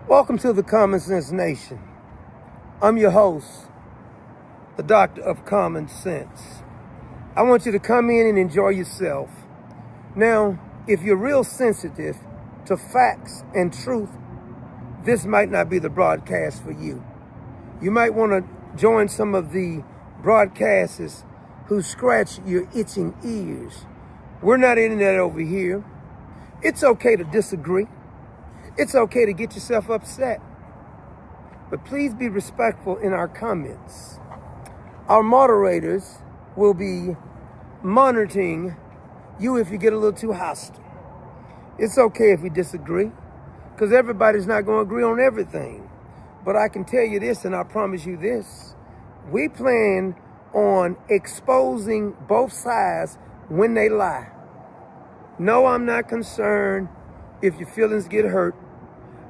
Welcome to the Common Sense Nation. I'm your host, the Doctor of Common Sense. I want you to come in and enjoy yourself. Now, if you're real sensitive to facts and truth, this might not be the broadcast for you. You might want to join some of the broadcasters who scratch your itching ears. We're not in that over here. It's okay to disagree. It's okay to get yourself upset. But please be respectful in our comments. Our moderators will be monitoring you if you get a little too hostile. It's okay if we disagree, because everybody's not going to agree on everything. But I can tell you this, and I promise you this. We plan on exposing both sides when they lie. No, I'm not concerned if your feelings get hurt.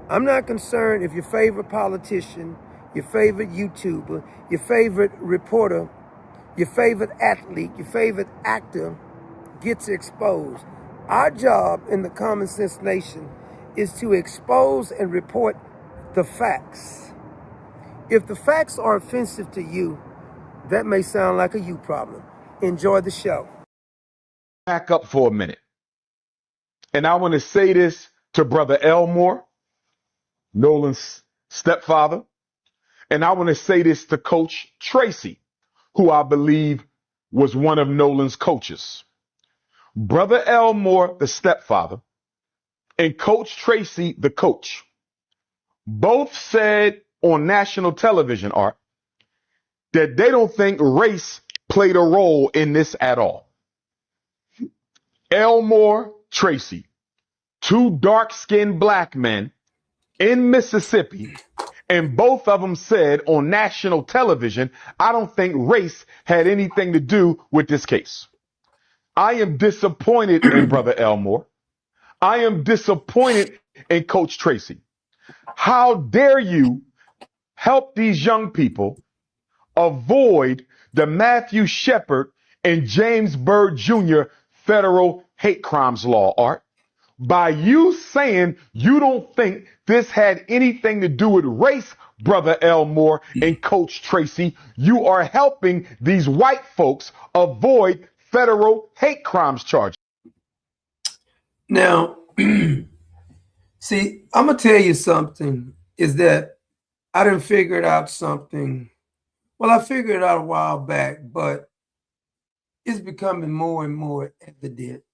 I'm not concerned if your favorite politician, your favorite YouTuber, your favorite reporter, your favorite athlete, your favorite actor gets exposed. Our job in the Common Sense Nation is to expose and report the facts. If the facts are offensive to you, that may sound like a you problem. Enjoy the show. Back up for a minute. And I want to say this to Brother Elmore, Nolan's stepfather. And I want to say this to Coach Tracy, who I believe was one of Nolan's coaches. Brother Elmore, the stepfather, and Coach Tracy, the coach, both said on national television, Art, that they don't think race played a role in this at all. Elmore, Tracy, two dark-skinned black men in Mississippi, and both of them said on national television, I don't think race had anything to do with this case. I am disappointed in Brother Elmore. I am disappointed in Coach Tracy. How dare you help these young people avoid the Matthew Shepard and James Byrd Jr. federal hate crimes law, Art? By you saying you don't think this had anything to do with race, Brother Elmore and Coach Tracy, you are helping these white folks avoid federal hate crimes charges. Now, see, I'm going to tell you something, is that I done figured out something. Well, I figured it out a while back, but it's becoming more and more evident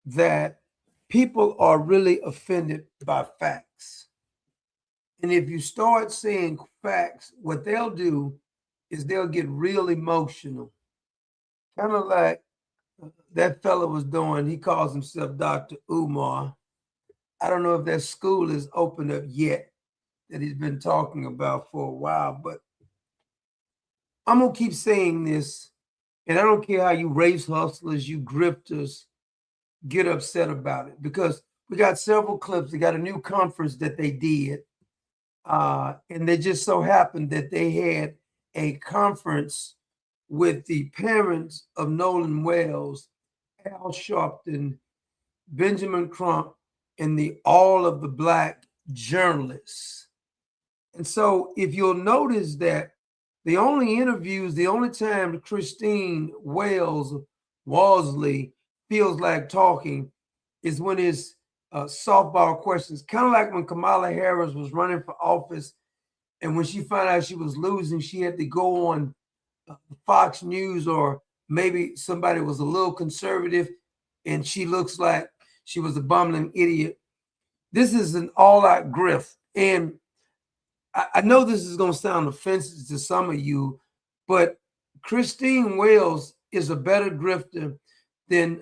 that people are really offended by facts. And if you start saying facts, what they'll do is they'll get real emotional. Kind of like that fella was doing. He calls himself Dr. Umar. I don't know if that school is open up yet that he's been talking about for a while, but I'm going to keep saying this, and I don't care how you race hustlers, you grifters, get upset about it, because we got several clips. They got a new conference that they did, and they just so happened that they had a conference with the parents of Nolan Wells, Al Sharpton, Benjamin Crump, and all of the black journalists. And so if you'll notice that the only time Christine Walsley feels like talking is when it's softball questions, kind of like when Kamala Harris was running for office, and when she found out she was losing, she had to go on Fox News, or maybe somebody was a little conservative, and she looks like she was a bumbling idiot. This is an all-out grift, and I know this is going to sound offensive to some of you, but Christine Wells is a better grifter than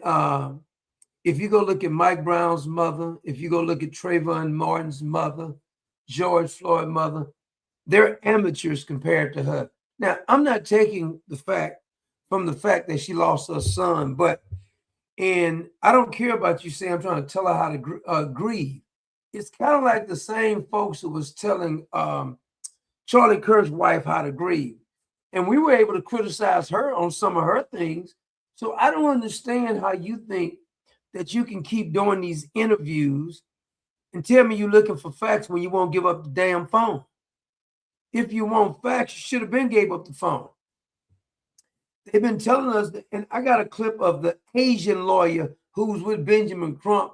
if you go look at Mike Brown's mother, if you go look at Trayvon Martin's mother, George Floyd's mother. They're amateurs compared to her. Now, I'm not taking the fact that she lost her son, and I don't care about you saying I'm trying to tell her how to grieve. It's kind of like the same folks who was telling Charlie Kirk's wife how to grieve. And we were able to criticize her on some of her things. So I don't understand how you think that you can keep doing these interviews and tell me you're looking for facts when you won't give up the damn phone. If you want facts, you should have been gave up the phone. They've been telling us, and I got a clip of the Asian lawyer who's with Benjamin Crump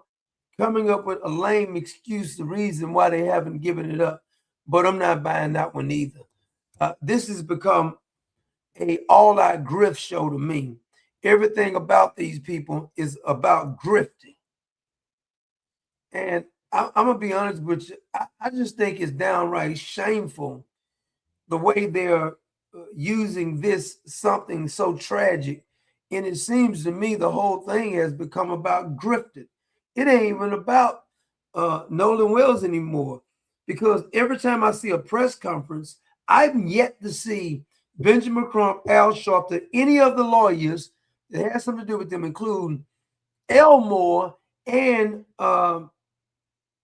coming up with a lame excuse, the reason why they haven't given it up. But I'm not buying that one either. This has become a all-out grift show to me. Everything about these people is about grifting. And I'm going to be honest with you. I just think it's downright shameful the way they're using this something so tragic. And it seems to me the whole thing has become about grifting. It ain't even about Nolan Wells anymore, because every time I see a press conference, I've yet to see Benjamin Crump, Al Sharpton, any of the lawyers that has something to do with them, including Elmore and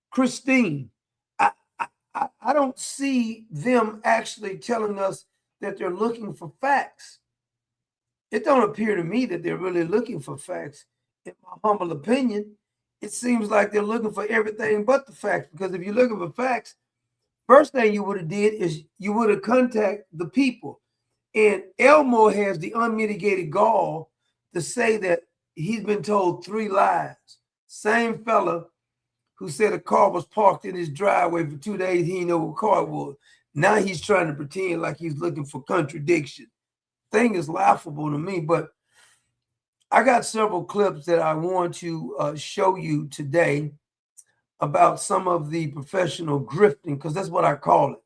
Christine. I don't see them actually telling us that they're looking for facts. It don't appear to me that they're really looking for facts. In my humble opinion, it seems like they're looking for everything but the facts. Because if you're looking for facts, first thing you would have did is you would have contacted the people. And Elmore has the unmitigated gall to say that he's been told 3 lies. Same fella who said a car was parked in his driveway for 2 days, he didn't know what car it was. Now he's trying to pretend like he's looking for contradiction. Thing is laughable to me, but I got several clips that I want to show you today about some of the professional grifting, because that's what I call it.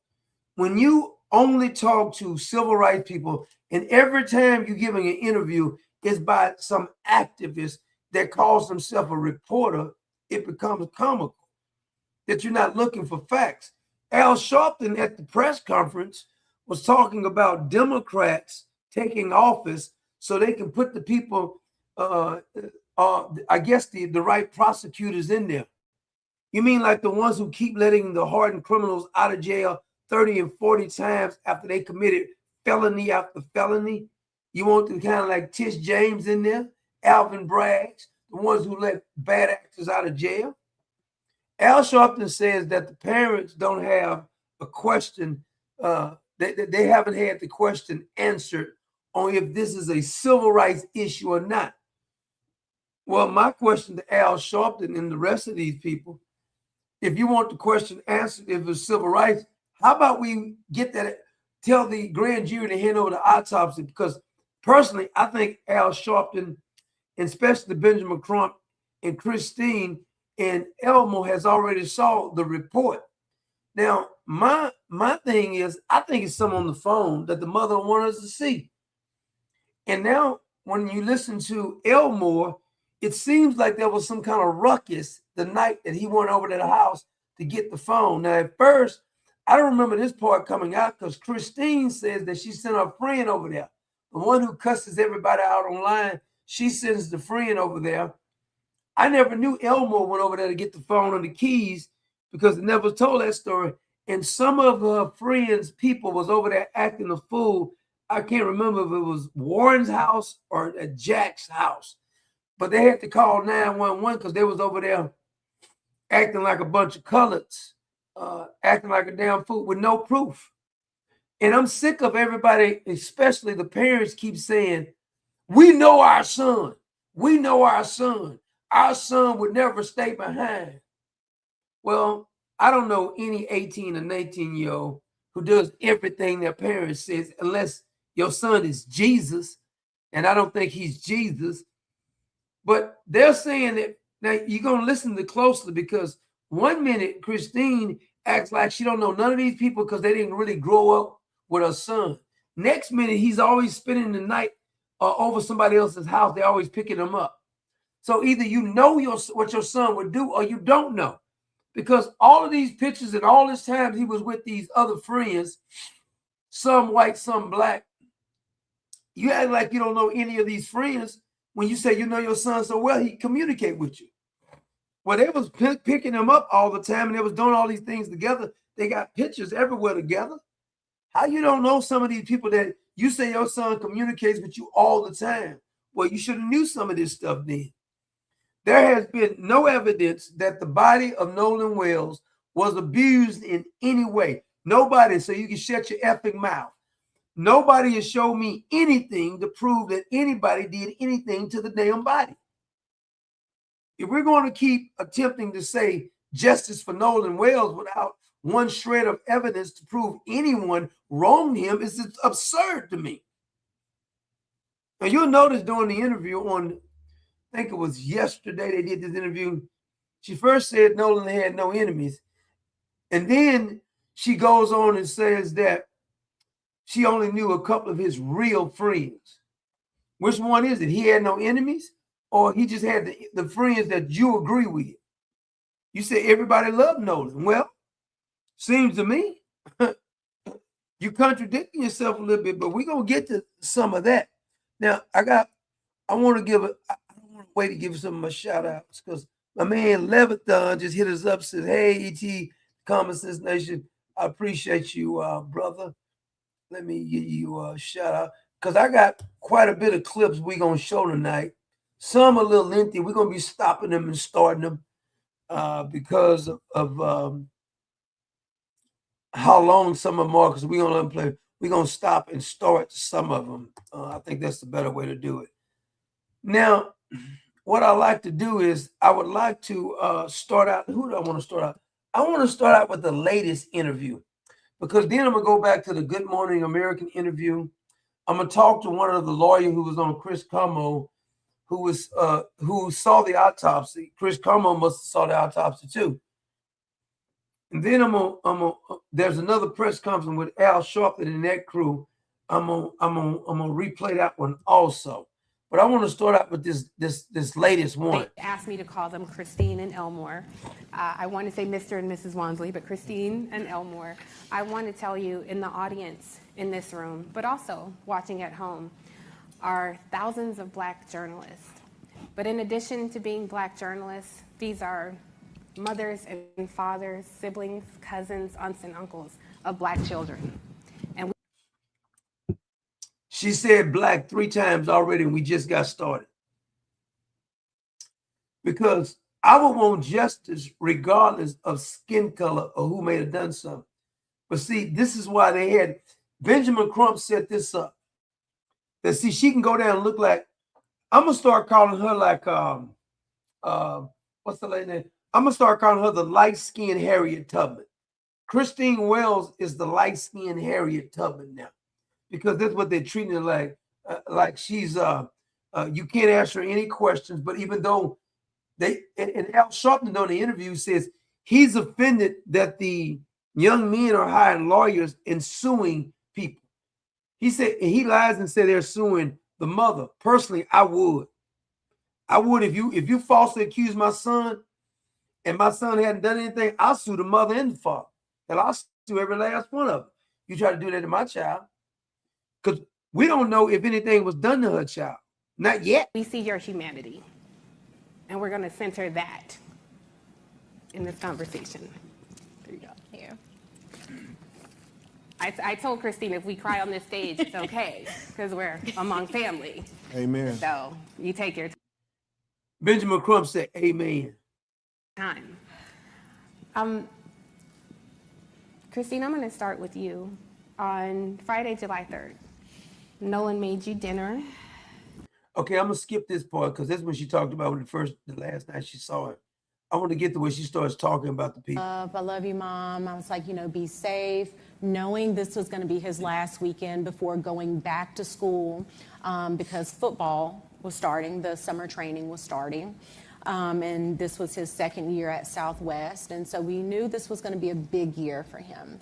When you only talk to civil rights people, and every time you're giving an interview is by some activist that calls himself a reporter, it becomes comical that you're not looking for facts. Al Sharpton at the press conference was talking about Democrats taking office so they can put the people, I guess the right prosecutors in there. You mean like the ones who keep letting the hardened criminals out of jail 30 and 40 times after they committed felony after felony? You want them kind of like Tish James in there, Alvin Braggs, the ones who let bad actors out of jail? Al Sharpton says that the parents don't have a question, they haven't had the question answered on if this is a civil rights issue or not. Well, my question to Al Sharpton and the rest of these people, if you want the question answered if it's civil rights, how about we get that, tell the grand jury to hand over the autopsy? Because personally, I think Al Sharpton, and especially Benjamin Crump and Christine and Elmo, has already saw the report. Now, my thing is, I think it's some on the phone that the mother wanted us to see. And now when you listen to Elmore, it seems like there was some kind of ruckus the night that he went over to the house to get the phone. Now, at first, I don't remember this part coming out because Christine says that she sent her friend over there. The one who cusses everybody out online, she sends the friend over there. I never knew Elmore went over there to get the phone and the keys because it never told that story. And some of her friends' people was over there acting a fool. I can't remember if it was Warren's house or at Jack's house. But they had to call 911 because they was over there acting like a bunch of coloreds, acting like a damn fool with no proof. And I'm sick of everybody, especially the parents, keep saying, we know our son. We know our son. Our son would never stay behind. Well, I don't know any 18 or 19-year-old who does everything their parents says, unless your son is Jesus, and I don't think he's Jesus. But they're saying that, now you're going to listen to closely, because 1 minute Christine acts like she don't know none of these people because they didn't really grow up with her son. Next minute, he's always spending the night over somebody else's house. They're always picking him up. So either you know what your son would do or you don't know. Because all of these pictures and all this time he was with these other friends, some white, some black, you act like you don't know any of these friends when you say you know your son so well, he communicate with you. Well, they was picking him up all the time and they was doing all these things together. They got pictures everywhere together. How you don't know some of these people that you say your son communicates with you all the time? Well, you should have knew some of this stuff then. There has been no evidence that the body of Nolan Wells was abused in any way. Nobody, so you can shut your effing mouth. Nobody has shown me anything to prove that anybody did anything to the damn body. If we're going to keep attempting to say justice for Nolan Wells without one shred of evidence to prove anyone wronged him, it's absurd to me. Now, you'll notice during the interview on, I think it was yesterday they did this interview, she first said Nolan had no enemies. And then she goes on and says that she only knew a couple of his real friends. Which one is it? He had no enemies, or he just had the friends that you agree with? You say everybody loved Nolan. Well, seems to me you contradicting yourself a little bit, but we're going to get to some of that. Now, I want to give I don't want to wait to give some of my shout outs because my man Leviton just hit us up, said, hey, E.T., Common Sense Nation, I appreciate you, brother. Let me give you a shout out because I got quite a bit of clips we're going to show tonight. Some a little lengthy. We're going to be stopping them and starting them because of how long some of them are, because we're going to play. We're going to stop and start some of them. I think that's the better way to do it. Now, what I like to do is I would like to start out. Who do I want to start out? I want to start out with the latest interview, because then I'm going to go back to the Good Morning American interview. I'm going to talk to one of the lawyers who was on Chris Como, who saw the autopsy. Chris Como must have saw the autopsy too. And then there's another press conference with Al Sharpton and that crew. I'm gonna replay that one also. But I want to start out with this latest one. They asked me to call them Christine and Elmore. I want to say Mr. and Mrs. Wansley, but Christine and Elmore. I want to tell you, in the audience in this room, but also watching at home, are thousands of Black journalists. But in addition to being Black journalists, these are mothers and fathers, siblings, cousins, aunts, and uncles of Black children. And she said Black 3 times already, and we just got started. Because I would want justice regardless of skin color or who may have done something. But see, this is why they had Benjamin Crump set this up. That see, she can go down and look like, I'm gonna start calling her like what's the lady name? I'm gonna start calling her the light-skinned Harriet Tubman. Christine Wells is the light-skinned Harriet Tubman now, because that's what they're treating her like she's you can't ask her any questions. But even though and Al Sharpton on the interview says he's offended that the young men are hiring lawyers and suing people. He said, and he lies and said they're suing the mother. Personally, I would if you falsely accuse my son and my son hadn't done anything, I'll sue the mother and the father. And I'll sue every last one of them. You try to do that to my child. Because we don't know if anything was done to her child. Not yet. we see your humanity, and we're going to center that in this conversation. There you go. Here. I told Christine if we cry on this stage, it's okay, because we're among family. Amen. So you take your Benjamin Crump said, amen. time. Christine, I'm going to start with you. On Friday, July 3rd, Nolan made you dinner. Okay, I'm gonna skip this part because that's when she talked about the last night she saw it. I want to get to where she starts talking about the people. I love you, Mom. I was like, be safe, knowing this was going to be his last weekend before going back to school because football was starting, the summer training was starting. And this was his second year at Southwest. And so we knew this was going to be a big year for him.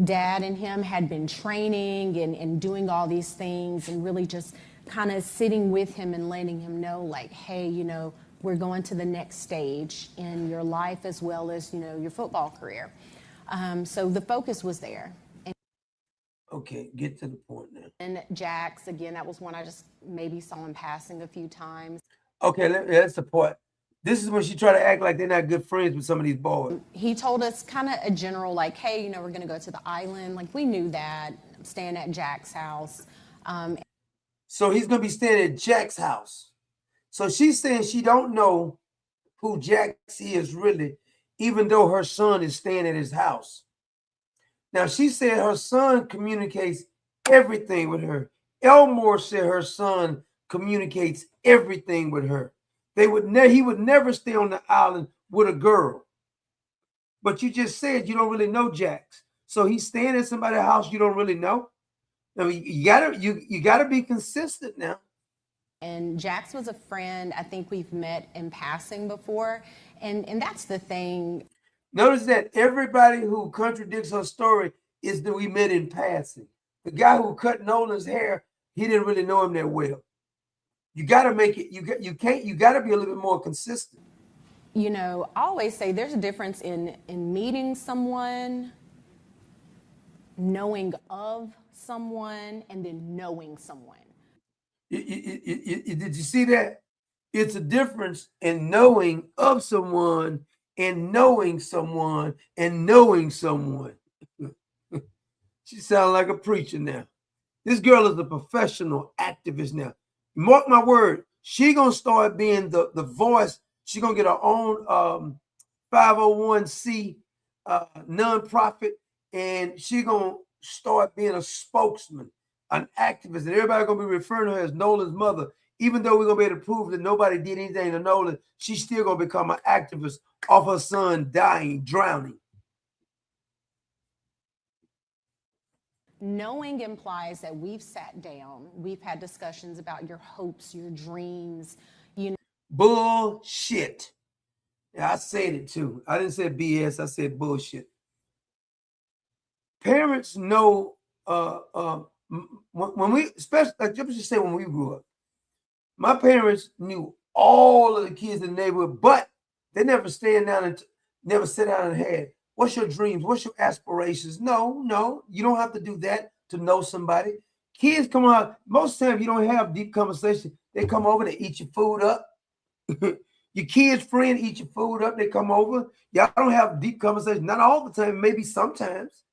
Dad and him had been training and doing all these things and really just kind of sitting with him and letting him know, like, hey, we're going to the next stage in your life as well as, your football career. So the focus was there. Okay, get to the point now. And Jax, again, that was one I just maybe saw in passing a few times. Okay, that's the part. This is when she tried to act like they're not good friends with some of these boys. He told us kind of a general, like, hey, we're going to go to the island. Like, we knew that, staying at Jack's house. So he's going to be staying at Jack's house. So she's saying she don't know who Jax is really, even though her son is staying at his house. Now, she said her son communicates everything with her. Elmore said her son communicates everything with her. He would never stay on the island with a girl. But you just said you don't really know Jax. So he's staying at somebody's house you don't really know. I mean, you gotta be consistent now. And Jax was a friend I think we've met in passing before. And that's the thing. Notice that everybody who contradicts her story is that we met in passing. The guy who cut Nolan's hair, he didn't really know him that well. You got to make it. You got to be a little bit more consistent. You know, I always say there's a difference in meeting someone, knowing of someone, and then knowing someone. Did you see that? It's a difference in knowing of someone and knowing someone and knowing someone. She sounds like a preacher now. This girl is a professional activist now. Mark my word, she gonna start being the voice. She gonna get her own 501c nonprofit, and she gonna start being a spokesman, an activist, and everybody gonna be referring to her as Nolan's mother. Even though we're gonna be able to prove that nobody did anything to Nolan, she's still gonna become an activist off her son dying, drowning. Knowing implies that we've sat down, we've had discussions about your hopes, your dreams, you know. Bullshit. Yeah, I said it too. I didn't say BS, I said bullshit. Parents know when we, especially like just say when we grew up, my parents knew all of the kids in the neighborhood, but they never stand down and never sit down and had, what's your dreams? What's your aspirations? No, you don't have to do that to know somebody. Kids come out, most times you don't have deep conversation. They come over, they eat your food up. Your kid's friend eat your food up, they come over. Y'all don't have deep conversation. Not all the time, maybe sometimes.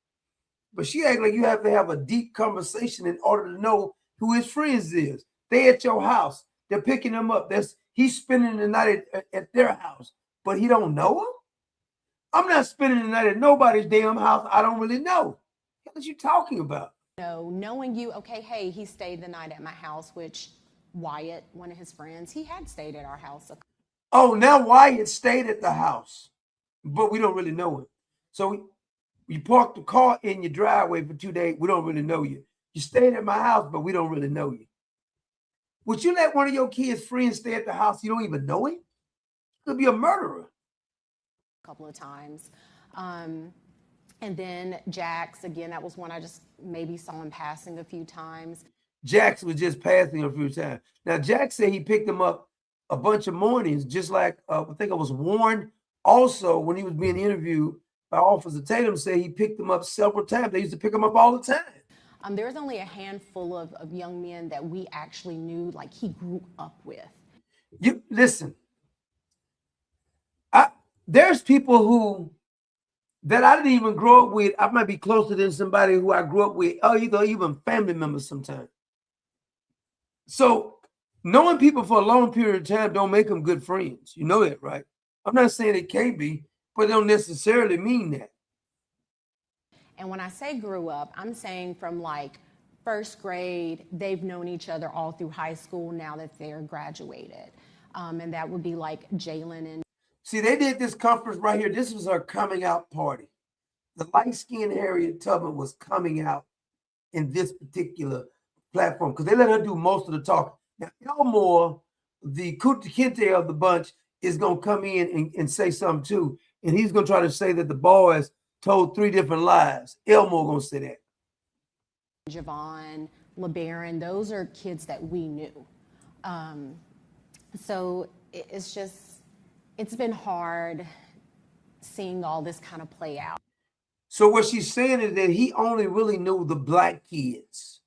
But she act like you have to have a deep conversation in order to know who his friends is. They at your house. They're picking him up. He's spending the night at their house, but he don't know him? I'm not spending the night at nobody's damn house I don't really know. What are you talking about? No, knowing you, okay, hey, he stayed the night at my house, which Wyatt, one of his friends, he had stayed at our house. Oh, now Wyatt stayed at the house, but we don't really know him. So you parked the car in your driveway for 2 days. We don't really know you. You stayed at my house, but we don't really know you. Would you let one of your kids' friends stay at the house you don't even know him? Could be a murderer. A couple of times. And then Jax, again, that was one I just maybe saw him passing a few times. Jax was just passing a few times. Now, Jax said he picked him up a bunch of mornings, just like I think it was Warren. Also, when he was being interviewed by Officer Tatum, said he picked him up several times. They used to pick him up all the time. There's only a handful of young men that we actually knew, like he grew up with. You listen. There's people that I didn't even grow up with. I might be closer than somebody who I grew up with, or even family members sometimes. So knowing people for a long period of time don't make them good friends. You know that, right? I'm not saying it can't be, but it don't necessarily mean that. And when I say grew up, I'm saying from like first grade, they've known each other all through high school now that they're graduated. And that would be like Jalen and. See, they did this conference right here. This was her coming out party. The light-skinned Harriet Tubman was coming out in this particular platform because they let her do most of the talk. Now, Elmore, the Kunta Kinte of the bunch, is going to come in and say something too. And he's going to try to say that the boys told 3 different lies. Elmore going to say that. Javon, LeBaron, those are kids that we knew. So it's been hard seeing all this kind of play out. So what she's saying is that he only really knew the black kids.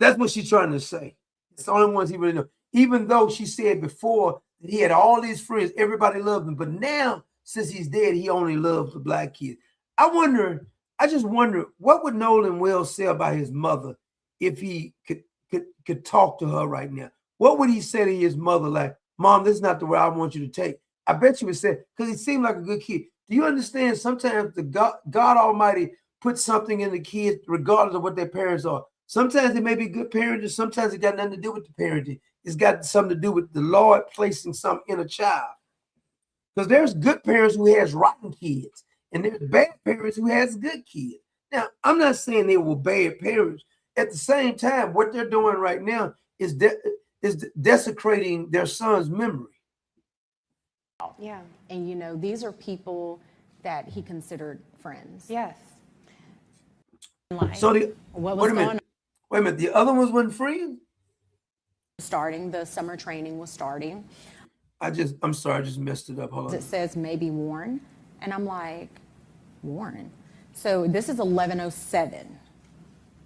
That's what she's trying to say. It's the only ones he really knew. Even though she said before that he had all these friends, everybody loved him. But now, since he's dead, he only loves the black kids. I just wonder, what would Nolan Wells say about his mother if he could talk to her right now? what would he say to his mother? Like, Mom, this is not the way I want you to take. I bet you would say, because he seemed like a good kid. Do you understand? Sometimes the God Almighty puts something in the kids regardless of what their parents are. Sometimes they may be good parenting. Sometimes it got nothing to do with the parenting. It's got something to do with the Lord placing something in a child. Because there's good parents who has rotten kids, and there's bad parents who has good kids. Now, I'm not saying they were bad parents. At the same time, what they're doing right now is desecrating their son's memory. Yeah. And, you know, these are people that he considered friends. Yes. Like, So what was going on? Wait a minute. The other ones wasn't friends? Starting, the summer training was starting. I'm sorry, I just messed it up. Hold on. It says maybe Warren. And I'm like, Warren? So this is 11:07.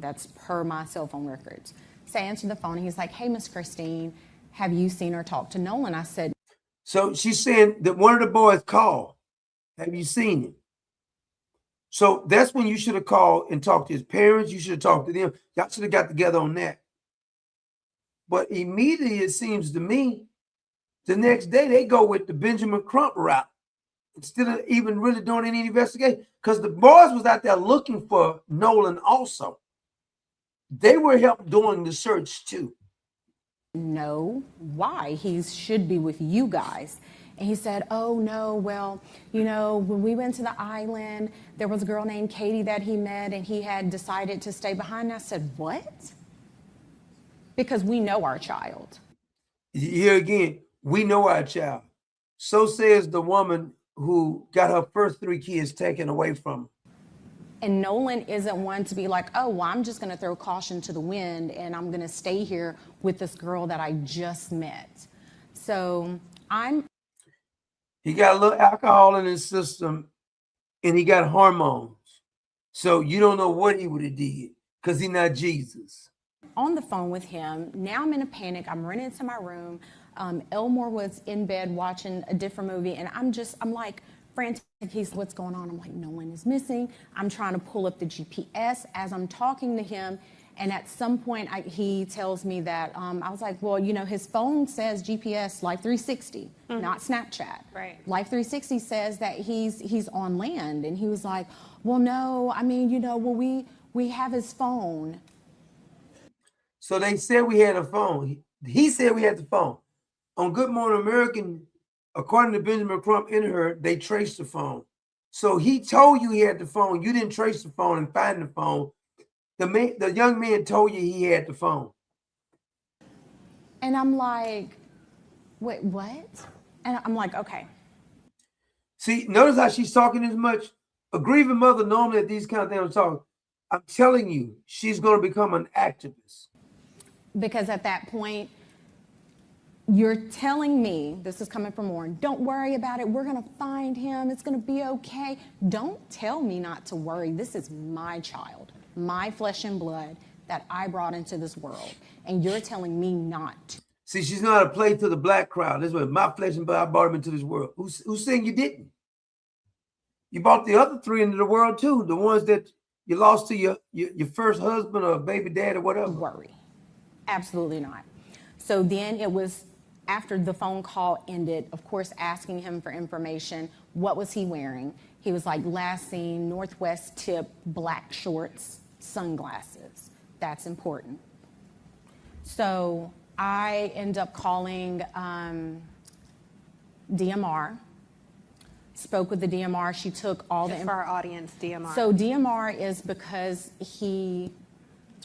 That's per my cell phone records. So I answered the phone and he's like, hey, Miss Christine, have you seen or talked to Nolan? I said, so she's saying that one of the boys called. Have you seen him? So that's when you should have called and talked to his parents. You should have talked to them. Y'all should have got together on that. But immediately, it seems to me, the next day they go with the Benjamin Crump route instead of even really doing any investigation. Because the boys was out there looking for Nolan also. They were helped doing the search too. no, why? He should be with you guys. And he said, oh, no, well, you know, when we went to the island, there was a girl named Katie that he met, and he had decided to stay behind. And I said, what? Because we know our child. Here again, we know our child. So says the woman who got her first 3 kids taken away from her. And Nolan isn't one to be like, oh, well, I'm just going to throw caution to the wind, and I'm going to stay here with this girl that I just met. So He got a little alcohol in his system, and he got hormones. So you don't know what he would have did because he's not Jesus. On the phone with him. Now I'm in a panic. I'm running into my room. Elmore was in bed watching a different movie, and I'm like frantic. He's, what's going on? I'm like, Nolan is missing. I'm trying to pull up the GPS as I'm talking to him. And at some point, he tells me that, I was like, well, you know, his phone says GPS Life 360, not Snapchat. Right. Life 360 says that he's on land. And he was like, well, no, I mean, you know, well, we have his phone. So they said we had a phone. He said we had the phone. On Good Morning American, according to Benjamin Crump in her, they traced the phone. So he told you he had the phone. You didn't trace the phone and find the phone. The young man told you he had the phone. And I'm like, wait, what? And I'm like, okay. See, notice how she's talking as much. A grieving mother normally at these kind of things talk. I'm telling you, she's going to become an activist. Because at that point, you're telling me, this is coming from Warren, don't worry about it. We're going to find him. It's going to be okay. Don't tell me not to worry. This is my child, my flesh and blood that I brought into this world. And you're telling me not to. See, she's not a play to the black crowd. This was my flesh and blood. I brought him into this world. Who's saying you didn't? You brought the other 3 into the world too. The ones that you lost to your first husband or baby dad or whatever. Worry. Absolutely not. So then it was after the phone call ended, of course, asking him for information. What was he wearing? He was like, last seen, Northwest tip, black shorts, sunglasses. That's important. So I end up calling DMR, spoke with the DMR. She took all Just the... for our audience, DMR. So DMR is because he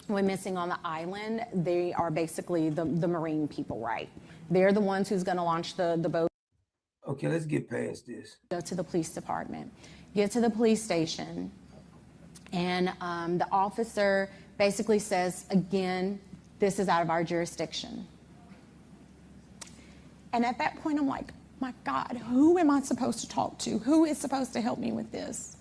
went missing on the island. They are basically the Marine people, right? They're the ones who's going to launch the boat. Okay, let's get past this. Go to the police department, get to the police station, and the officer basically says, again, this is out of our jurisdiction. And at that point, I'm like, my God, who am I supposed to talk to? Who is supposed to help me with this?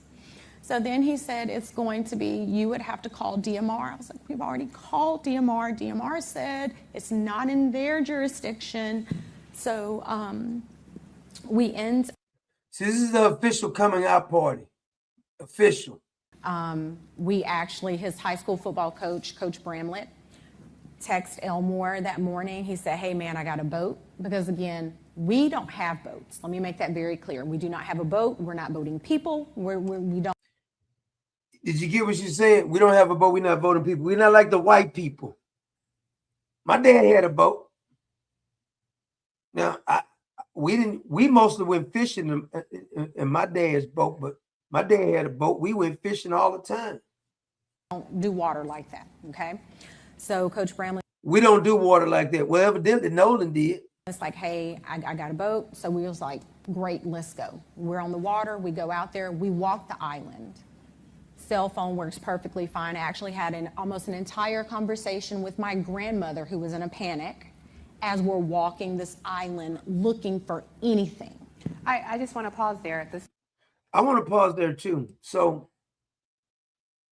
So then he said, it's going to be, you would have to call DMR. I was like, we've already called DMR. DMR said it's not in their jurisdiction. So we end. See, this is the official coming out party. Official. We actually, his high school football coach, Coach Bramlett, text Elmore that morning. He said, hey man, I got a boat. Because again, we don't have boats. Let me make that very clear. We do not have a boat. We're not boating people. We don't. Did you get what she said? We don't have a boat. We're not voting people. We're not like the white people. My dad had a boat. Now, we mostly went fishing in my dad's boat, but my dad had a boat. We went fishing all the time. Don't do water like that, okay? So Coach Bramley. We don't do water like that. Well, evidently Nolan did. It's like, hey, I got a boat. So we was like, great, let's go. We're on the water. We go out there. We walk the island. Cell phone works perfectly fine. I actually had almost an entire conversation with my grandmother who was in a panic as we're walking this island looking for anything. I just want to pause there at this. I want to pause there too. So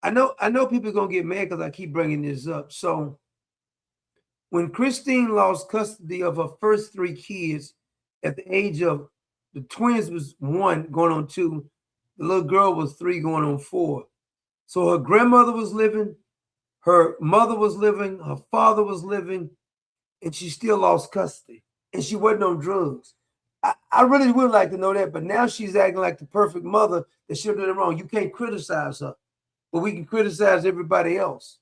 I know people are going to get mad because I keep bringing this up. So when Christine lost custody of her first 3 kids at the age of, the twins was 1 going on 2, the little girl was 3 going on 4. So her grandmother was living, her mother was living, her father was living, and she still lost custody. And she wasn't on drugs. I really would like to know that, but now she's acting like the perfect mother that should have done it wrong. You can't criticize her, but we can criticize everybody else.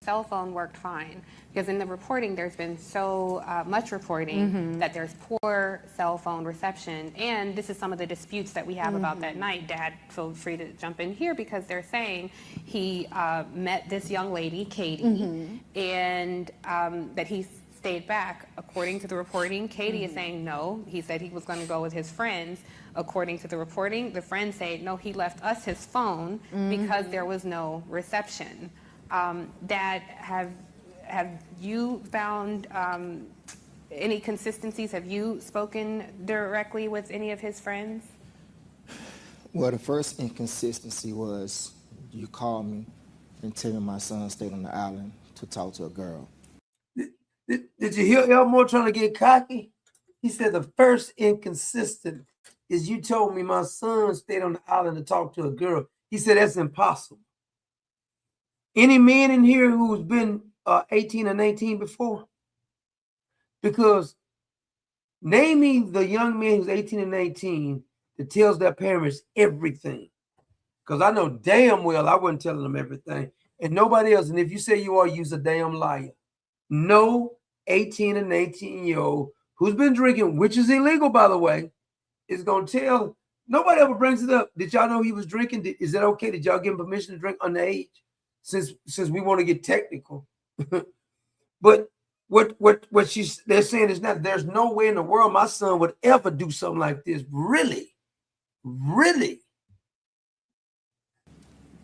Cell phone worked fine because in the reporting there's been so much reporting that there's poor cell phone reception, and this is some of the disputes that we have about that night. Dad, feel free to jump in here because they're saying he met this young lady, Katie, and that he stayed back. According to the reporting, Katie is saying no. He said he was going to go with his friends. According to the reporting, the friends say no, he left us his phone because there was no reception. Dad, have you found any consistencies? Have you spoken directly with any of his friends? Well, the first inconsistency was you called me and tell me my son stayed on the island to talk to a girl. Did you hear Elmore trying to get cocky? He said the first inconsistent is you told me my son stayed on the island to talk to a girl. He said that's impossible. Any man in here who's been 18 or 19 before? Because naming the young man who's 18 and 19 that tells their parents everything. Because I know damn well I wasn't telling them everything. And nobody else. And if you say you are, you're a damn liar. No 18 and 19-year-old who's been drinking, which is illegal, by the way, is going to tell. Nobody ever brings it up. Did y'all know he was drinking? Is that okay? Did y'all give him permission to drink underage? Since we want to get technical. But what they're saying is that there's no way in the world my son would ever do something like this. Really? Really?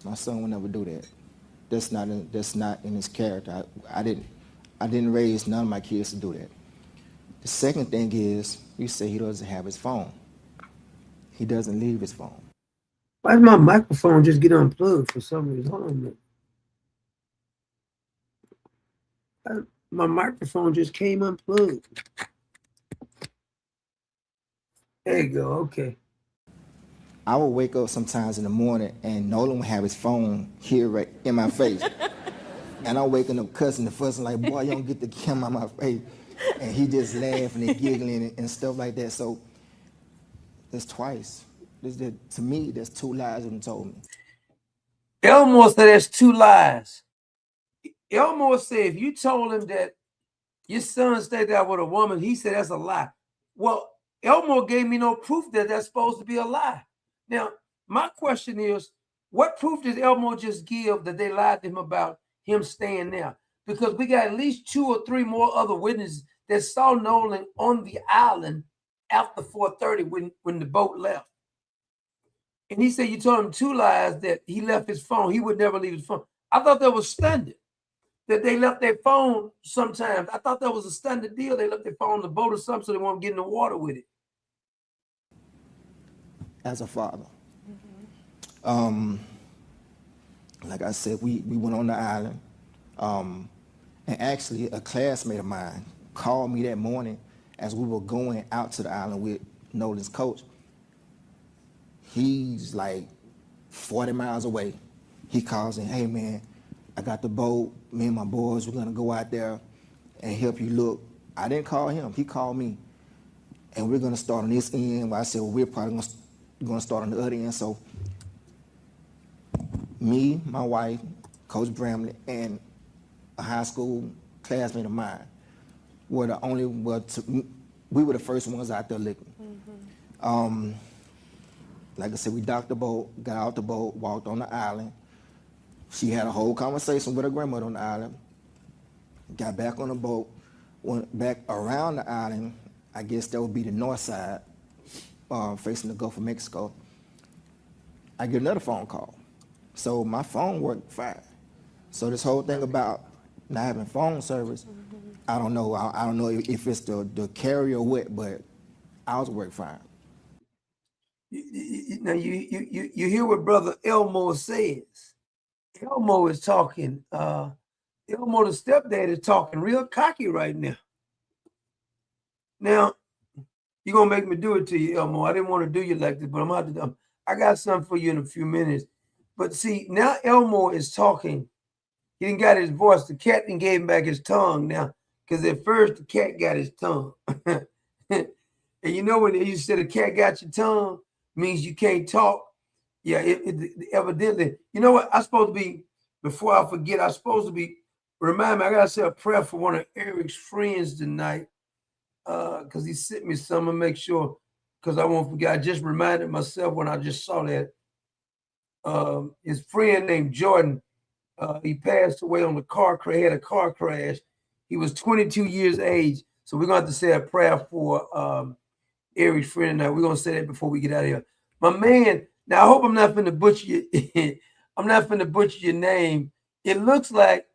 My son would never do that. That's not in his character. I didn't raise none of my kids to do that. The second thing is, you say he doesn't have his phone. He doesn't leave his phone. Why did my microphone just get unplugged for some reason? Hold on a minute. My microphone just came unplugged. There you go. Okay. I would wake up sometimes in the morning and Nolan would have his phone here right in my face. And I'm waking up cussing and fussing like, boy, you don't get the camera on my face. And he just laughing and giggling and stuff like that. So that's twice. To me, that's 2 lies that he told me. Elmore said that's 2 lies. Elmore said if you told him that your son stayed there with a woman, he said that's a lie. Well, Elmore gave me no proof that that's supposed to be a lie. Now, my question is, what proof did Elmore just give that they lied to him about him staying there? Because we got at least 2 or 3 more other witnesses that saw Nolan on the island after 4:30 when the boat left. And he said you told him 2 lies that he left his phone. He would never leave his phone. I thought that was standard, that they left their phone sometimes. I thought that was a standard deal. They left their phone on the boat or something so they won't get in the water with it. As a father. Like I said, we went on the island. And actually, a classmate of mine called me that morning as we were going out to the island with Nolan's coach. He's like 40 miles away. He calls in, hey man, I got the boat. Me and my boys, we're gonna go out there and help you look. I didn't call him. He called me. And we're gonna start on this end. Well, I said, well, we're probably gonna start on the other end. So me, my wife, Coach Bramley, and a high school classmate of mine were the only, we were the first ones out there looking. Like I said, we docked the boat, got out the boat, walked on the island. She had a whole conversation with her grandmother on the island. Got back on the boat, went back around the island. I guess that would be the north side, facing the Gulf of Mexico. I get another phone call. So my phone worked fine. So this whole thing about not having phone service, I don't know. I don't know if it's the carrier or what, but ours worked fine. Now you hear what Brother Elmo says. Elmo is talking. Elmo, the stepdad, is talking real cocky right now. Now, you're gonna make me do it to you, Elmo. I didn't want to do you like this, but I'm out to. I got something for you in a few minutes. But see, now Elmo is talking. He didn't got his voice. The cat didn't gave him back his tongue now, because at first the cat got his tongue. And you know when you said the cat got your tongue, means you can't talk. Yeah, evidently. You know what? I'm supposed to be, before I forget, I'm supposed to be, remind me, I gotta say a prayer for one of Eric's friends tonight. Because he sent me some and make sure, because I won't forget. I just reminded myself when I just saw that. His friend named Jordan, he passed away on the car crash, had a car crash. He was 22 years age. So we're going to have to say a prayer for Eric's friend tonight. We're going to say that before we get out of here. My man, now I hope I'm not finna butcher you. I'm not finna butcher your name. It looks like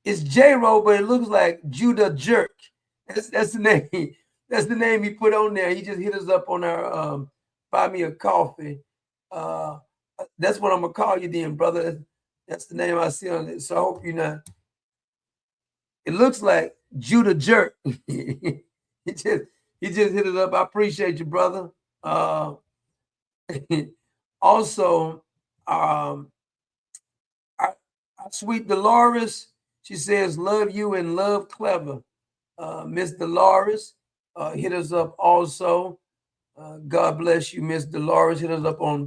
it's J-Ro, but it looks like Judah Jerk. That's the name. That's the name he put on there. He just hit us up on our buy me a coffee. That's what I'm gonna call you then, brother. That's the name I see on it. So I hope you're not. It looks like Judah Jerk. he just hit us up. I appreciate you, brother. Also, our sweet Dolores, she says, love you and love Clever. Miss Dolores hit us up also. God bless you, Miss Dolores. Hit us up on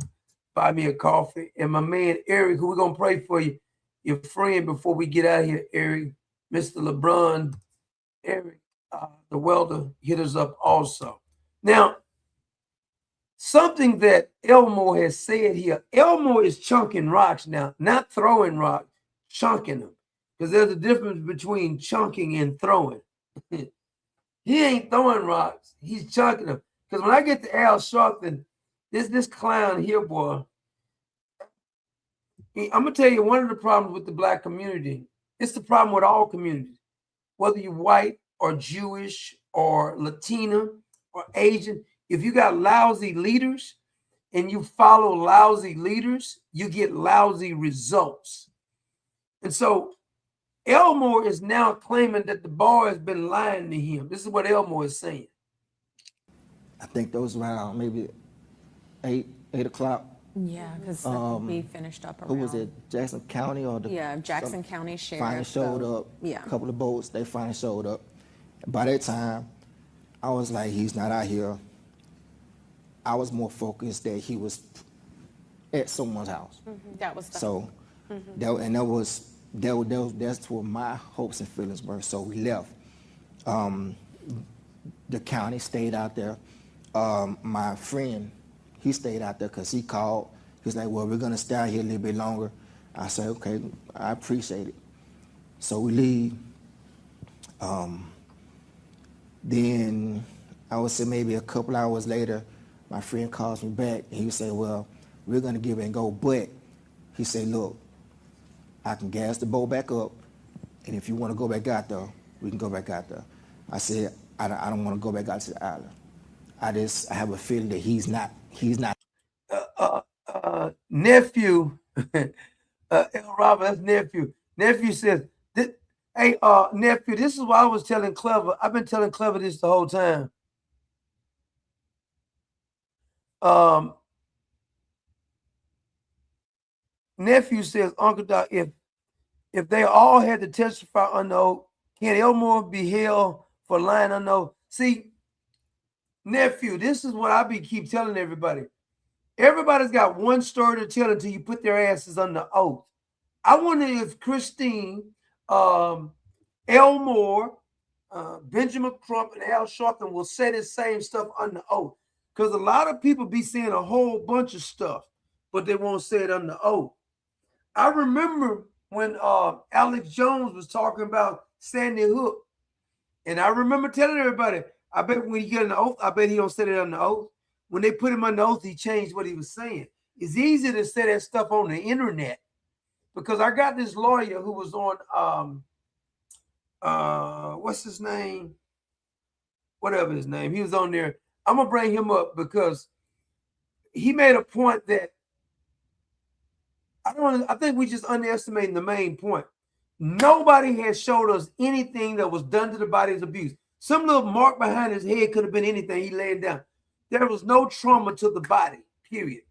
Buy Me a Coffee. And my man, Eric, who we're going to pray for you, your friend, before we get out of here, Eric, Mr. LeBron, Eric, the welder, hit us up also. Now, something that Elmo has said here, Elmo is chunking rocks now, not throwing rocks, chunking them. Because there's a difference between chunking and throwing. He ain't throwing rocks, he's chunking them. Because when I get to Al Sharpton, this clown here, boy, I'm going to tell you one of the problems with the Black community. It's the problem with all communities. Whether you're white or Jewish or Latina or Asian, if you got lousy leaders and you follow lousy leaders, you get lousy results. And so Elmo is now claiming that the boy has been lying to him. This is what Elmo is saying. I think those around maybe 8 o'clock. Yeah, because we finished up around. Who was it? Jackson County or the? Yeah, Jackson County Sheriff. Finally showed up. Yeah. A couple of boats, they finally showed up. By that time, I was like, he's not out here. I was more focused that he was at someone's house. Mm-hmm. That was the so. Mm-hmm. That's where my hopes and feelings were. So we left. The county stayed out there. My friend, he stayed out there because he called. He was like, well, we're going to stay out here a little bit longer. I said, okay, I appreciate it. So we leave. Then I would say maybe a couple hours later, my friend calls me back. And he would say, well, we're going to give it and go. But he said, look, I can gas the boat back up. And if you want to go back out there, we can go back out there. I said, I don't want to go back out to the island. I have a feeling that he's not. Nephew, L. Robert, that's nephew. Nephew says, hey, nephew, this is what I was telling Clever. I've been telling Clever this the whole time. Nephew says, Uncle Doc, if they all had to testify under oath, can Elmore be held for lying under oath? See, nephew, this is what I keep telling everybody. Everybody's got one story to tell until you put their asses under oath. I wonder if Christine, Elmore, Benjamin Crump, and Al Sharpton will say the same stuff under oath. Because a lot of people be saying a whole bunch of stuff, but they won't say it under oath. I remember when Alex Jones was talking about Sandy Hook. And I remember telling everybody, I bet when you get an oath, I bet he don't say it under oath. When they put him under oath, he changed what he was saying. It's easy to say that stuff on the internet because I got this lawyer who was on, what's his name? Whatever his name. He was on there. I'm going to bring him up because he made a point that I think we just underestimating the main point. Nobody has showed us anything that was done to the body's abuse. Some little mark behind his head could have been anything. He laid down. There was no trauma to the body, period.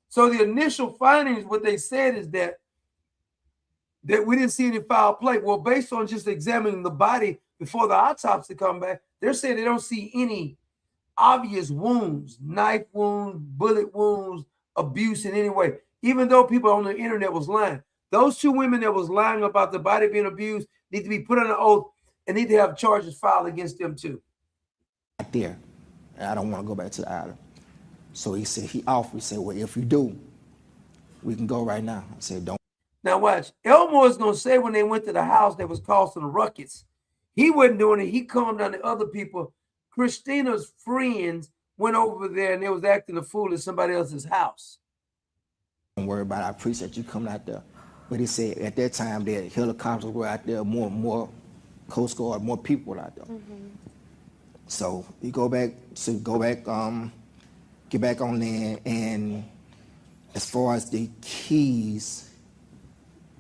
So the initial findings, what they said is that we didn't see any foul play. Well, based on just examining the body before the autopsy come back, they're saying they don't see any obvious wounds, knife wounds, bullet wounds, abuse in any way. Even though people on the internet was lying. Those two women that was lying about the body being abused need to be put on an oath and need to have charges filed against them too. Right there. And I don't want to go back to the island. So he said, he offered, he said, well, if you do, we can go right now. I said, don't. Now watch, Elmore's going to say when they went to the house that was causing the ruckus, he wasn't doing it. He calmed down the other people. Christina's friends went over there and they was acting a fool at somebody else's house. Don't worry about it. I appreciate you coming out there. But he said at that time that helicopters were out there, more Coast Guard, more people were out there. Mm-hmm. So we get back on land, and as far as the keys,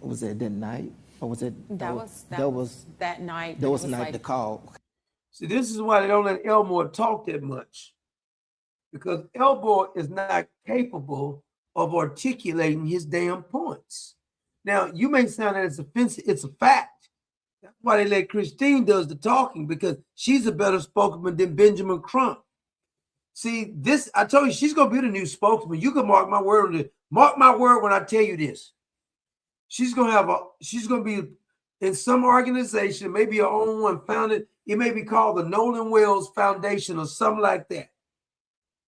was that night? Or was it that was that night? That was the night to call. See, this is why they don't let Elmore talk that much. Because Elmore is not capable of articulating his damn points. Now, you may sound that it's offensive. It's a fact. That's why they let Christine does the talking, because she's a better spokesman than Benjamin Crump. See, this, I told you, she's going to be the new spokesman. You can mark my word on this. Mark my word when I tell you this. She's going to be in some organization, maybe her own one founded. It may be called the Nolan Wells Foundation or something like that.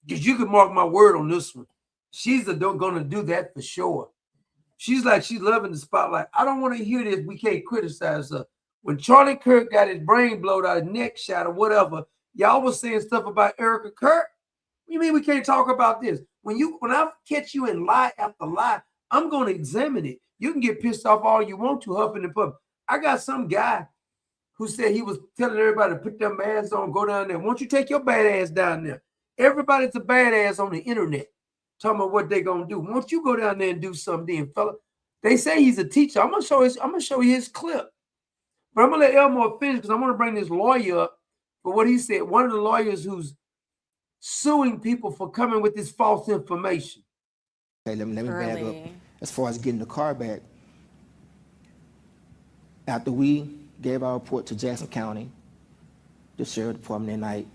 Because you can mark my word on this one. She's going to do that for sure. She's loving the spotlight. I don't want to hear this. We can't criticize her. When Charlie Kirk got his brain blowed out, his neck shot or whatever, y'all was saying stuff about Erica Kirk. What do you mean we can't talk about this? When I catch you in lie after lie, I'm going to examine it. You can get pissed off all you want to, huffing the pub. I got some guy who said he was telling everybody to put their masks on, go down there. Won't you take your bad ass down there? Everybody's a badass on the internet. Talking about what they gonna do. Won't you go down there and do something, then, fella? They say he's a teacher. I'm gonna show you his clip. But I'm gonna let Elmore finish because I'm gonna bring this lawyer up for what he said. One of the lawyers who's suing people for coming with this false information. Okay, let me back up. As far as getting the car back, after we gave our report to Jackson County, the sheriff department that night,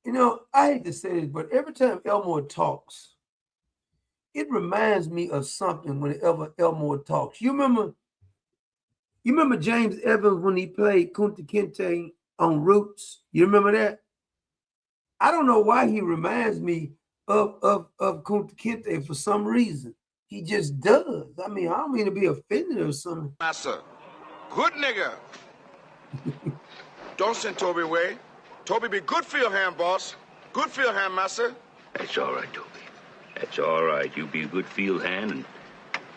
you know, I hate to say this, but every time Elmore talks, it reminds me of something whenever Elmore talks. You remember James Evans when he played Kunta Kinte on Roots? You remember that? I don't know why he reminds me of Kunta Kinte for some reason. He just does. I mean, I don't mean to be offended or something. Master, good nigga. Don't send Toby away. Toby be good field hand, boss. Good field hand, master. That's all right, Toby. That's all right. You be a good field hand, and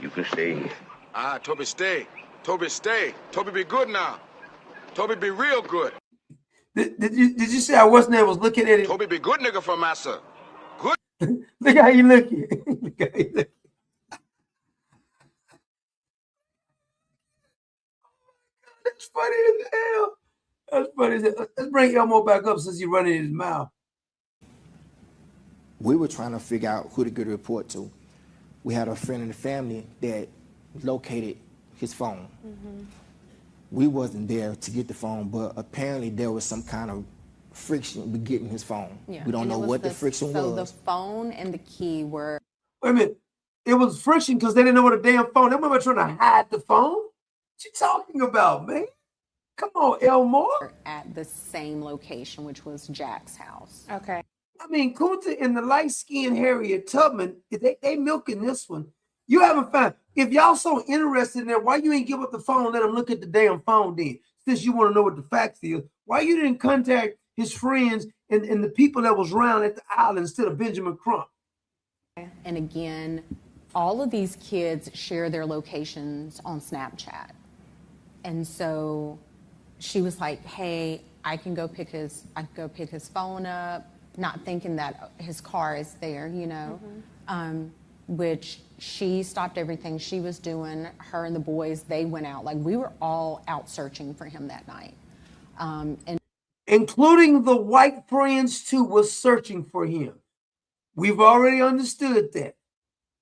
you can stay here. Ah, Toby, stay. Toby, stay. Toby be good now. Toby be real good. Did you say what's name was looking at it? Toby be good nigga for master. Good. Look how you looking. Look how you looking. That's funny as hell. That's funny as hell. Let's bring Elmo back up since he's running his mouth. we were trying to figure out who to get a report to. We had a friend in the family that located his phone. We wasn't there to get the phone, but apparently there was some kind of friction with getting his phone. Yeah. We don't know what the friction so was. the phone and the key were. Wait a minute. It was friction because they didn't know what a damn phone. They were trying to hide the phone. What you talking about, man? Come on, Elmore. At the same location, which was Jack's house. Okay. I mean, Kunta and the light-skinned Harriet Tubman, they milking this one. You haven't found. If y'all so interested in that, why you ain't give up the phone and let him look at the damn phone then? Since you want to know what the facts is, why you didn't contact his friends and the people that was around at the island instead of Benjamin Crump? And again, all of these kids share their locations on Snapchat. And so she was like, hey, I can go pick his phone up, not thinking that his car is there, you know, which she stopped everything she was doing. Her and the boys, they went out. Like, we were all out searching for him that night. And including the white friends too, was searching for him. We've already understood that.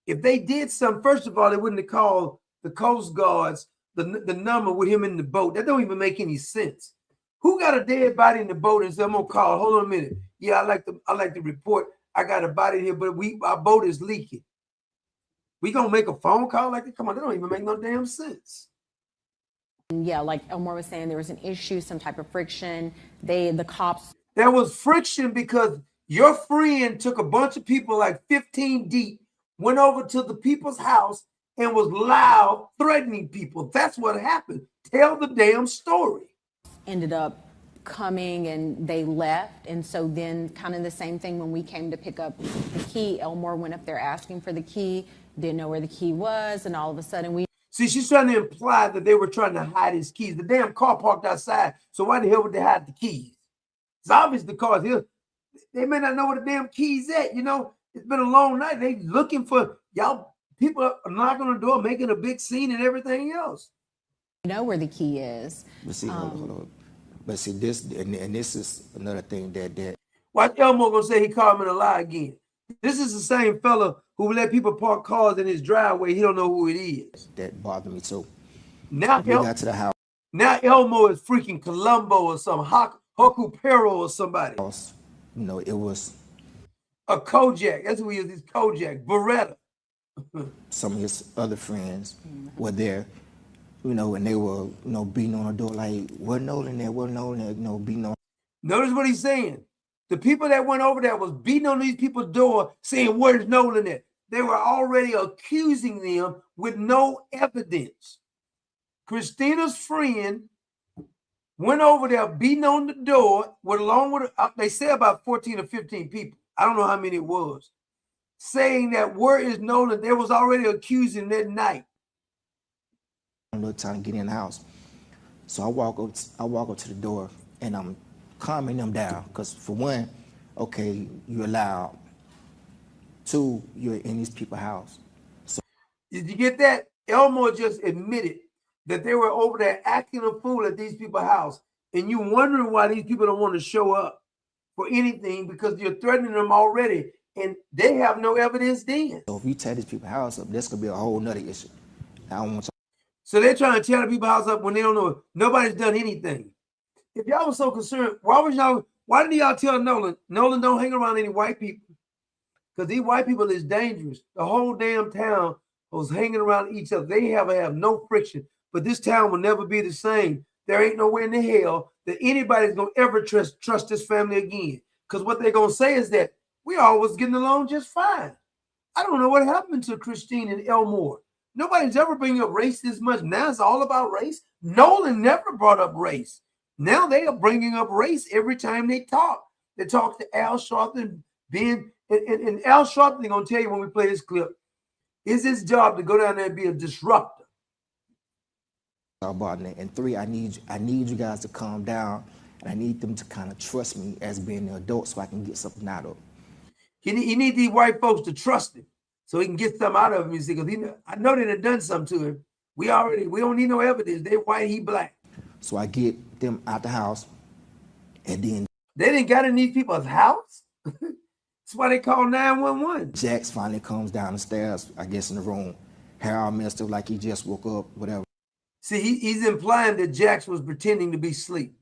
If they did something, first of all, they wouldn't have called the Coast Guards the number with him in the boat. That don't even make any sense. Who got a dead body in the boat and said, I'm gonna call? Hold on a minute. Yeah, I like to report. I got a body here, but our boat is leaking. We gonna make a phone call like that? Come on, that don't even make no damn sense. yeah, like Elmore was saying, there was an issue, some type of friction. The cops. There was friction because your friend took a bunch of people like 15 deep, went over to the people's house and was loud, threatening people. That's what happened. Tell the damn story. Ended up coming and they left. And so then kind of the same thing when we came to pick up the key, Elmore went up there asking for the key, didn't know where the key was. And all of a sudden we. See, she's trying to imply that they were trying to hide his keys. The damn car parked outside. So why the hell would they hide the keys? It's obvious the car's here. They may not know where the damn keys at. You know, it's been a long night. They looking for y'all. People are knocking on the door, making a big scene and everything else. You know where the key is. But see, hold on. But see, this is another thing that. Watch Elmo gonna say he called him in a lie again. This is the same fella who let people park cars in his driveway. He don't know who it is. That bothered me too. Now we got to the house. Now Elmo is freaking Columbo or some Hoku Pero or somebody. You know, it was a Kojak. That's who he is. He's Kojak. Beretta. Some of his other friends were there, you know, and they were, you know, beating on the door like, "What Nolan there? What Nolan there?" You know, beating on. Notice what he's saying. The people that went over there was beating on these people's door, saying, "Where's Nolan at?" They were already accusing them with no evidence. Christina's friend went over there beating on the door with along with they say about 14 or 15 people. I don't know how many it was. Saying that where is Nolan? They was already accusing that night. A little time to get in the house, so I walk up to the door and I'm calming them down because for one, okay, you're loud. Two, you're in these people's house. So did you get that? Elmore just admitted that they were over there acting a fool at these people's house, and you wondering why these people don't want to show up for anything because you're threatening them already. And they have no evidence then. So if you tear these people's house up, that's gonna be a whole nother issue. I don't want to. So they're trying to tear the people's house up when they don't know nobody's done anything. If y'all was so concerned, why didn't y'all tell Nolan don't hang around any white people? Because these white people is dangerous. The whole damn town was hanging around each other. They have no friction. But this town will never be the same. There ain't nowhere in the hell that anybody's gonna ever trust this family again. Because what they're gonna say is that we always getting along just fine. I don't know what happened to Christine and Elmore. Nobody's ever bringing up race this much. Now it's all about race. Nolan never brought up race. Now they are bringing up race every time they talk. They talk to Al Sharpton, and Al Sharpton going to tell you when we play this clip, it's his job to go down there and be a disruptor. And three, I need you guys to calm down, and I need them to kind of trust me as being an adult so I can get something out of it. He need these white folks to trust him so he can get something out of him. You see, because I know they done done something to him. We don't need no evidence. They white, he black. So I get them out the house, and then they didn't got in these people's house. That's why they call 911. Jax finally comes down the stairs, I guess, in the room, hair all messed up like he just woke up, whatever. See, he's implying that Jax was pretending to be asleep.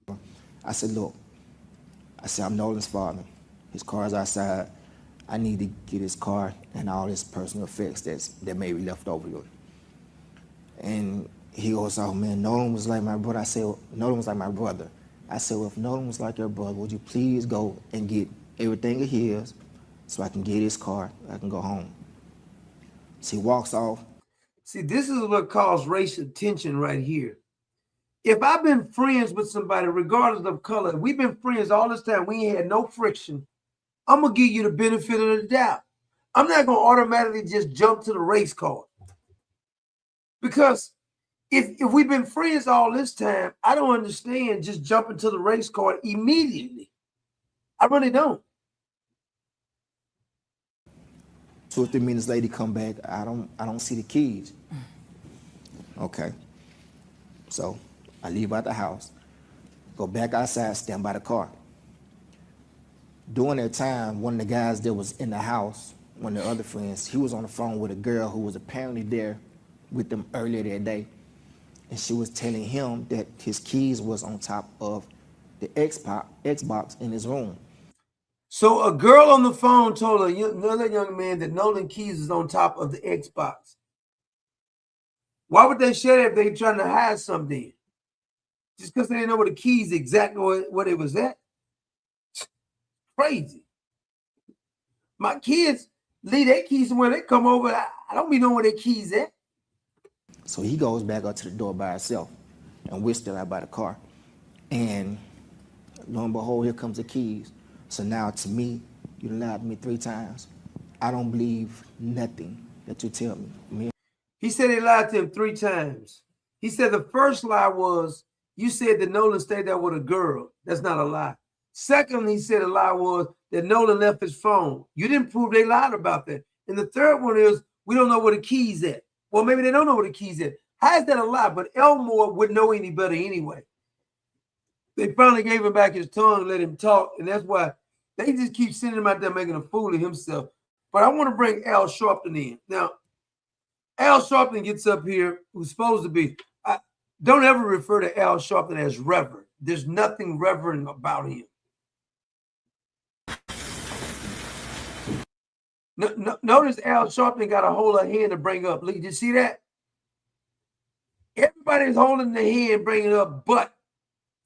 I said, look, I'm Nolan's father. His car's outside. I need to get his car and all his personal effects that may be left over here. And he goes, oh man, Nolan was like my brother. I said, well, Nolan was like my brother. I said, well, if Nolan was like your brother, would you please go and get everything of his so I can get his car, I can go home. So he walks off. See, this is what caused racial tension right here. If I've been friends with somebody, regardless of color, we've been friends all this time, we ain't had no friction, I'm going to give you the benefit of the doubt. I'm not going to automatically just jump to the race card. Because if we've been friends all this time, I don't understand just jumping to the race card immediately. I really don't. 2 or 3 minutes later, he come back. I don't see the keys. Okay. So I leave out the house, go back outside, stand by the car. During that time, one of the guys that was in the house, one of the other friends, he was on the phone with a girl who was apparently there with them earlier that day. And she was telling him that his keys was on top of the Xbox in his room. So a girl on the phone told another young man that Nolan keys is on top of the Xbox. Why would they share that if they trying to hide something? Just because they didn't know where the keys exactly what it was at? Crazy. My kids leave their keys somewhere. They come over. I don't be knowing where their keys at. So he goes back up to the door by himself, and we're still out by the car. And lo and behold, here comes the keys. So now to me, you lied to me 3 times. I don't believe nothing that you tell me. He said they lied to him 3 times. He said the first lie was, you said that Nolan stayed there with a girl. That's not a lie. Second, he said a lie was that Nolan left his phone. You didn't prove they lied about that. And the third one is, we don't know where the keys at. Well, maybe they don't know where the keys at. How is that a lie? But Elmore wouldn't know any better anyway. They finally gave him back his tongue and let him talk, and that's why they just keep sending him out there making a fool of himself. But I want to bring Al Sharpton in. Now, Al Sharpton gets up here, who's supposed to be, don't ever refer to Al Sharpton as reverend. There's nothing reverend about him. Notice Al Sharpton got a hold of hand to bring up. Look, did you see that? Everybody's holding the hand, bringing up, but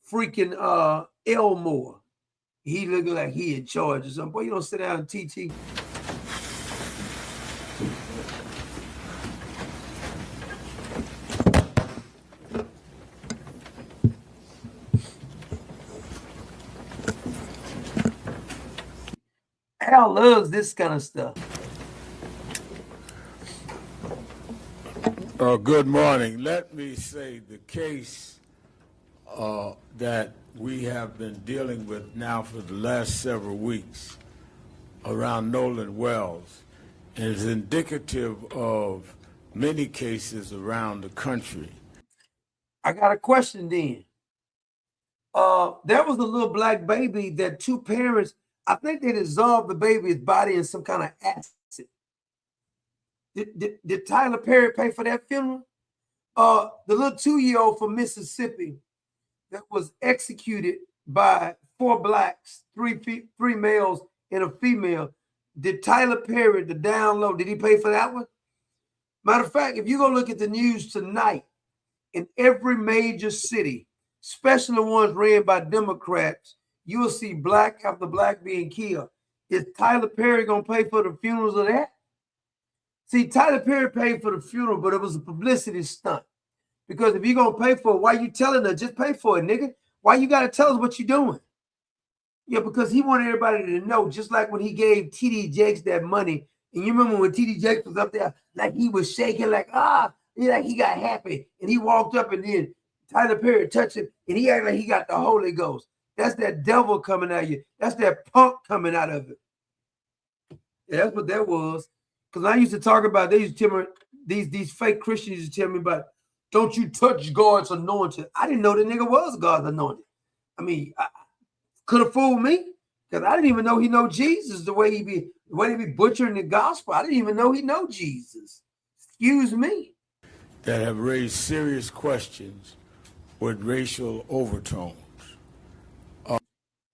freaking Elmore. He looking like he in charge or something. Boy, you don't sit down and TT. Al loves this kind of stuff. Good morning. Let me say the case that we have been dealing with now for the last several weeks around Nolan Wells is indicative of many cases around the country. I got a question then. There was a little black baby that 2 parents, I think they dissolved the baby's body in some kind of acid. Did Tyler Perry pay for that funeral? The little 2-year-old from Mississippi that was executed by 4 blacks, 3 males and a female. Did Tyler Perry, the down low, did he pay for that one? Matter of fact, if you go look at the news tonight, in every major city, especially the ones ran by Democrats, you will see black after black being killed. Is Tyler Perry going to pay for the funerals of that? See, Tyler Perry paid for the funeral, but it was a publicity stunt. Because if you're going to pay for it, why you telling her? Just pay for it, nigga. Why you got to tell us what you're doing? Yeah, because he wanted everybody to know, just like when he gave T.D. Jakes that money. And you remember when T.D. Jakes was up there, like he was shaking, like he got happy. And he walked up and then Tyler Perry touched him, and he acted like he got the Holy Ghost. That's that devil coming out of you. That's that punk coming out of it. Yeah, that's what that was. Because I used to talk about, they used to tell me, these fake Christians used to tell me about, don't you touch God's anointed. I didn't know the nigga was God's anointed. I mean, could have fooled me because I didn't even know he know Jesus the way he be butchering the gospel. I didn't even know he know Jesus. Excuse me. that have raised serious questions with racial overtones.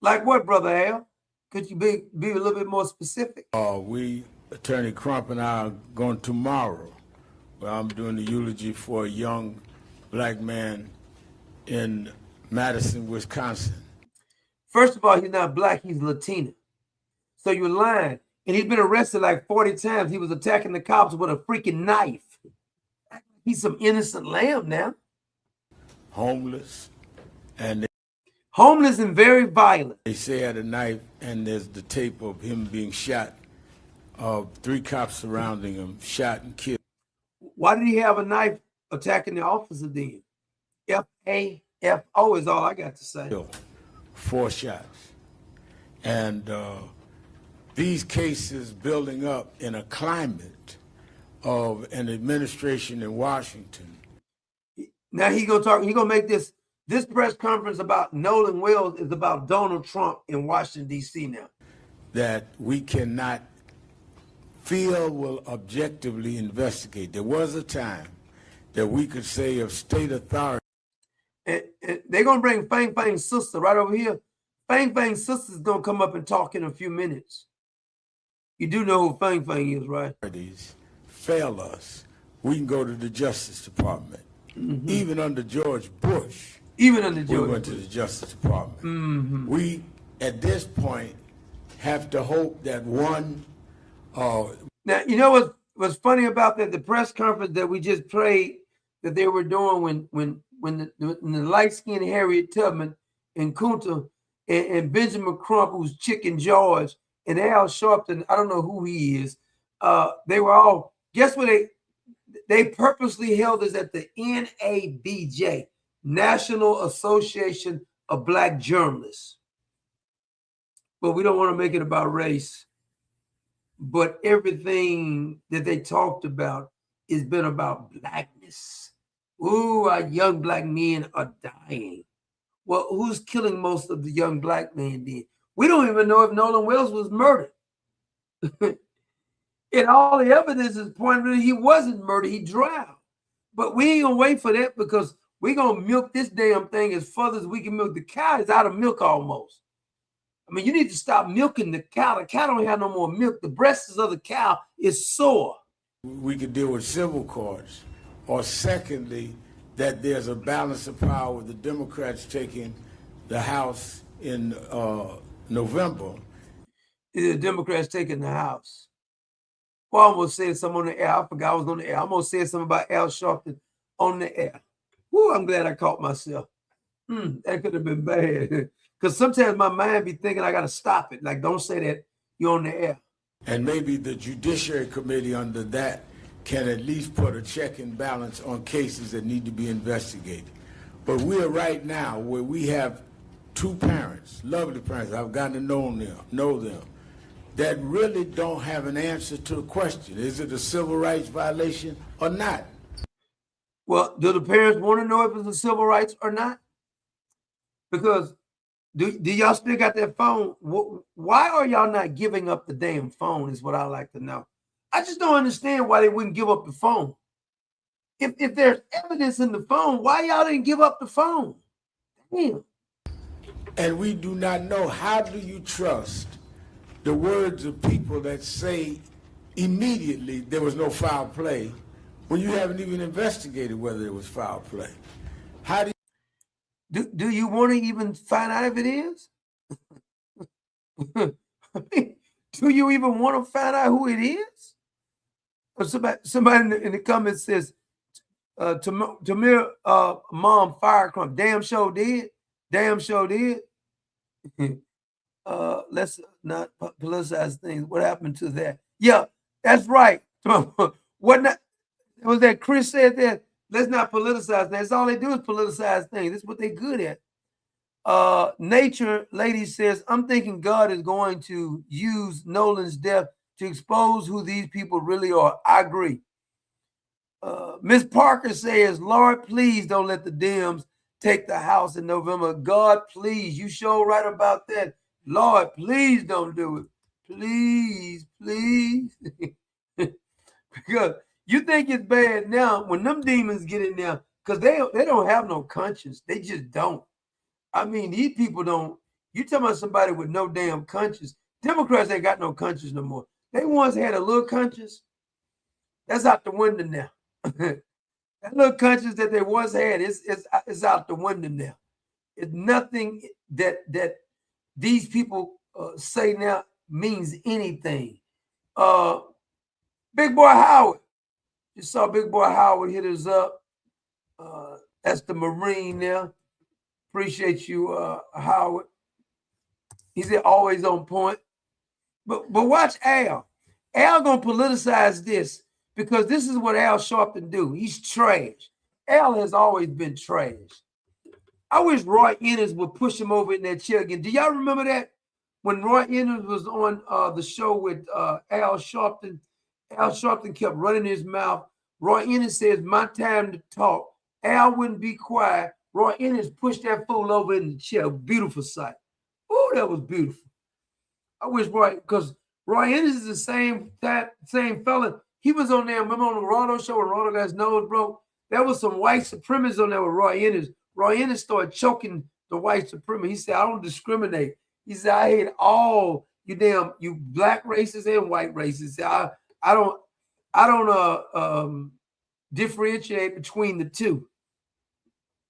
Like what, Brother Al? Could you be a little bit more specific? Attorney Crump and I are going tomorrow, where I'm doing the eulogy for a young black man in Madison, Wisconsin. First of all, he's not black, he's Latino. So you're lying. And he's been arrested like 40 times. He was attacking the cops with a freaking knife. He's some innocent lamb now. Homeless, and Homeless and very violent. they say he had a knife, and there's the tape of him being shot, 3 cops surrounding him, shot and killed. Why did he have a knife attacking the officer then? F-A-F-O is all I got to say. 4 shots. And these cases building up in a climate of an administration in Washington. Now he gonna make this press conference about Nolan Wells is about Donald Trump in Washington, D.C. now. That we cannot feel will objectively investigate. There was a time that we could say of state authority. And they're going to bring Fang Fang's sister right over here. Fang Fang's sister is going to come up and talk in a few minutes. You do know who Fang Fang is, right? Fail us. We can go to the Justice Department. Even under George Bush. We went to the Justice Department. We, at this point, have to hope that one... Now, you know what's funny about that? The press conference that we just played that they were doing when the light-skinned Harriet Tubman and Kunta and Benjamin Crump, who's Chicken George, and Al Sharpton, I don't know who he is, they were all, guess what they purposely held us at the NABJ, National Association of Black Journalists. But we don't want to make it about race. But everything that they talked about has been about blackness. Ooh, our young black men are dying. Well, who's killing most of the young black men then? We don't even know if Nolan Wells was murdered. And all the evidence is pointing that he wasn't murdered, he drowned. But we ain't gonna wait for that because we're gonna milk this damn thing as further as we can milk. The cow is out of milk almost. I mean, you need to stop milking the cow. The cow don't have no more milk. The breasts of the cow is sore. We could deal with civil courts. Or secondly, that there's a balance of power with the Democrats taking the House in November. The Democrats taking the House. Well, I almost said something on the air. I forgot I was on the air. I almost said something about Al Sharpton on the air. Woo, I'm glad I caught myself. That could have been bad. Because sometimes my mind be thinking I got to stop it. Like, don't say that you're on the air. And maybe the Judiciary Committee under that can at least put a check and balance on cases that need to be investigated. But we're right now where we have 2 parents, lovely parents, I've gotten to know them, that really don't have an answer to the question. Is it a civil rights violation or not? Well, do the parents want to know if it's a civil rights or not? Because do y'all still got that phone? Why are y'all not giving up the damn phone is what I like to know. I just don't understand why they wouldn't give up the phone. If there's evidence in the phone, why y'all didn't give up the phone? Damn. And we do not know, how do you trust the words of people that say immediately there was no foul play when you haven't even investigated whether there was foul play? How do you want to even find out if it is? Do you even want to find out who it is? Or somebody in the comments says, Tamir mom fired Crump. Damn sure did. Damn sure did. Let's not politicize things. What happened to that? Yeah, that's right. What not? Was that Chris said that? Let's not politicize. That's all they do is politicize things. That's what they're good at. Nature Lady says, I'm thinking God is going to use Nolan's death to expose who these people really are. I agree. Miss Parker says, Lord, please don't let the Dems take the House in November. God, please. You sure right about that. Lord, please don't do it. Please, please. Because you think it's bad now when them demons get in there? Because they don't have no conscience. They just don't. I mean, these people don't. You talking about somebody with no damn conscience. Democrats ain't got no conscience no more. They once had a little conscience. That's out the window now. That little conscience that they once had is out the window now. It's nothing that these people say now means anything. Big boy Howard. You saw Big boy Howard hit us up. That's the Marine now. Appreciate you, Howard. He's always on point. But watch Al. Al gonna politicize this because this is what Al Sharpton do. He's trash. Al has always been trash. I wish Roy Ennis would push him over in that chair again. Do y'all remember that? When Roy Ennis was on the show with Al Sharpton kept running his mouth. Roy Ennis says, "My time to talk." Al wouldn't be quiet. Roy Ennis pushed that fool over in the chair. Beautiful sight. Oh, that was beautiful. I wish because Roy Ennis is the same fella. He was on there. Remember on the Rollo show when Rollo got his nose broke? There was some white supremacists on there with Roy Ennis. Roy Ennis started choking the white supremacists. He said, "I don't discriminate." He said, "I hate all you black racists and white racists. I don't differentiate between the two."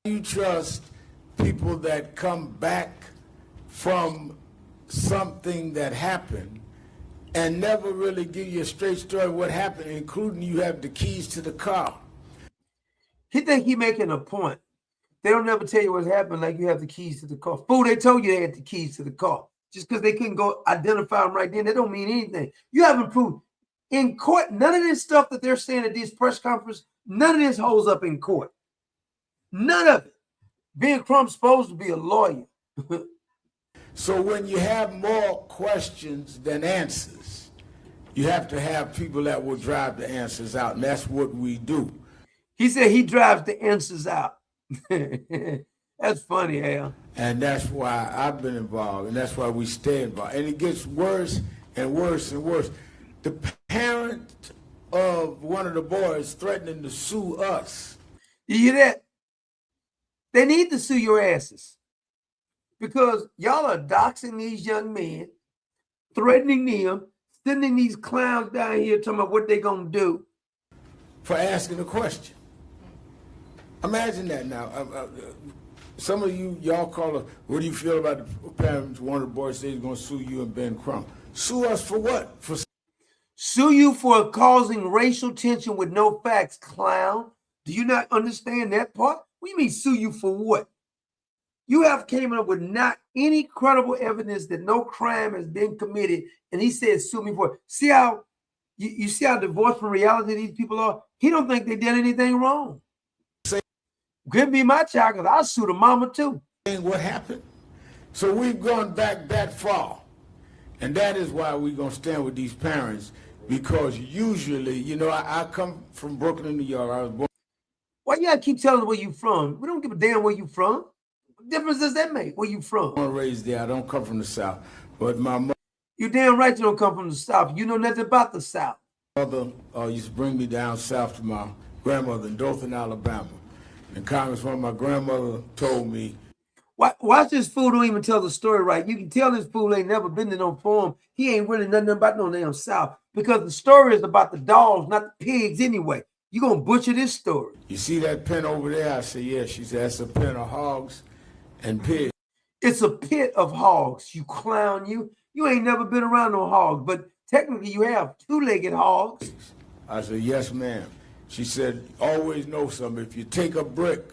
You trust people that come back from something that happened and never really give you a straight story of what happened, including you have the keys to the car. He think he making a point. They don't never tell you what happened like you have the keys to the car. Fool, they told you they had the keys to the car. Just because they couldn't go identify them right then, that don't mean anything. You haven't proved. In court, none of this stuff that they're saying at this press conference, none of this holds up in court. None of it. Ben Crump's supposed to be a lawyer. So when you have more questions than answers, you have to have people that will drive the answers out, and that's what we do. He said he drives the answers out. That's funny, Al. And that's why I've been involved, and that's why we stay involved. And it gets worse and worse and worse. The parent of one of the boys threatening to sue us. You hear that? They need to sue your asses because y'all are doxing these young men, threatening them, sending these clowns down here talking about what they're going to do. For asking a question. Imagine that now. Some of y'all call us, what do you feel about the parents? One of the boys says he's going to sue you and Ben Crump. Sue us for what? Sue you for causing racial tension with no facts, clown. Do you not understand that part? What do you mean sue you for what? You have came up with not any credible evidence that no crime has been committed, and he said sue me for it. See how you see how divorced from reality these people are? He don't think they did anything wrong. Give me my child because I'll sue the mama too. What happened? So we've gone back that far. And that is why we're going to stand with these parents, because usually, I come from Brooklyn, New York. I was born. Why you gotta keep telling us where you from? We don't give a damn where you from. What difference does that make? Where you from? I'm raised there. I don't come from the South. But my mother. You damn right you don't come from the South. You know nothing about the South. My mother used to bring me down south to my grandmother in Dothan, Alabama. And Congressman, my grandmother told me. Watch this fool don't even tell the story right. You can tell this fool ain't never been to no farm. He ain't really nothing about no damn South. Because the story is about the dogs, not the pigs anyway. You gonna butcher this story. You see that pen over there? I said, yeah. She said, that's a pen of hogs and pigs. It's a pit of hogs, you clown, you. You ain't never been around no hogs, but technically you have two-legged hogs. I said, yes, ma'am. She said, always know something. If you take a brick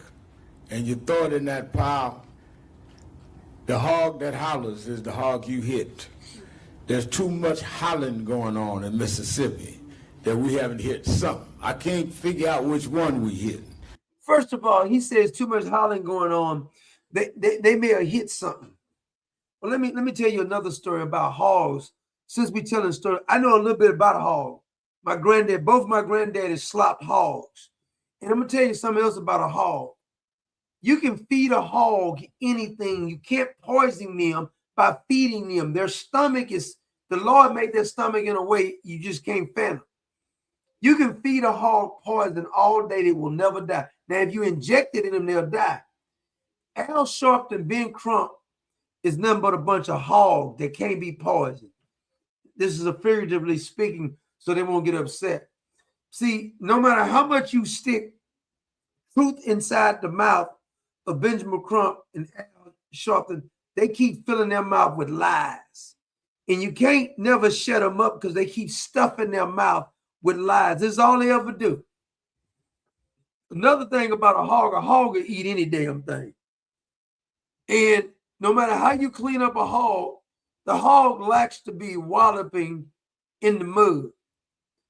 and you throw it in that pile, the hog that hollers is the hog you hit. There's too much hollering going on in Mississippi that we haven't hit something. I can't figure out which one we hit. First of all, he says too much hollering going on. They may have hit something. Well, let me tell you another story about hogs. Since we telling a story, I know a little bit about a hog. Both my granddaddies slopped hogs. And I'm gonna tell you something else about a hog. You can feed a hog anything. You can't poison them by feeding them. Their stomach the Lord made their stomach in a way you just can't fathom. You can feed a hog poison all day, they will never die. Now, if you inject it in them, they'll die. Al Sharpton, Ben Crump is nothing but a bunch of hogs that can't be poisoned. This is a figuratively speaking, so they won't get upset. See, no matter how much you stick truth inside the mouth of Benjamin Crump and Al Sharpton, they keep filling their mouth with lies. And you can't never shut them up because they keep stuffing their mouth with lies. This is all they ever do. Another thing about a hog will eat any damn thing. And no matter how you clean up a hog, the hog likes to be walloping in the mud.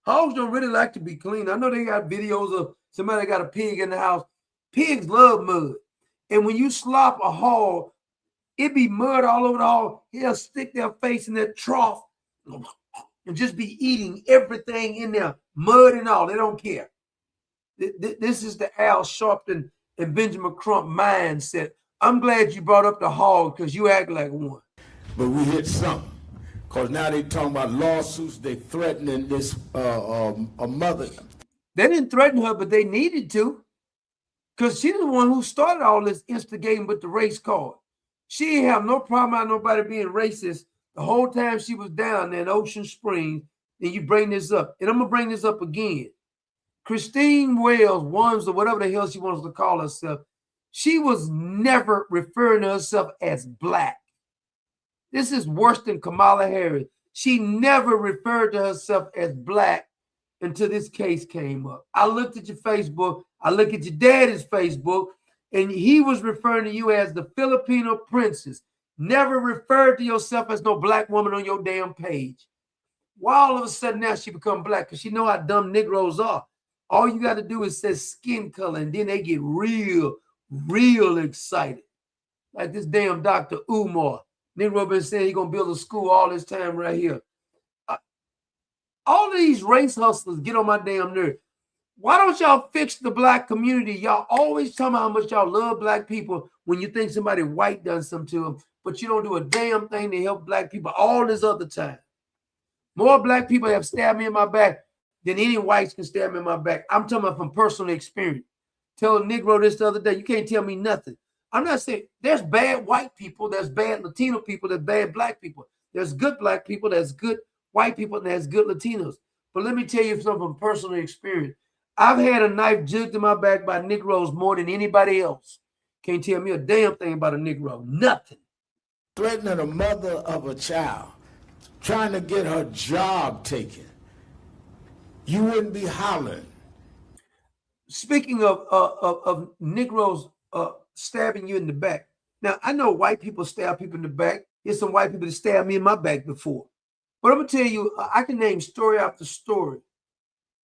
Hogs don't really like to be clean. I know they got videos of somebody got a pig in the house. Pigs love mud. And when you slop a hog, it be mud all over the hog. He'll stick their face in that trough and just be eating everything in there, mud and all. They don't care. This is the Al Sharpton and Benjamin Crump mindset. I'm glad you brought up the hog because you act like one. But we hit something. Because now they talking about lawsuits. They threatening this a mother. They didn't threaten her, but they needed to. Because she's the one who started all this instigating with the race card. She didn't have no problem about nobody being racist the whole time she was down there in Ocean Springs. And you bring this up. And I'm going to bring this up again. Christine Wells, or whatever the hell she wants to call herself, she was never referring to herself as black. This is worse than Kamala Harris. She never referred to herself as black until this case came up. I looked at your Facebook. I looked at your daddy's Facebook, and he was referring to you as the Filipino princess. Never referred to yourself as no black woman on your damn page. Why all of a sudden now she become black? Because she know how dumb Negroes are. All you got to do is say skin color, and then they get real excited. Like this damn Dr. Umar. Negro been saying he's going to build a school all this time right here. All of these race hustlers get on my damn nerve. Why don't y'all fix the black community? Y'all always tell me how much y'all love black people when you think somebody white done something to them, but you don't do a damn thing to help black people all this other time. More black people have stabbed me in my back than any whites can stab me in my back. I'm talking about from personal experience. Tell a Negro this the other day, you can't tell me nothing. I'm not saying there's bad white people, there's bad Latino people, there's bad black people. There's good black people, there's good white people, and there's good Latinos. But let me tell you something from personal experience. I've had a knife jigged in my back by Negroes more than anybody else. Can't tell me a damn thing about a Negro. Nothing. Threatening a mother of a child, trying to get her job taken. You wouldn't be hollering. Speaking of Negroes stabbing you in the back. Now, I know white people stab people in the back. There's some white people that stabbed me in my back before. But I'm going to tell you, I can name story after story.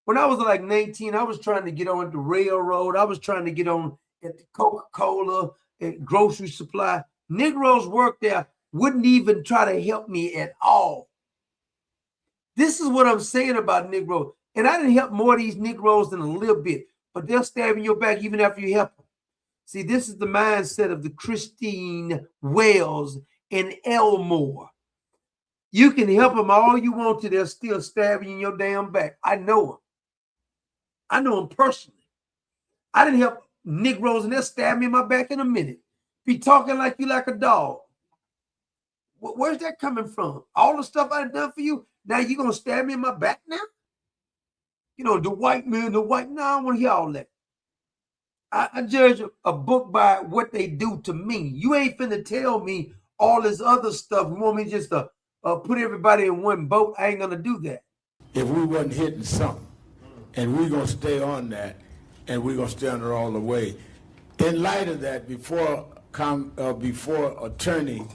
When I was like 19, I was trying to get on the railroad. I was trying to get on at the Coca-Cola, at grocery supply. Negroes work there wouldn't even try to help me at all. This is what I'm saying about Negroes. And I didn't help more of these Negroes than a little bit. But they'll stab in your back even after you help them. See, this is the mindset of the Christine Wells and Elmore. You can help them all you want to. They'll still stab you in your damn back. I know them. I know them personally. I didn't help Negroes and they'll stab me in my back in a minute. Be talking like you like a dog. Where's that coming from? All the stuff I've done for you, now you're going to stab me in my back now? You know, the white man, no, I don't want to hear all that. I judge a book by what they do to me. You ain't finna tell me all this other stuff. You want me just to put everybody in one boat? I ain't gonna do that. If we wasn't hitting something, and we're gonna stay on that, and we're gonna stay on it all the way. In light of that, before attorney,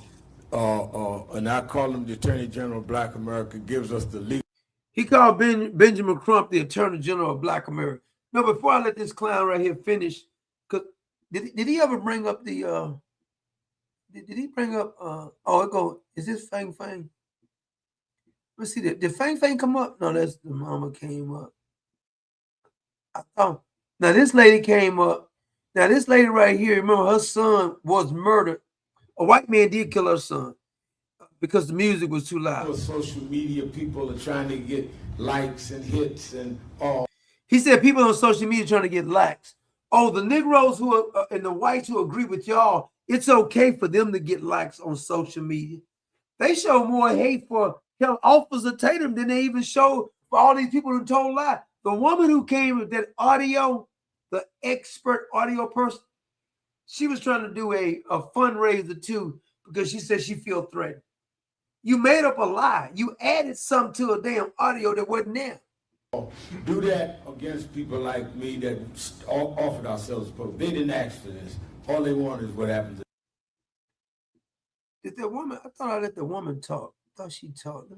and I call him the Attorney General of Black America, gives us the legal. He called Benjamin Crump the Attorney General of Black America. No, before I let this clown right here finish, because did he ever bring up the did he bring up is this Fang? Let's see that. Did Fang come up? No, that's the mama came up. Oh, now this lady came up. Now this lady right here, remember her son was murdered. A white man did kill her son. because the music was too loud. Social media people are trying to get likes and hits and all. He said people on social media trying to get likes. Oh, the Negroes who are and the whites who agree with y'all, it's okay for them to get likes on social media. They show more hate for Officer Tatum than they even show for all these people who told lies. The woman who came with that audio, the expert audio person, she was trying to do a fundraiser too because she said she feel threatened. You made up a lie. You added something to a damn audio that wasn't there. Do that against people like me that offered ourselves. They didn't ask for this. All they want is what happens. Did that woman? I thought I let the woman talk. I thought she talked.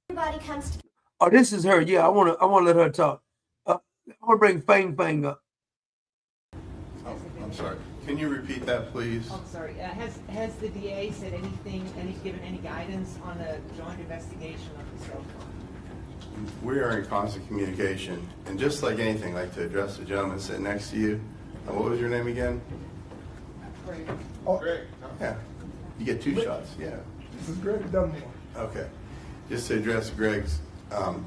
Everybody comes to. Oh, this is her. Yeah, I want to let her talk. I want to bring Fang up. Oh, I'm sorry. Can you repeat that, please? I'm sorry. Has the DA said anything, given any guidance on a joint investigation of the cell phone? We are in constant communication, and just like anything, I'd like to address the gentleman sitting next to you. What was your name again? Greg. Oh, Greg. Yeah. You get two shots. Yeah. This is Greg Dunmore. Okay. Just to address Greg's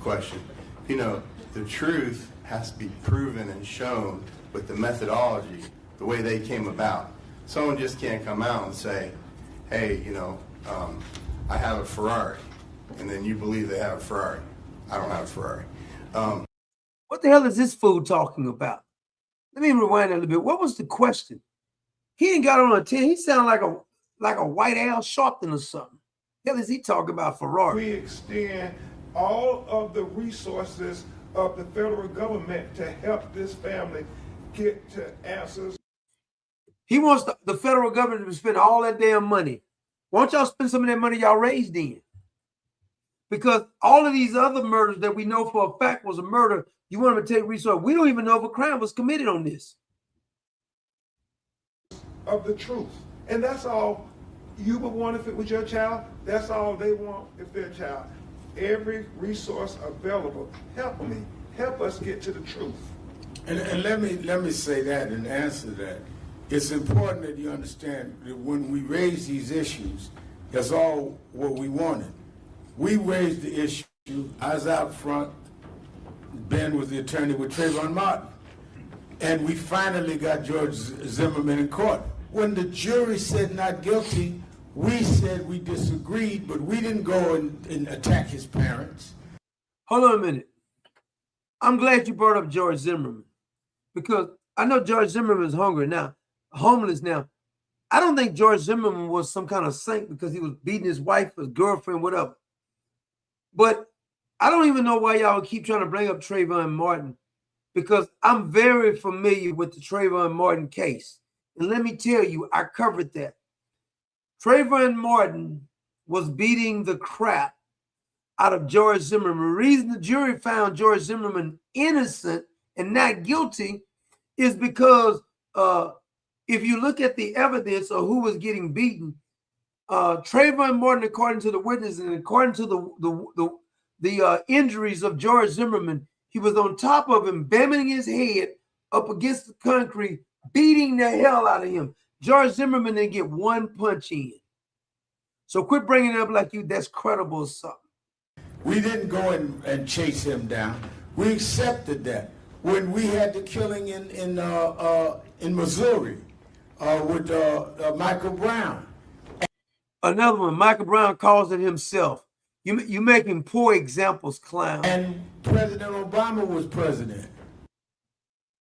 question, you know, the truth has to be proven and shown with the methodology, the way they came about. Someone just can't come out and say, hey, you know, I have a Ferrari, and then you believe they have a Ferrari. I don't have a Ferrari. What the hell is this fool talking about? Let me rewind a little bit. What was the question? He ain't got on a 10. He sounded like a white Al Sharpton or something. The hell is he talking about Ferrari? We extend all of the resources of the federal government to help this family get to answers. He wants the federal government to spend all that damn money. Why don't y'all spend some of that money y'all raised in? Because all of these other murders that we know for a fact was a murder, you want them to take resources. We don't even know if a crime was committed on this. Of the truth. And that's all you would want if it was your child. That's all they want if their child. Every resource available. Help me. Help us get to the truth. And let me say that and answer that. It's important that you understand that when we raise these issues, that's all what we wanted. We raised the issue. I was out front. Ben was the attorney with Trayvon Martin. And we finally got George Zimmerman in court. When the jury said not guilty, we said we disagreed, but we didn't go and attack his parents. Hold on a minute. I'm glad you brought up George Zimmerman because I know George Zimmerman is homeless now. I don't think George Zimmerman was some kind of saint because he was beating his wife, his girlfriend, whatever. But I don't even know why y'all keep trying to bring up Trayvon Martin because I'm very familiar with the Trayvon Martin case. And let me tell you, I covered that. Trayvon Martin was beating the crap out of George Zimmerman. The reason the jury found George Zimmerman innocent and not guilty is because if you look at the evidence of who was getting beaten, Trayvon Martin, according to the witness and according to the injuries of George Zimmerman, he was on top of him, banging his head up against the concrete, beating the hell out of him. George Zimmerman didn't get one punch in. So quit bringing it up like that's credible or something. We didn't go and chase him down. We accepted that. When we had the killing in Missouri with Michael Brown. Another one, Michael Brown calls it himself. You making poor examples, clown. And President Obama was president.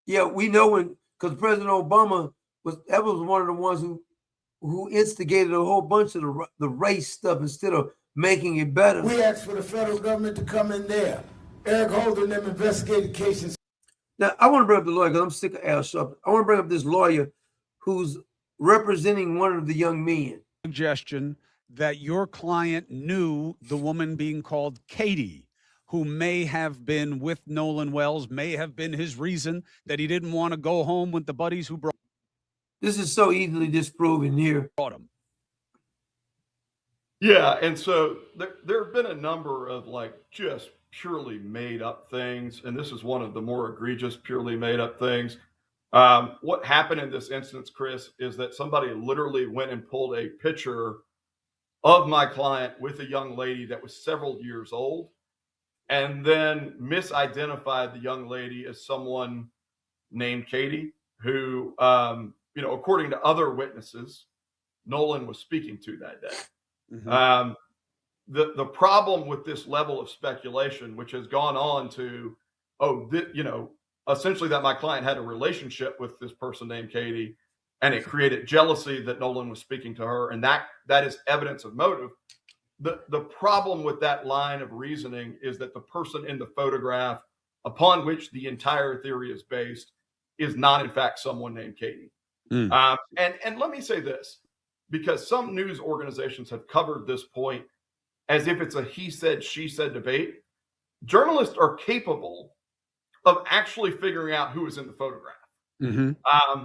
Yeah, we know because President Obama was one of the ones who instigated a whole bunch of the race stuff instead of making it better. We asked for the federal government to come in there. Eric Holder and them investigated cases. Now, I want to bring up the lawyer because I'm sick of Al Sharpton. I want to bring up this lawyer who's representing one of the young men. Suggestion that your client knew the woman being called Katie, who may have been with Nolan Wells, may have been his reason that he didn't want to go home with the buddies who brought This is so easily disproven here. him. Yeah, and so there have been a number of just purely made up things, and this is one of the more egregious purely made up things. What happened in this instance, Chris, is that somebody literally went and pulled a picture of my client with a young lady that was several years old, and then misidentified the young lady as someone named Katie, who, according to other witnesses, Nolan was speaking to that day. Mm-hmm. The problem with this level of speculation, which has gone on to, essentially that my client had a relationship with this person named Katie, and it created jealousy that Nolan was speaking to her, and that is evidence of motive. The problem with that line of reasoning is that the person in the photograph, upon which the entire theory is based, is not in fact someone named Katie. And let me say this, because some news organizations have covered this point as if it's a he said, she said debate. Journalists are capable of actually figuring out who is in the photograph. Mm-hmm.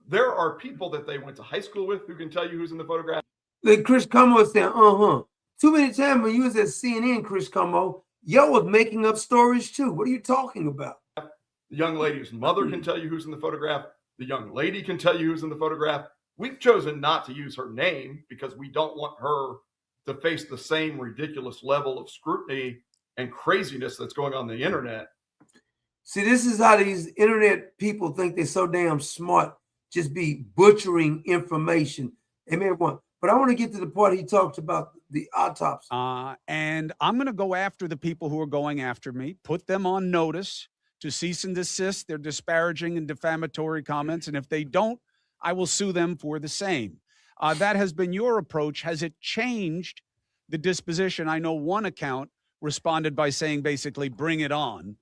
There are people that they went to high school with who can tell you who's in the photograph. Like Chris Como was saying, Too many times when you was at CNN, Chris Como, y'all was making up stories too. What are you talking about? The young lady's mother can tell you who's in the photograph. The young lady can tell you who's in the photograph. We've chosen not to use her name because we don't want her to face the same ridiculous level of scrutiny and craziness that's going on the internet. See, this is how these internet people think they're so damn smart, just be butchering information. Amen. But I want to get to the part he talked about the autopsy. And I'm going to go after the people who are going after me, put them on notice to cease and desist their disparaging and defamatory comments. And if they don't, I will sue them for the same. That has been your approach. Has it changed the disposition? I know one account responded by saying basically, bring it on,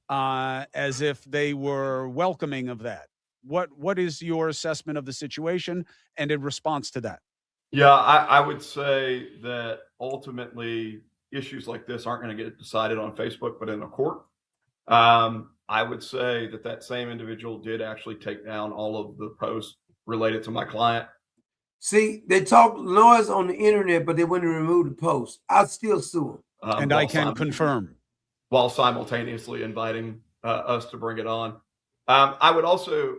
as if they were welcoming of that. What is your assessment of the situation and in response to that? Yeah, I would say that ultimately issues like this aren't going to get decided on Facebook, but in a court. I would say that same individual did actually take down all of the posts related to my client. See, they talk noise on the internet, but they wouldn't remove the post. I'd still sue them. And I can confirm. While simultaneously inviting us to bring it on. I would also,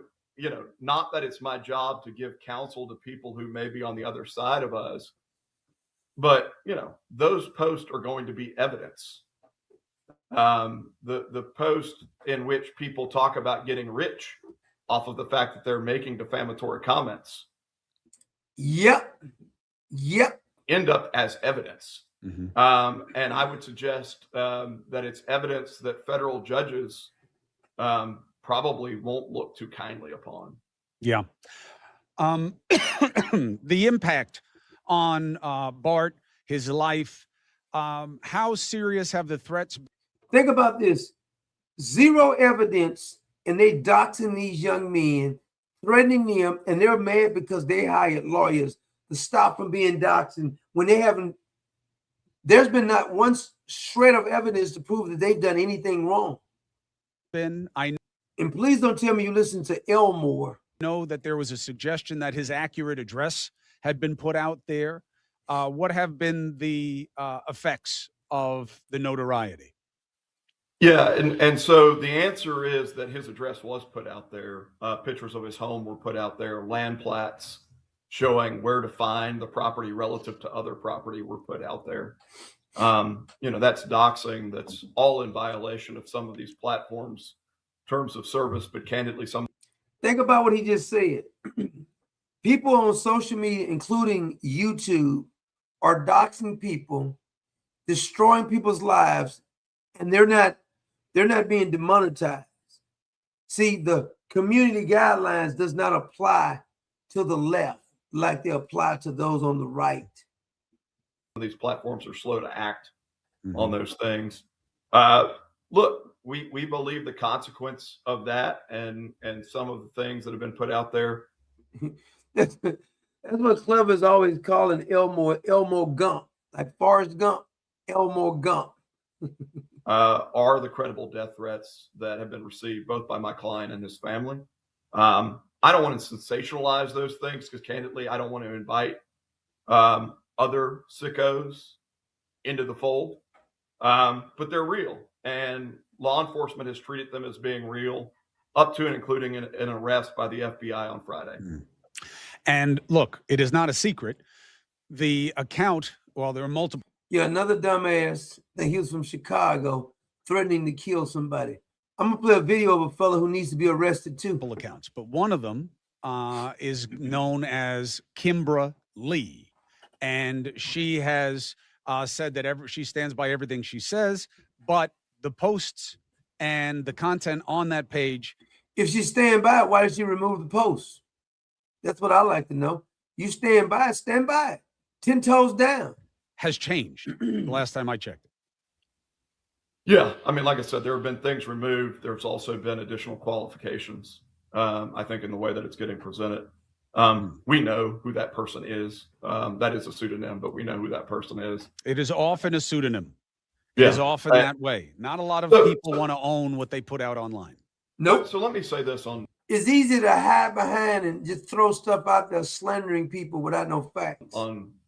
not that it's my job to give counsel to people who may be on the other side of us, but, those posts are going to be evidence. The post in which people talk about getting rich off of the fact that they're making defamatory comments. Yep. End up as evidence. Mm-hmm. And I would suggest that it's evidence that federal judges probably won't look too kindly upon. Yeah. The impact on Bart, his life, how serious have the threats been? Think about this. Zero evidence, and they doxing these young men, threatening them, and they're mad because they hired lawyers to stop from being doxed when they haven't. There's been not one shred of evidence to prove that they've done anything wrong. And please don't tell me you listen to Elmore. Know that there was a suggestion that his accurate address had been put out there. What have been the effects of the notoriety? Yeah, and so the answer is that his address was put out there. Pictures of his home were put out there. Land plats showing where to find the property relative to other property were put out there. That's doxing. That's all in violation of some of these platforms' terms of service, but candidly, some. Think about what he just said. People on social media, including YouTube, are doxing people, destroying people's lives, and they're not being demonetized. See, the community guidelines does not apply to the left like they apply to those on the right. These platforms are slow to act Mm-hmm. on those things. Look, we believe the consequence of that and some of the things that have been put out there. That's what Clever is always calling Elmore Gump, like Forrest Gump, Elmore Gump. Are the credible death threats that have been received both by my client and his family. I don't want to sensationalize those things because candidly, I don't want to invite other sickos into the fold, but they're real, and law enforcement has treated them as being real up to and including an arrest by the FBI on Friday. And look, it is not a secret. The account, well, there are multiple. Yeah, another dumbass that he was from Chicago threatening to kill somebody. I'm going to play a video of a fellow who needs to be arrested too. Accounts, but one of them is known as Kimbra Lee. And she has said that she stands by everything she says, but the posts and the content on that page. If she stand by it, why did she remove the post? That's what I like to know. You stand by it. 10 toes down. Has changed the last time I checked. Yeah, I mean, like I said, there have been things removed. There's also been additional qualifications, I think, in the way that it's getting presented. We know who that person is. That is a pseudonym, but we know who that person is. It is often a pseudonym. It Yeah. is often that way. Not a lot of people want to own what they put out online. Nope. So let me say this on. It's easy to hide behind and just throw stuff out there slandering people without no facts.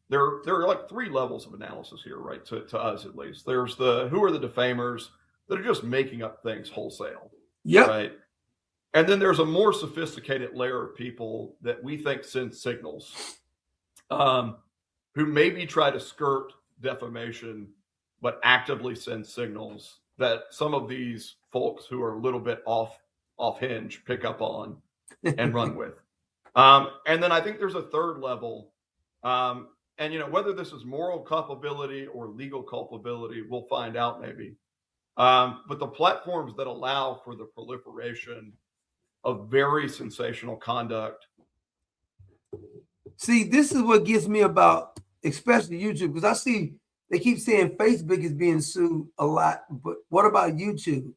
There are like three levels of analysis here, right? To us, at least. There's who are the defamers that are just making up things wholesale. Yep. Right. And then there's a more sophisticated layer of people that we think send signals, who maybe try to skirt defamation, but actively send signals that some of these folks who are a little bit off hinge pick up on and run with. And then I think there's a third level. And, whether this is moral culpability or legal culpability, we'll find out maybe. But the platforms that allow for the proliferation of very sensational conduct. See, this is what gets me about, especially YouTube, because I see they keep saying Facebook is being sued a lot, but what about YouTube?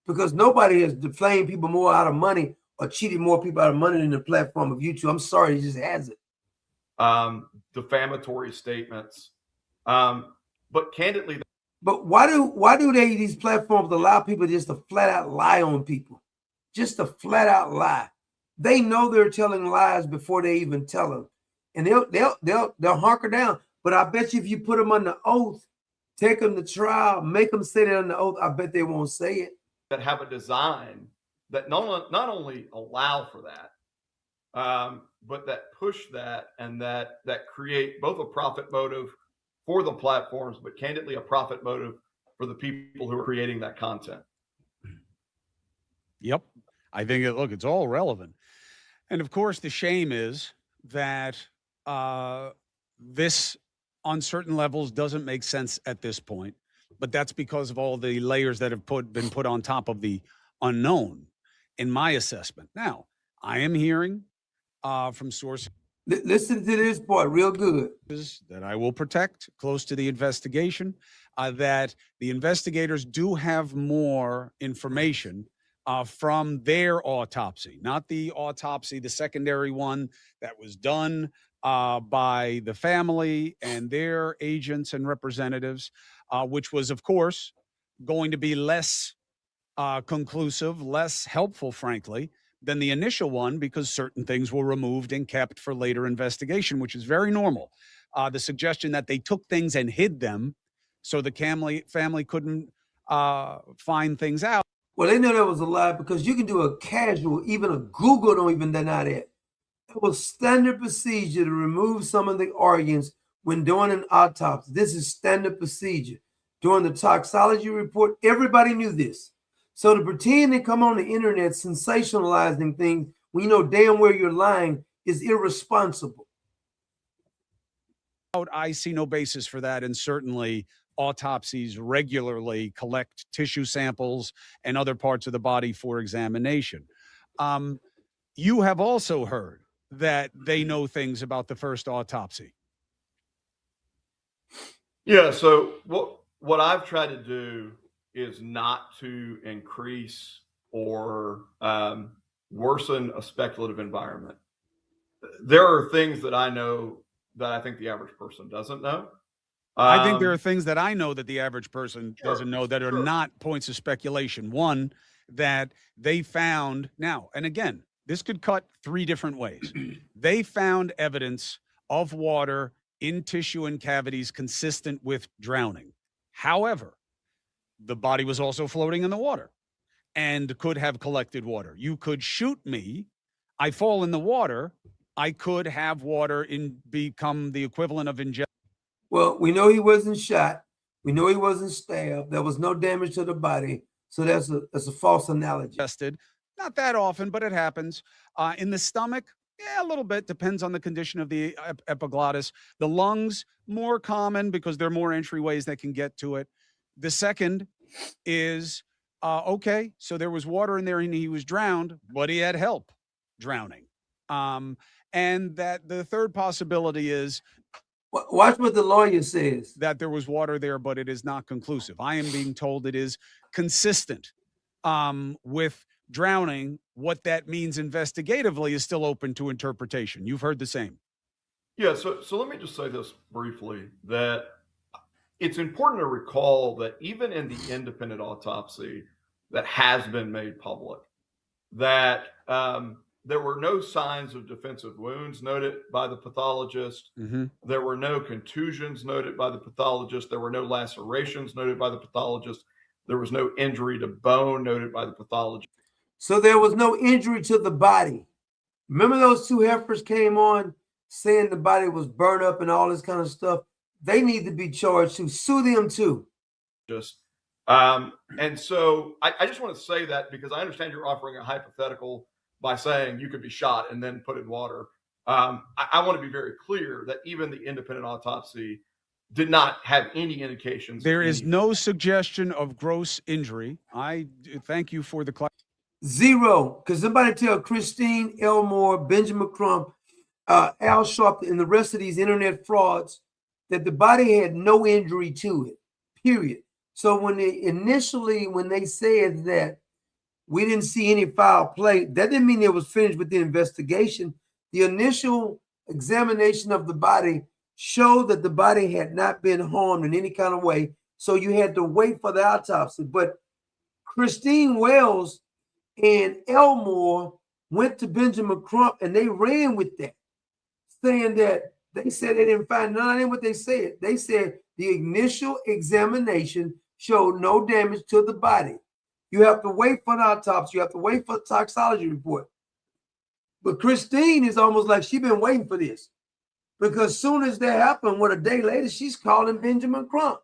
Because nobody has defamed people more out of money or cheated more people out of money than the platform of YouTube. I'm sorry, it just hasn't. Defamatory statements. But candidly, but why do these platforms allow people just to flat out lie on people? Just to flat out lie. They know they're telling lies before they even tell them, and they'll hunker down. But I bet you if you put them under oath, take them to trial, make them say that under oath, I bet they won't say it. That have a design that not only allow for that, but that push that and that create both a profit motive for the platforms, but candidly a profit motive for the people who are creating that content. Yep. I think it's all relevant. And of course, the shame is that this on certain levels doesn't make sense at this point, but that's because of all the layers that have been put on top of the unknown, in my assessment. Now, I am hearing from sources. Listen to this part real good. That I will protect close to the investigation, that the investigators do have more information from their autopsy, not the autopsy, the secondary one that was done by the family and their agents and representatives, which was, of course, going to be less conclusive, less helpful, frankly, than the initial one, because certain things were removed and kept for later investigation, which is very normal. The suggestion that they took things and hid them so the family couldn't find things out. Well, they know that was a lie because you can do a casual, even a Google don't even deny that. It was standard procedure to remove some of the organs when doing an autopsy. This is standard procedure. During the toxicology report, everybody knew this. So to pretend and come on the internet sensationalizing things when you know damn well you're lying is irresponsible. I see no basis for that, and certainly autopsies regularly collect tissue samples and other parts of the body for examination. You have also heard that they know things about the first autopsy. Yeah, so what I've tried to do is not to increase or worsen a speculative environment. There are things that I know that I think the average person doesn't know. I think there are things that I know that the average person doesn't know that are not points of speculation. One, that they found now, and again, this could cut three different ways. They found evidence of water in tissue and cavities consistent with drowning. However, the body was also floating in the water. and could have collected water. You could shoot me. I fall in the water. I could have water become the equivalent of ingestion. Well, we know he wasn't shot. We know he wasn't stabbed. There was no damage to the body. So that's a false analogy. Not that often, but it happens. In the stomach, yeah, a little bit. Depends on the condition of the epiglottis. The lungs, more common because there are more entryways that can get to it. The second is, okay, so there was water in there and he was drowned, but he had help drowning. And that the third possibility is, watch what the lawyer says. That there was water there, but it is not conclusive. I am being told it is consistent with drowning. What that means investigatively is still open to interpretation. You've heard the same. Yeah, so let me just say this briefly, that it's important to recall that even in the independent autopsy that has been made public, that there were no signs of defensive wounds noted by the pathologist. Mm-hmm. There were no contusions noted by the pathologist. There were no lacerations noted by the pathologist. There was no injury to bone noted by the pathologist. So there was no injury to the body. Remember those two heifers came on saying the body was burned up and all this kind of stuff? They need to be charged to sue them too. And so I just want to say that because I understand you're offering a hypothetical by saying you could be shot and then put in water. I want to be very clear that even the independent autopsy did not have any indications. There is no suggestion of gross injury. I thank you for the zero. Because somebody tell Christine Elmore, Benjamin Crump, Al Sharpton, and the rest of these internet frauds that the body had no injury to it, period. So when they said that we didn't see any foul play, that didn't mean it was finished with the investigation. The initial examination of the body showed that the body had not been harmed in any kind of way. So you had to wait for the autopsy. But Christine Wells and Elmore went to Benjamin Crump and they ran with that, saying that they said they didn't find none of what they said. They said the initial examination showed no damage to the body. You have to wait for the autopsy. You have to wait for the toxicology report. But Christine is almost like she's been waiting for this. Because as soon as that happened, a day later, she's calling Benjamin Crump.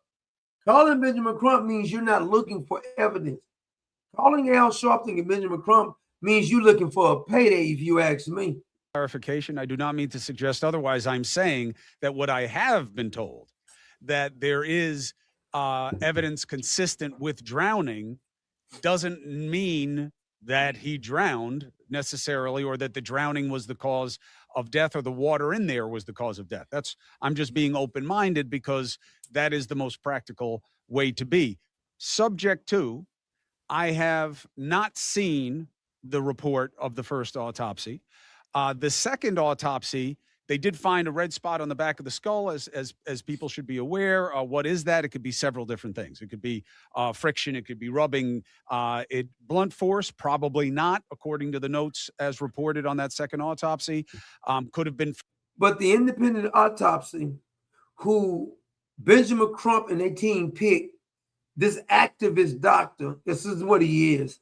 Calling Benjamin Crump means you're not looking for evidence. Calling Al Sharpton and Benjamin Crump means you're looking for a payday, if you ask me. Clarification. I do not mean to suggest otherwise. I'm saying that what I have been told, that there is evidence consistent with drowning, doesn't mean that he drowned necessarily, or that the drowning was the cause of death, or the water in there was the cause of death. I'm just being open-minded because that is the most practical way to be. Subject to, I have not seen the report of the first autopsy. The second autopsy, they did find a red spot on the back of the skull, as people should be aware. What is that? It could be several different things. It could be friction. It could be rubbing. Blunt force, probably not, according to the notes as reported on that second autopsy. Could have been. But the independent autopsy, who Benjamin Crump and their team picked, this activist doctor, this is what he is,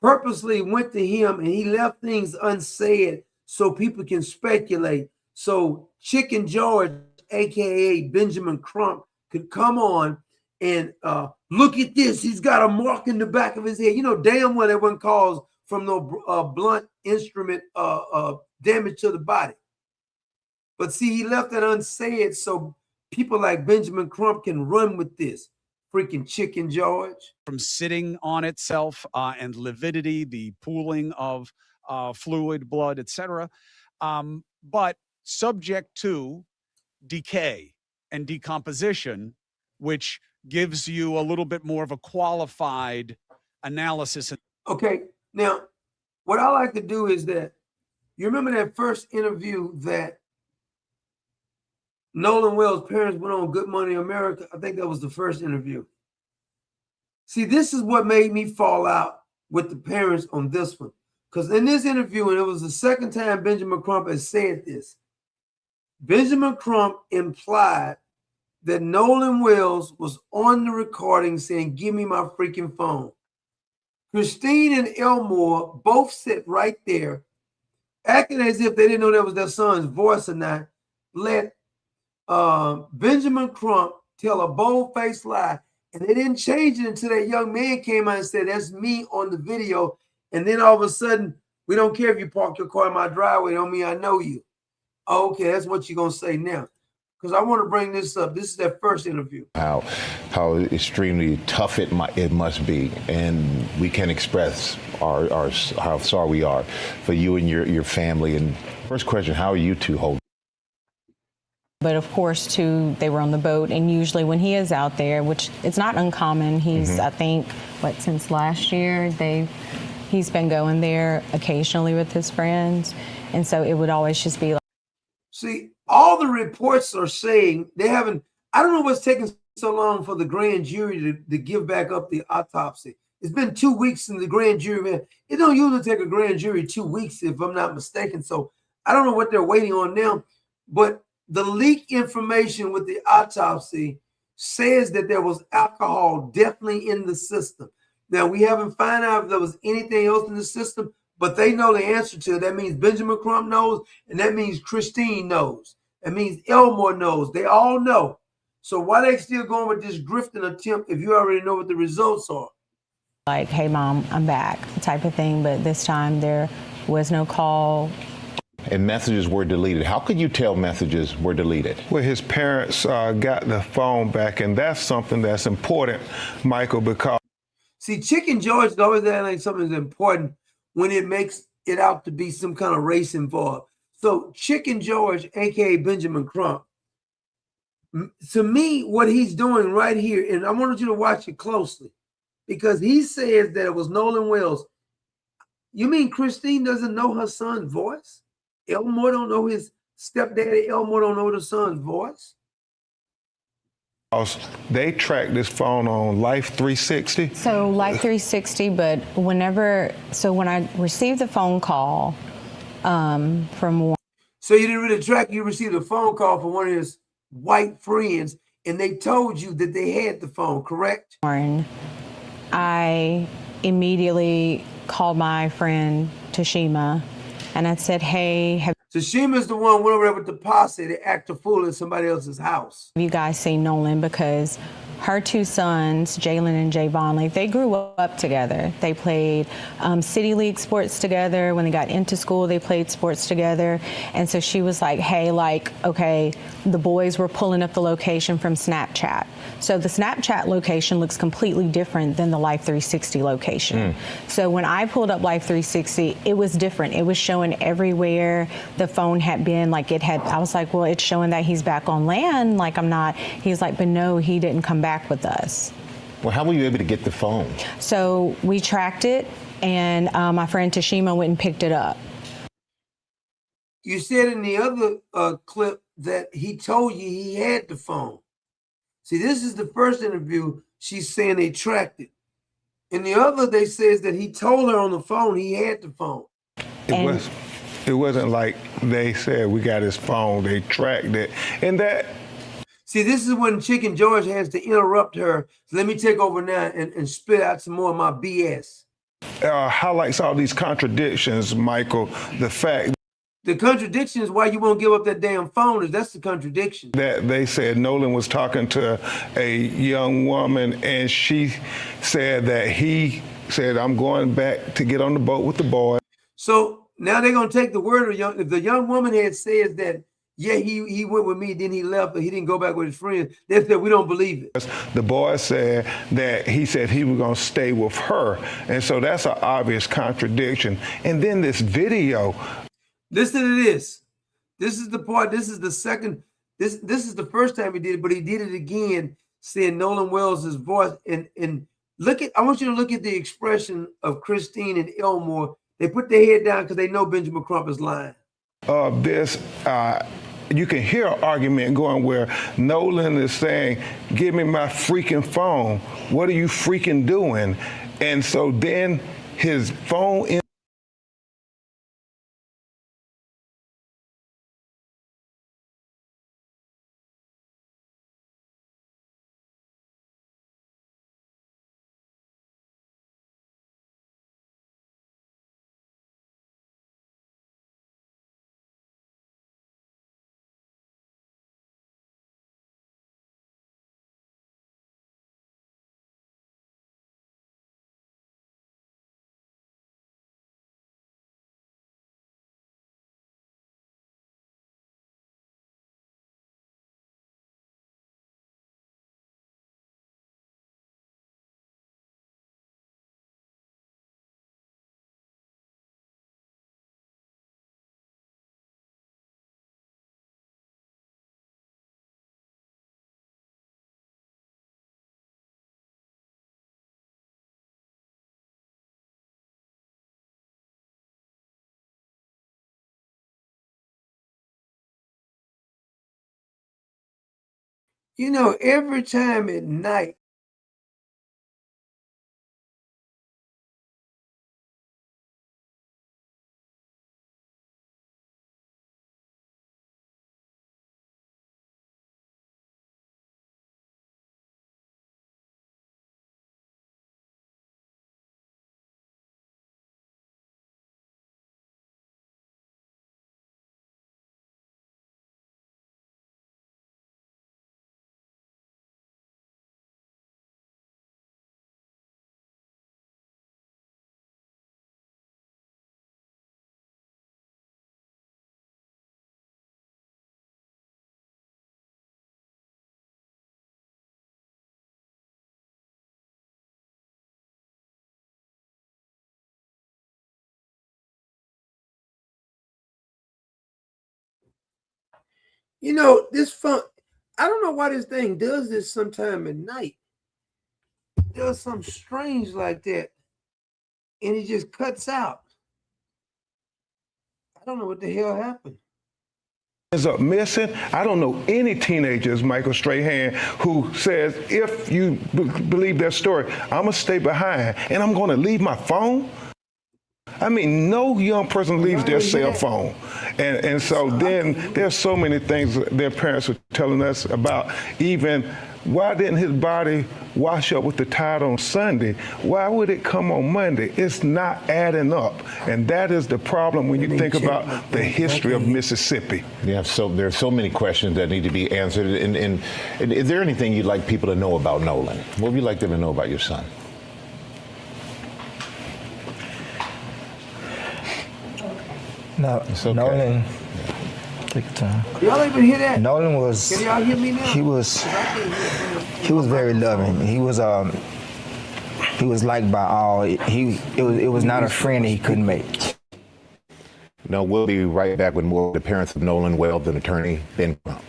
purposely went to him and he left things unsaid so people can speculate. So Chicken George, aka Benjamin Crump, could come on and look at this. He's got a mark in the back of his head. You know damn well that wasn't caused from no blunt instrument damage to the body. But see, he left that unsaid so people like Benjamin Crump can run with this. Freaking Chicken George. From sitting on itself and lividity, the pooling of fluid, blood, etc. But subject to decay and decomposition, which gives you a little bit more of a qualified analysis. Okay, now what I like to do is that you remember that first interview that Nolan Wells' parents went on Good Morning America? I think that was the first interview. See, this is what made me fall out with the parents on this one. Because in this interview, and it was the second time Benjamin Crump has said this, Benjamin Crump implied that Nolan Wells was on the recording saying, "Give me my freaking phone." Christine and Elmore both sit right there, acting as if they didn't know that was their son's voice or not. Let Benjamin Crump tell a bold-faced lie, and they didn't change it until that young man came out and said, "That's me on the video." And then all of a sudden, "We don't care if you park your car in my driveway. Don't mean I know you." Okay, that's what you're gonna say now. Because I want to bring this up. This is their first interview. How extremely tough it must be, and we can express our how sorry we are for you and your family. And first question, how are you two holding? But of course, too, they were on the boat, and usually when he is out there, which it's not uncommon, he's I think since last year he's been going there occasionally with his friends, and so it would always just be like. See, all the reports are saying they haven't. I don't know what's taking so long for the grand jury to give back up the autopsy. It's been 2 weeks since the grand jury. It don't usually take a grand jury 2 weeks, if I'm not mistaken. So I don't know what they're waiting on now. But the leak information with the autopsy says that there was alcohol definitely in the system. Now, we haven't found out if there was anything else in the system, but they know the answer to it. That means Benjamin Crump knows, and that means Christine knows. That means Elmore knows. They all know. So why they still going with this grifting attempt if you already know what the results are? Like, "Hey, Mom, I'm back," type of thing. But this time there was no call. And messages were deleted. How could you tell messages were deleted? Well, his parents got the phone back, and that's something that's important, Michael, because. See, Chicken George is always acting like something's important when it makes it out to be some kind of race involved. So Chicken George, a.k.a. Benjamin Crump, to me, what he's doing right here, and I wanted you to watch it closely, because he says that it was Nolan Wells. You mean Christine doesn't know her son's voice? Elmore don't know his stepdaddy. Elmore don't know the son's voice. They tracked this phone on Life 360. So Life 360, but when I received the phone call from one. So you didn't really track. You received a phone call from one of his white friends, and they told you that they had the phone, correct? I immediately called my friend Tashima, and I said, "Hey, Tashima's the one went over there with the posse to act a fool in somebody else's house. Have you guys seen Nolan?" Because her two sons, Jalen and Javon, like, they grew up together. They played City League sports together. When they got into school, they played sports together. And so she was like, "Hey, like, okay," the boys were pulling up the location from Snapchat. So the Snapchat location looks completely different than the Life 360 location. So when I pulled up Life 360, it was different. It was showing everywhere the phone had been. Like, it had, I was like, "Well, it's showing that he's back on land. Like, I'm not." He's like, "But no, he didn't come back with us." Well, how were you able to get the phone? So we tracked it, and my friend Tashima went and picked it up. You said in the other clip that he told you he had the phone. See, this is the first interview. She's saying they tracked it. In the other, they says that he told her on the phone he had the phone. It wasn't like they said we got his phone. They tracked it, and that. See, this is when Chicken George has to interrupt her. So let me take over now and spit out some more of my BS. Highlights all these contradictions, Michael. The fact. The contradiction is why you won't give up that damn phone. That's the contradiction. That they said Nolan was talking to a young woman, and she said that he said, "I'm going back to get on the boat with the boy." So now they're going to take the word of if the young woman had said that, yeah, he went with me, then he left, but he didn't go back with his friends. They said, we don't believe it. The boy said that he said he was going to stay with her. And so that's an obvious contradiction. And then this video. Listen to this. This is the part. This is the second. This is the first time he did it, but he did it again, saying Nolan Wells' voice. And look at. I want you to look at the expression of Christine and Elmore. They put their head down because they know Benjamin Crump is lying. You can hear an argument going where Nolan is saying, "Give me my freaking phone. What are you freaking doing?" And so then his phone. You know, every time at night, you know, this phone, I don't know why this thing does this sometime at night. It does something strange like that. And it just cuts out. I don't know what the hell happened. Ends up missing. I don't know any teenagers, Michael Strahan, who says, if you believe their story, I'm going to stay behind and I'm going to leave my phone. I mean, no young person leaves their cell phone. And so then there's so many things their parents were telling us about. Even why didn't his body wash up with the tide on Sunday? Why would it come on Monday? It's not adding up. And that is the problem when you think about the history of Mississippi. Yeah, so there are so many questions that need to be answered. And is there anything you'd like people to know about Nolan? What would you like them to know about your son? No, okay. Nolan, take your time. Y'all even hear that? Nolan was. Can y'all hear me now? He was very loving. He was liked by all. It was not a friend that he couldn't make. No, we'll be right back with more of the parents of Nolan Wells and attorney Ben Crump.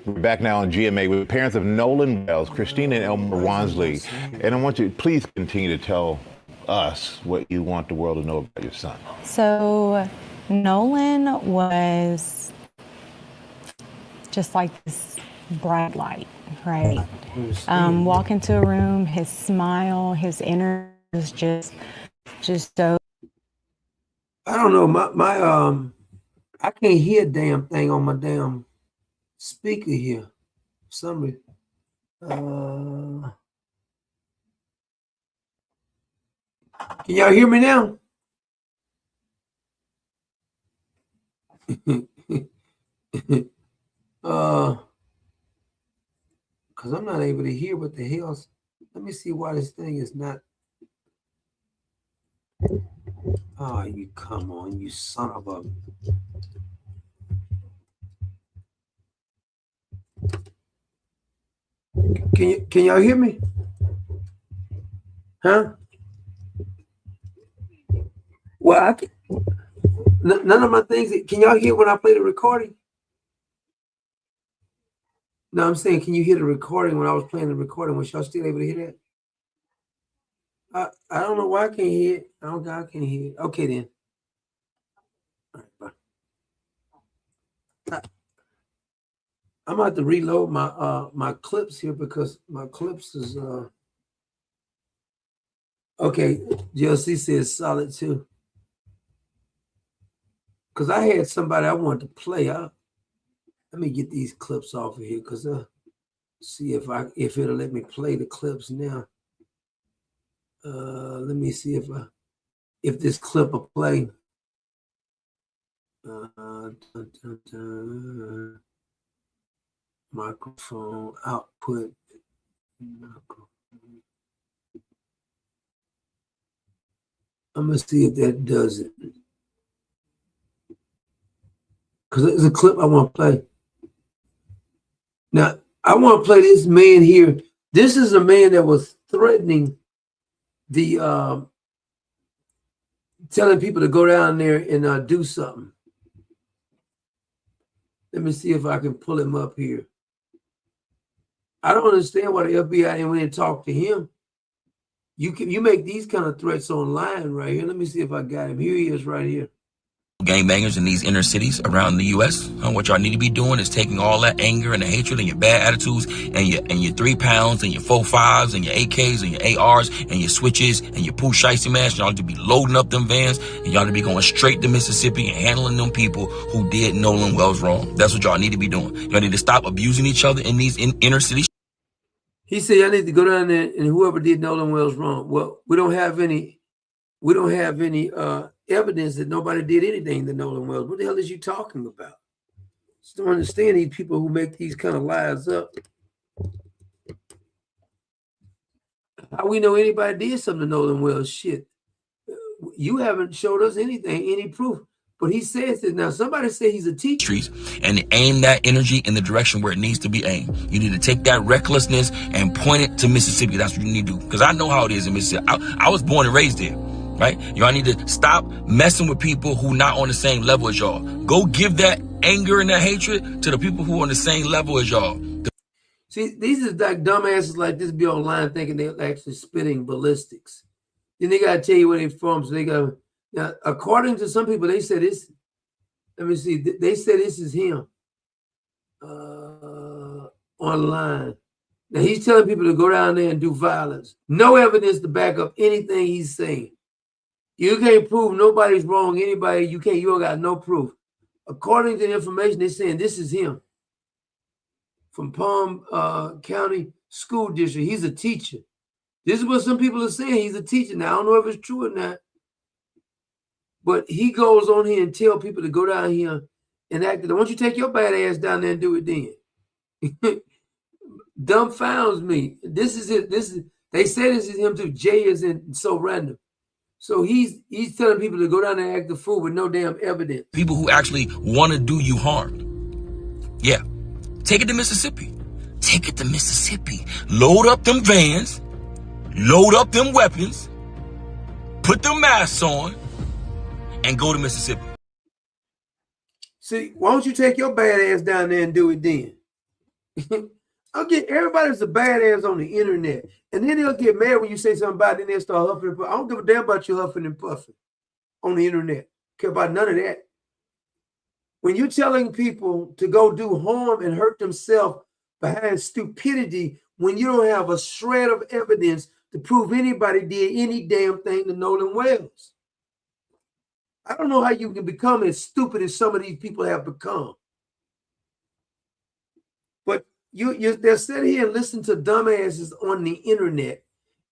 We're back now on GMA with the parents of Nolan Wells, Christina and Elmer Wansley. And I want you to please continue to tell us what you want the world to know about your son. So Nolan was just like this bright light, right? Walk into a room, his smile, his energy was just so. I don't know. My I can't hear a damn thing on my damn speaker here. For some reason. Can y'all hear me now? Because I'm not able to hear what the hell's. Let me see why this thing is not. Oh, you come on, you son of a. Can y'all hear me? Huh? Well, I can, none of my things. Can y'all hear when I play the recording? No, I'm saying, can you hear the recording when I was playing the recording? Was y'all still able to hear that? I don't know why I can't hear it. I can't hear it. Okay, then. All right, bye. I'm about to reload my my clips here because my clips is okay. GLC says solid too. Because I had somebody I wanted to play. Let me get these clips off of here because see if it'll let me play the clips now. Let me see if this clip will play. Microphone output. I'm gonna see if that does it. Because there's a clip I want to play. Now, I want to play this man here. This is a man that was threatening the telling people to go down there and do something. Let me see if I can pull him up here. I don't understand why the FBI went and talked to him. You make these kind of threats online right here. Let me see if I got him. Here he is right here. gangbangers in these inner cities around the U.S. What y'all need to be doing is taking all that anger and the hatred and your bad attitudes and your 3 pounds and your 4.5s and your AKs and your ARs and your switches and your poo shicey mask. Y'all need to be loading up them vans and y'all need to be going straight to Mississippi and handling them people who did Nolan Wells wrong. That's what y'all need to be doing. Y'all need to stop abusing each other in these inner cities. He said, I need to go down there and whoever did Nolan Wells wrong. Well, we don't have any evidence that nobody did anything to Nolan Wells. What the hell is you talking about? Just don't understand these people who make these kind of lies up. How we know anybody did something to Nolan Wells? Shit. You haven't showed us anything, any proof. But he says this. Now, somebody say he's a teacher. And aim that energy in the direction where it needs to be aimed. You need to take that recklessness and point it to Mississippi. That's what you need to do. Because I know how it is in Mississippi. I was born and raised there. Right? Y'all need to stop messing with people who not on the same level as y'all. Go give that anger and that hatred to the people who are on the same level as y'all. See, these are like dumbasses like this be online thinking they're actually spitting ballistics. Then they gotta tell you where they're from. So they got now, according to some people, they said this. Let me see. They said this is him online. Now he's telling people to go down there and do violence. No evidence to back up anything he's saying. You can't prove nobody's wrong. Anybody, you can't. You don't got no proof. According to the information, they're saying this is him from Palm County School District. He's a teacher. This is what some people are saying. He's a teacher. Now, I don't know if it's true or not, but he goes on here and tell people to go down here and act. Why don't you take your bad ass down there and do it then? Dumbfounds me. This is it. They say this is him too. Jay is in so random. So he's telling people to go down there and act the fool with no damn evidence. People who actually want to do you harm. Yeah. Take it to Mississippi. Take it to Mississippi. Load up them vans. Load up them weapons. Put them masks on. And go to Mississippi. See, why don't you take your bad ass down there and do it then? Everybody's a badass on the internet. And then they'll get mad when you say something about it, and they'll start huffing and puffing. I don't give a damn about you huffing and puffing on the internet. Care about none of that. When you're telling people to go do harm and hurt themselves behind stupidity, when you don't have a shred of evidence to prove anybody did any damn thing to Nolan Wells. I don't know how you can become as stupid as some of these people have become. But they'll sit here and listen to dumbasses on the internet,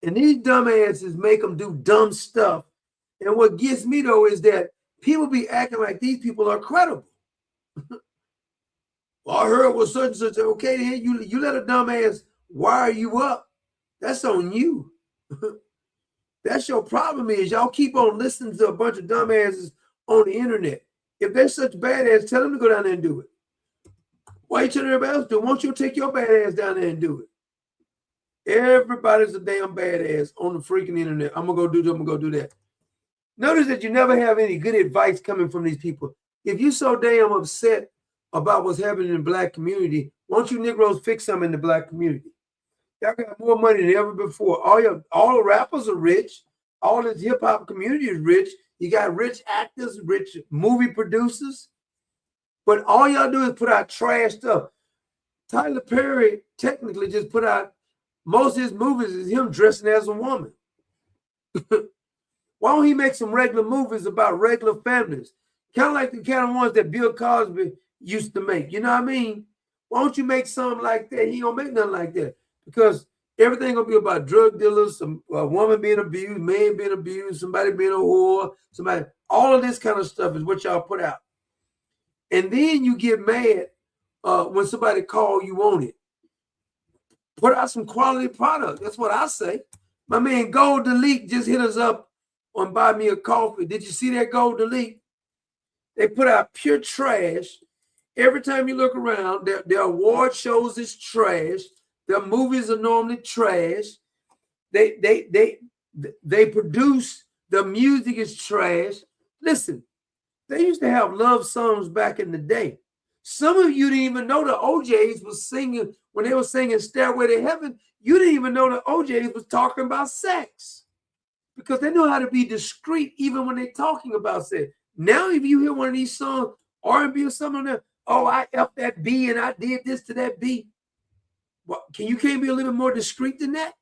and these dumbasses make them do dumb stuff. And what gets me though is that people be acting like these people are credible. Well, I heard was such and such. Okay, then you let a dumbass wire you up. That's on you. That's your problem. Is y'all keep on listening to a bunch of dumbasses on the internet. If they're such badass, tell them to go down there and do it. Why you telling everybody else to do it? Won't you take your bad ass down there and do it? Everybody's a damn badass on the freaking internet. I'm gonna go do this, I'm gonna go do that. Notice that you never have any good advice coming from these people. If you're so damn upset about what's happening in the black community, won't you Negroes fix something in the black community? Y'all got more money than ever before. All the rappers are rich. All this hip hop community is rich. You got rich actors, rich movie producers. But all y'all do is put out trash stuff. Tyler Perry technically just put out most of his movies is him dressing as a woman. Why don't he make some regular movies about regular families? Kind of like the kind of ones that Bill Cosby used to make. You know what I mean? Why don't you make something like that? He don't make nothing like that. Because everything gonna be about drug dealers, a woman being abused, man being abused, somebody being a whore, all of this kind of stuff is what y'all put out. And then you get mad when somebody call you on it. Put out some quality product. That's what I say. My man Gold Delete just hit us up on Buy Me a Coffee. Did you see that Gold Delete? They put out pure trash. Every time you look around, their award shows is trash. Their movies are normally trash. They produce, the music is trash. Listen, they used to have love songs back in the day. Some of you didn't even know the OJs was singing, when they were singing Stairway to Heaven, you didn't even know the OJs was talking about sex. Because they know how to be discreet even when they're talking about sex. Now, if you hear one of these songs, R&B or something on there, oh, I F that B and I did this to that B. Well, can't be a little bit more discreet than that?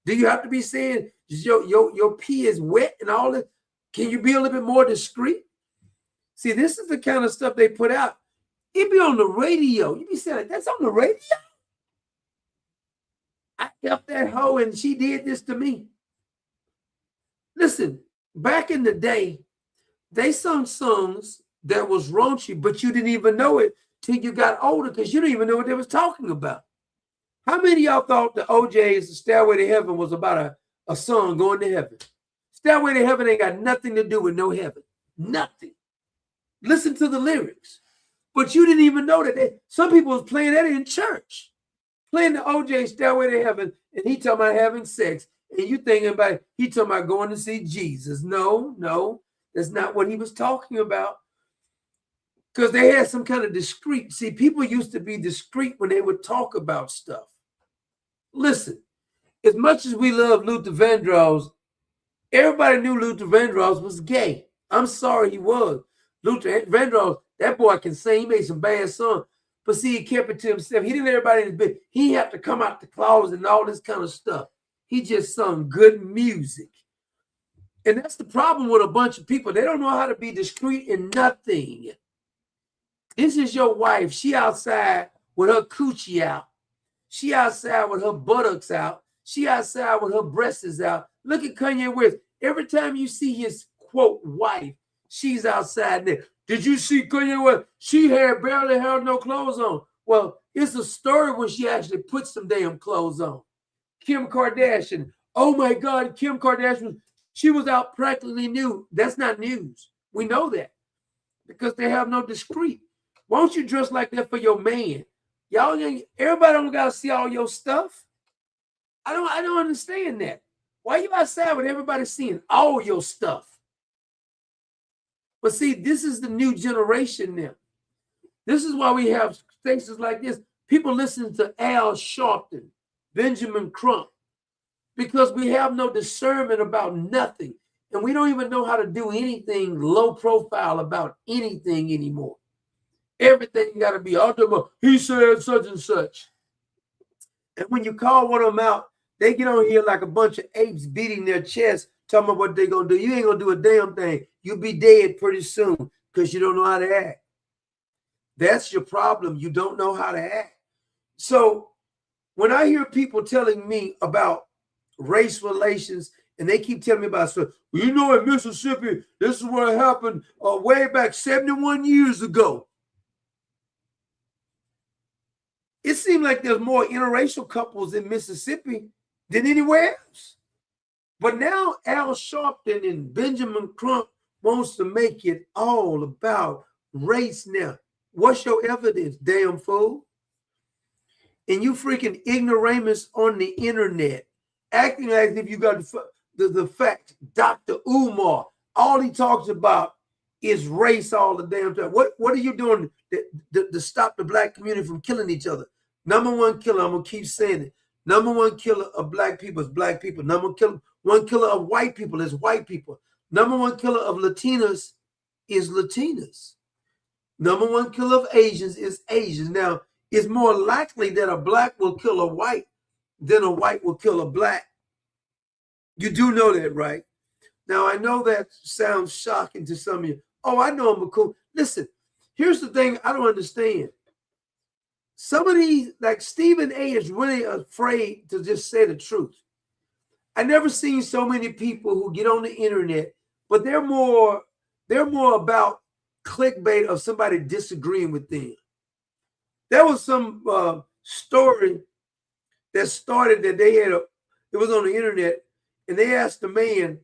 Do you have to be saying your P is wet and all that? Can you be a little bit more discreet? See, this is the kind of stuff they put out. It be on the radio. You be saying, like, that's on the radio? I F that hoe and she did this to me. Listen, back in the day, they sung songs that was raunchy, but you didn't even know it till you got older because you didn't even know what they was talking about. How many of y'all thought the OJ's Stairway to Heaven was about a song going to heaven? Stairway to Heaven ain't got nothing to do with no heaven. Nothing. Listen to the lyrics. But you didn't even know that. Some people was playing that in church. Playing the OJ Stairway to Heaven, and he talking about having sex. And you thinking about, he talking about going to see Jesus. No, that's not what he was talking about. Because they had some kind of discreet. See, people used to be discreet when they would talk about stuff. Listen, as much as we love Luther Vandross, everybody knew Luther Vandross was gay. I'm sorry he was. Luther Vandross, that boy can sing. He made some bad songs. But see, he kept it to himself. He didn't let everybody in his bed. He had to come out the closet and all this kind of stuff. He just sung good music. And that's the problem with a bunch of people. They don't know how to be discreet in nothing. This is your wife. She outside with her coochie out. She outside with her buttocks out. She outside with her breasts out. Look at Kanye West. Every time you see his, quote, wife, she's outside there. Did you see Kanye West? She barely had no clothes on. Well, it's a story where she actually put some damn clothes on. Kim Kardashian. Oh, my God, Kim Kardashian. She was out practically nude. That's not news. We know that because they have no discreet. Why don't you dress like that for your man? Y'all, everybody don't gotta see all your stuff. I don't understand that. Why you outside with everybody seeing all your stuff? But see, this is the new generation now. This is why we have faces like this. People listen to Al Sharpton, Benjamin Crump, because we have no discernment about nothing. And we don't even know how to do anything low profile about anything anymore. Everything got to be ultimate. He said such and such. And when you call one of them out, they get on here like a bunch of apes beating their chest, talking about what they're going to do. You ain't going to do a damn thing. You'll be dead pretty soon because you don't know how to act. That's your problem. You don't know how to act. So when I hear people telling me about race relations, and they keep telling me about stuff, you know, in Mississippi, this is what happened way back 71 years ago. It seems like there's more interracial couples in Mississippi than anywhere else. But now Al Sharpton and Benjamin Crump wants to make it all about race now. What's your evidence, damn fool? And you freaking ignoramus on the internet, acting as if you got the facts. Dr. Umar, all he talks about is race all the damn time. What are you doing to stop the black community from killing each other? Number one killer, I'm going to keep saying it. Number one killer of black people is black people. Number one killer of white people is white people. Number one killer of Latinas is Latinas. Number one killer of Asians is Asians. Now, it's more likely that a black will kill a white than a white will kill a black. You do know that, right? Now, I know that sounds shocking to some of you. Oh, I know I'm cool. Listen, here's the thing I don't understand. Some of these, like Stephen A, is really afraid to just say the truth. I never seen so many people who get on the internet, but they're more about clickbait of somebody disagreeing with them. There was some story that started that they had it was on the internet, and they asked the man,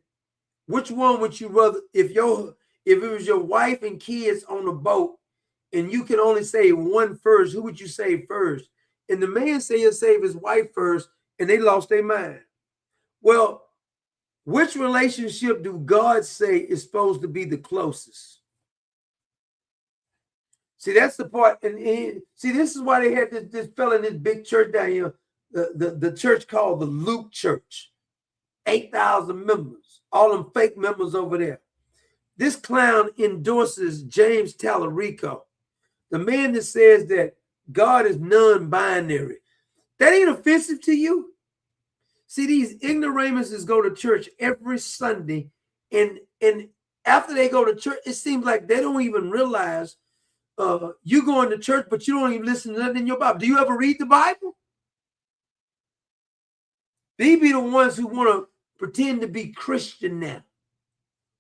which one would you rather, if it was your wife and kids on a boat and you can only save one first, who would you save first? And the man said he'll save his wife first, and they lost their mind. Well, which relationship do God say is supposed to be the closest? See, that's the part. And see, this is why they had this fella in this big church down here, the church called the Luke Church. 8,000 members, all them fake members over there. This clown endorses James Tallarico, the man that says that God is non-binary. That ain't offensive to you? See, these ignoramuses go to church every Sunday, and after they go to church, it seems like they don't even realize you going to church, but you don't even listen to nothing in your Bible. Do you ever read the Bible? They be the ones who want to pretend to be Christian now.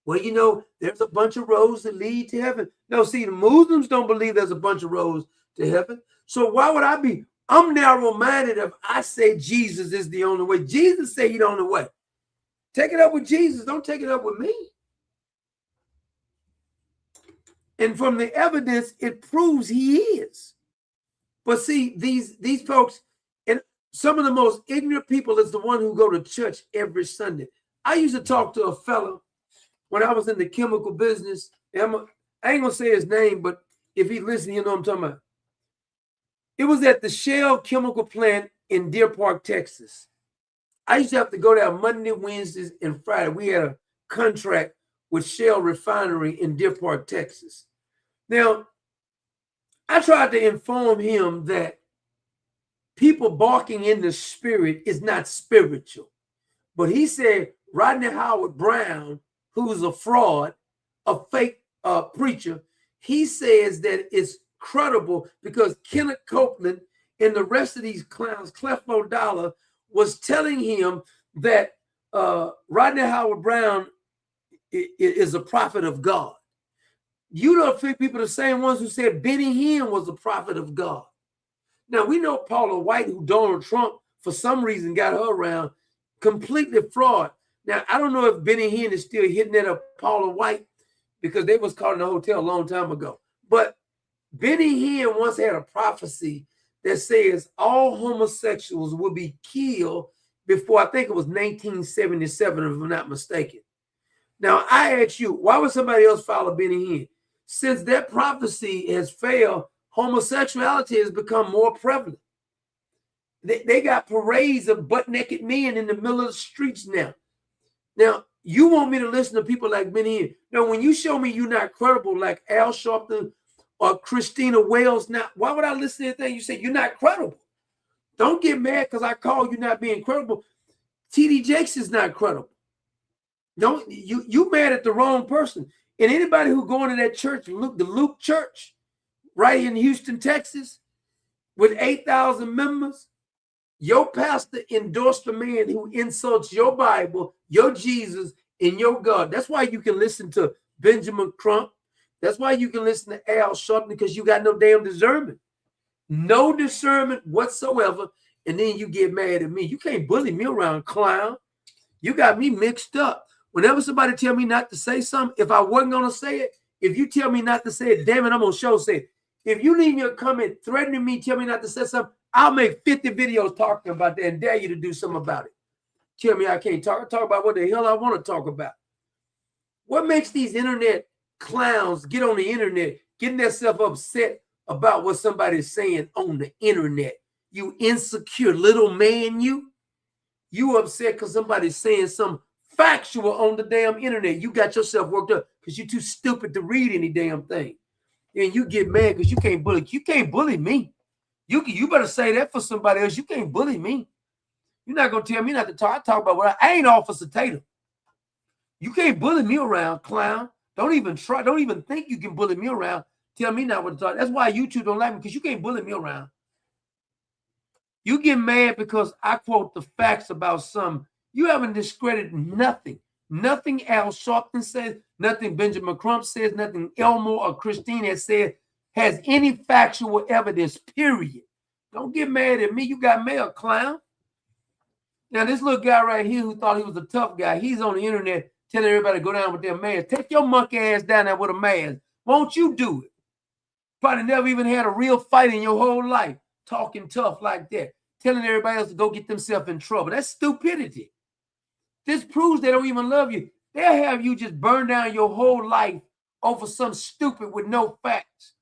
Well, you know, there's a bunch of roads that lead to heaven. No, see, the Muslims don't believe there's a bunch of roads to heaven. So why would I be? I'm narrow-minded if I say Jesus is the only way. Jesus said he's the only way. Take it up with Jesus. Don't take it up with me. And from the evidence, it proves he is. But see, these folks, and some of the most ignorant people is the one who go to church every Sunday. I used to talk to a fellow when I was in the chemical business. I ain't going to say his name, but if he listens, you know what I'm talking about. It was at the Shell chemical plant in Deer Park, Texas. I used to have to go there Monday, Wednesdays, and Friday. We had a contract with Shell Refinery in Deer Park, Texas. Now, I tried to inform him that people barking in the spirit is not spiritual. But he said Rodney Howard Brown, who's a fraud, a fake preacher, he says that it's credible because Kenneth Copeland and the rest of these clowns, Creflo Dollar, was telling him that Rodney Howard Brown is a prophet of God. You don't think people are the same ones who said Benny Hinn was a prophet of God. Now, we know Paula White, who Donald Trump, for some reason, got her around, completely fraud. Now, I don't know if Benny Hinn is still hitting it up Paula White because they was caught in a hotel a long time ago. But Benny Hinn once had a prophecy that says all homosexuals will be killed before, I think it was 1977, if I'm not mistaken. Now, I ask you, why would somebody else follow Benny Hinn? Since that prophecy has failed, homosexuality has become more prevalent. They got parades of butt-naked men in the middle of the streets now. Now, you want me to listen to people like Benny Hinn. Now, when you show me you're not credible like Al Sharpton or Christina Wells, now, why would I listen to anything you say? You're not credible. Don't get mad because I call you not being credible. T.D. Jakes is not credible. Don't you mad at the wrong person. And anybody who going to that church, the Luke Church, right in Houston, Texas, with 8,000 members, your pastor endorsed a man who insults your Bible, your Jesus, and your God. That's why you can listen to Benjamin Crump. That's why you can listen to Al Sharpton, because you got no damn discernment. No discernment whatsoever. And then you get mad at me. You can't bully me around, clown. You got me mixed up. Whenever somebody tell me not to say something, if I wasn't going to say it, if you tell me not to say it, damn it, I'm going to show say it. If you leave me a comment threatening me, tell me not to say something, I'll make 50 videos talking about that and dare you to do something about it. Tell me I can't talk about what the hell I want to talk about. What makes these internet clowns get on the internet, getting themselves upset about what somebody's saying on the internet? You insecure little man, you upset because somebody's saying some factual on the damn internet. You got yourself worked up because you're too stupid to read any damn thing. And you get mad because you can't bully. You can't bully me. You better say that for somebody else. You can't bully me. You're not going to tell me not to talk. I talk about what I ain't Officer Tatum. You can't bully me around, clown. Don't even try. Don't even think you can bully me around. Tell me not what to talk. That's why you two don't like me, because you can't bully me around. You get mad because I quote the facts about some. You haven't discredited nothing. Nothing Al Sharpton says, nothing Benjamin Crump says, nothing Elmore or Christine has said has any factual evidence, period. Don't get mad at me. You got mad, clown. Now, this little guy right here who thought he was a tough guy, he's on the internet telling everybody to go down with their mask. Take your monkey ass down there with a mask. Won't you do it? Probably never even had a real fight in your whole life, talking tough like that, telling everybody else to go get themselves in trouble. That's stupidity. This proves they don't even love you. They'll have you just burn down your whole life over some stupid with no facts.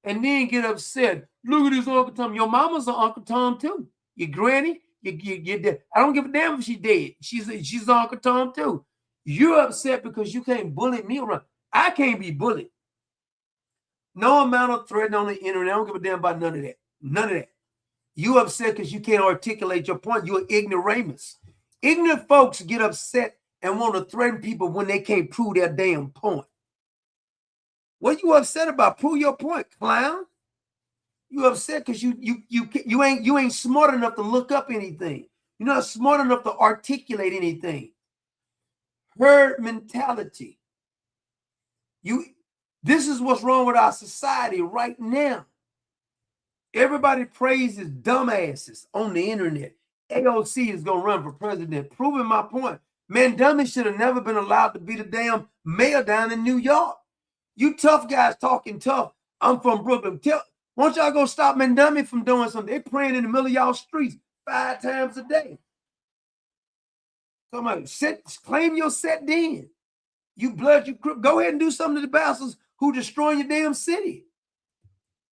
And then get upset. Look at this Uncle Tom. Your mama's an Uncle Tom too. Your granny, I don't give a damn if she's dead. She's Uncle Tom too. You're upset because you can't bully me around. I can't be bullied. No amount of threat on the internet. I don't give a damn about none of that. None of that. You upset because you can't articulate your point. You're ignoramus. Ignorant folks get upset and want to threaten people when they can't prove their damn point. What you upset about? Prove your point, clown. You upset because you ain't smart enough to look up anything. You're not smart enough to articulate anything. Herd mentality. This is what's wrong with our society right now. Everybody praises dumbasses on the internet. AOC is going to run for president, proving my point. Man, dummy should have never been allowed to be the damn mayor down in New York. You tough guys talking tough. I'm from Brooklyn. Why don't y'all go stop Mandummy from doing something? They praying in the middle of y'all streets 5 times a day. Come on, claim your set then. You blood, you crook. Go ahead and do something to the bastards who destroying your damn city.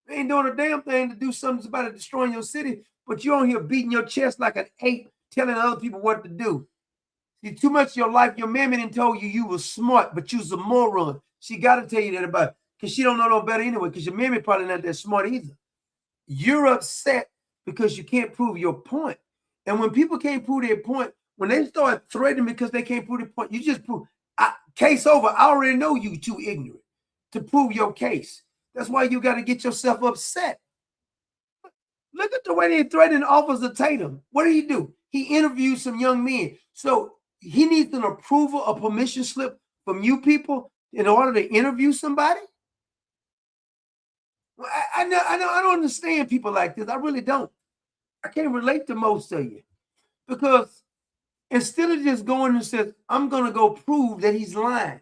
They ain't doing a damn thing to do something about it destroying your city, but you on here beating your chest like an ape, telling other people what to do. See, too much of your life, your mammy didn't told you was smart, but you was a moron. She got to tell you that about it, because she don't know no better anyway, because your mammy probably not that smart either. You're upset because you can't prove your point. And when people can't prove their point, when they start threatening because they can't prove their point, you just prove, case over. I already know you too ignorant to prove your case. That's why you got to get yourself upset. Look at the way they threatened Officer Tatum. What did he do? He interviewed some young men. So he needs an approval, a permission slip from you people in order to interview somebody? I don't understand people like this. I really don't. I can't relate to most of you. Because instead of just going and says, I'm going to go prove that he's lying.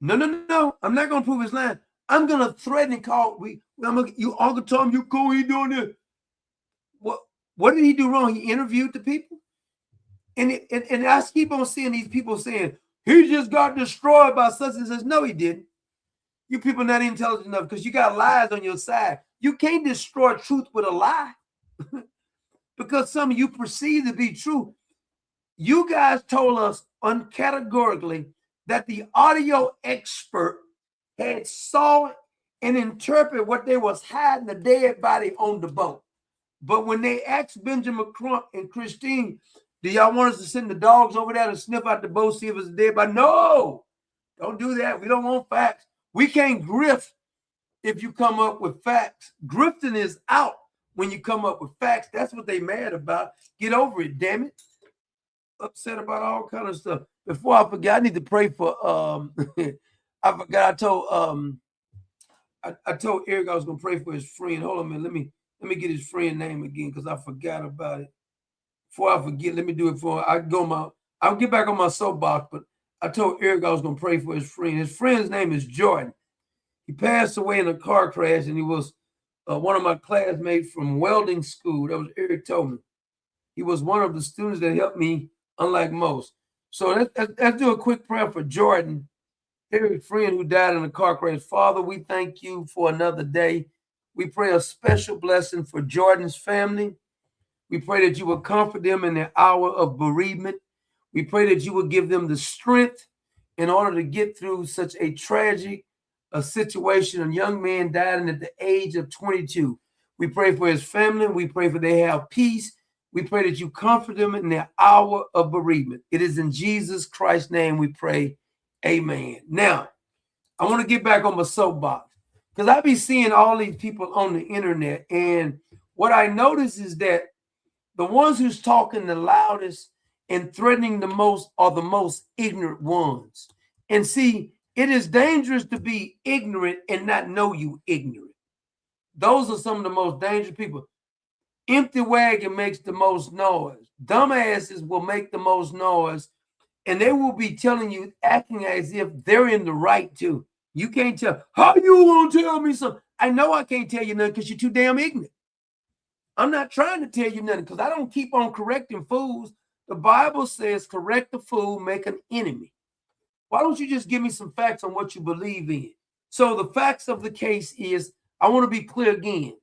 No. I'm not going to prove he's lying. I'm going to threaten and call. You Uncle Tom, you cool, he doing this. What did he do wrong? He interviewed the people? And I keep on seeing these people saying, he just got destroyed by such and such. No, he didn't. You people not intelligent enough because you got lies on your side. You can't destroy truth with a lie because some of you perceive to be true. You guys told us uncategorically that the audio expert had saw and interpret what they was hiding the dead body on the boat. But when they asked Benjamin Crump and Christine, do y'all want us to send the dogs over there to sniff out the boat, see if it's a dead body? No, don't do that. We don't want facts. We can't grift if you come up with facts. Grifting is out when you come up with facts. That's what they mad about. Get over it, damn it. Upset about all kind of stuff. Before I forget, I need to pray for I forgot I told Eric I was gonna pray for his friend. Hold on a minute. Let me get his friend name again because I forgot about it. Before I forget, let me do it for I'll get back on my soapbox, but I told Eric I was gonna pray for his friend. His friend's name is Jordan. He passed away in a car crash, and he was one of my classmates from welding school. That was Eric told me. He was one of the students that helped me, unlike most. So let's do a quick prayer for Jordan, Eric's friend who died in a car crash. Father, we thank you for another day. We pray a special blessing for Jordan's family. We pray that you will comfort them in their hour of bereavement. We pray that you will give them the strength in order to get through such a tragic situation. A young man died at the age of 22. We pray for his family. We pray for they have peace. We pray that you comfort them in their hour of bereavement. It is in Jesus Christ's name we pray. Amen. Now, I want to get back on my soapbox because I be seeing all these people on the internet. And what I notice is that the ones who's talking the loudest and threatening the most are the most ignorant ones. And see, it is dangerous to be ignorant and not know you ignorant. Those are some of the most dangerous people. Empty wagon makes the most noise. Dumbasses will make the most noise. And they will be telling you, acting as if they're in the right too. You can't tell. How you gonna tell me something? I know I can't tell you nothing because you're too damn ignorant. I'm not trying to tell you nothing because I don't keep on correcting fools. The Bible says, correct the fool, make an enemy. Why don't you just give me some facts on what you believe in? So the facts of the case is, I want to be clear again.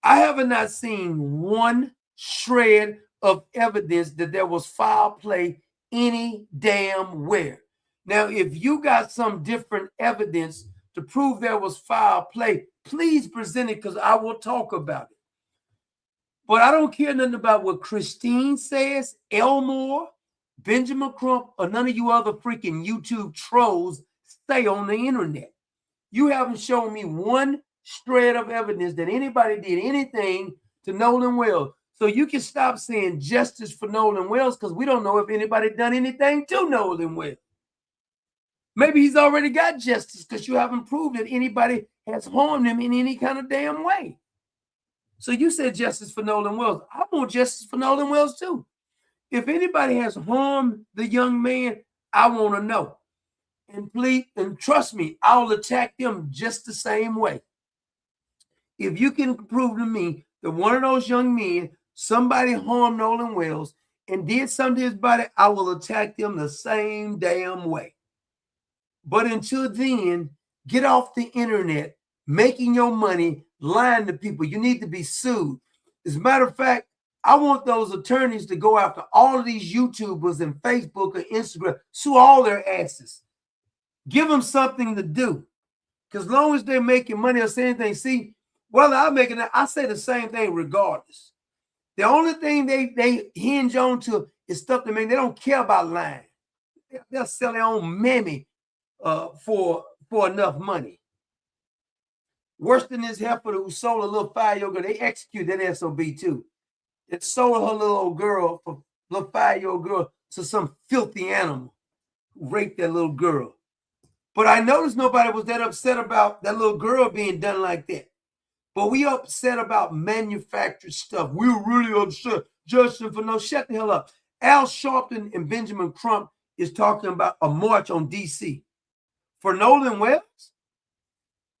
I have not seen one shred of evidence that there was foul play any damn where. Now, if you got some different evidence to prove there was foul play, please present it because I will talk about it. But I don't care nothing about what Christine says, Elmore, Benjamin Crump, or none of you other freaking YouTube trolls say on the internet. You haven't shown me one shred of evidence that anybody did anything to Nolan Wells. So you can stop saying justice for Nolan Wells because we don't know if anybody done anything to Nolan Wells. Maybe he's already got justice because you haven't proved that anybody has harmed him in any kind of damn way. So you said justice for Nolan Wells. I want justice for Nolan Wells too. If anybody has harmed the young man, I want to know. And please, and trust me, I'll attack them just the same way. If you can prove to me that one of those young men, somebody harmed Nolan Wells and did something to his body, I will attack them the same damn way. But until then, get off the internet, making your money, lying to people. You need to be sued. As a matter of fact, I want those attorneys to go after all of these YouTubers and Facebook or Instagram, sue all their asses. Give them something to do. Because as long as they're making money or saying anything, see, whether I'm making it, I say the same thing regardless. The only thing they hinge on to is stuff that they don't care about lying. They'll sell their own mammy for enough money. Worse than this heifer who sold a little 5-year-old girl. They executed that SOB too. It sold her little old girl, for little 5-year-old girl, to some filthy animal who raped that little girl. But I noticed nobody was that upset about that little girl being done like that. But we upset about manufactured stuff. We're really upset. Justin, for no, shut the hell up. Al Sharpton and Benjamin Crump is talking about a march on D.C. For Nolan Wells,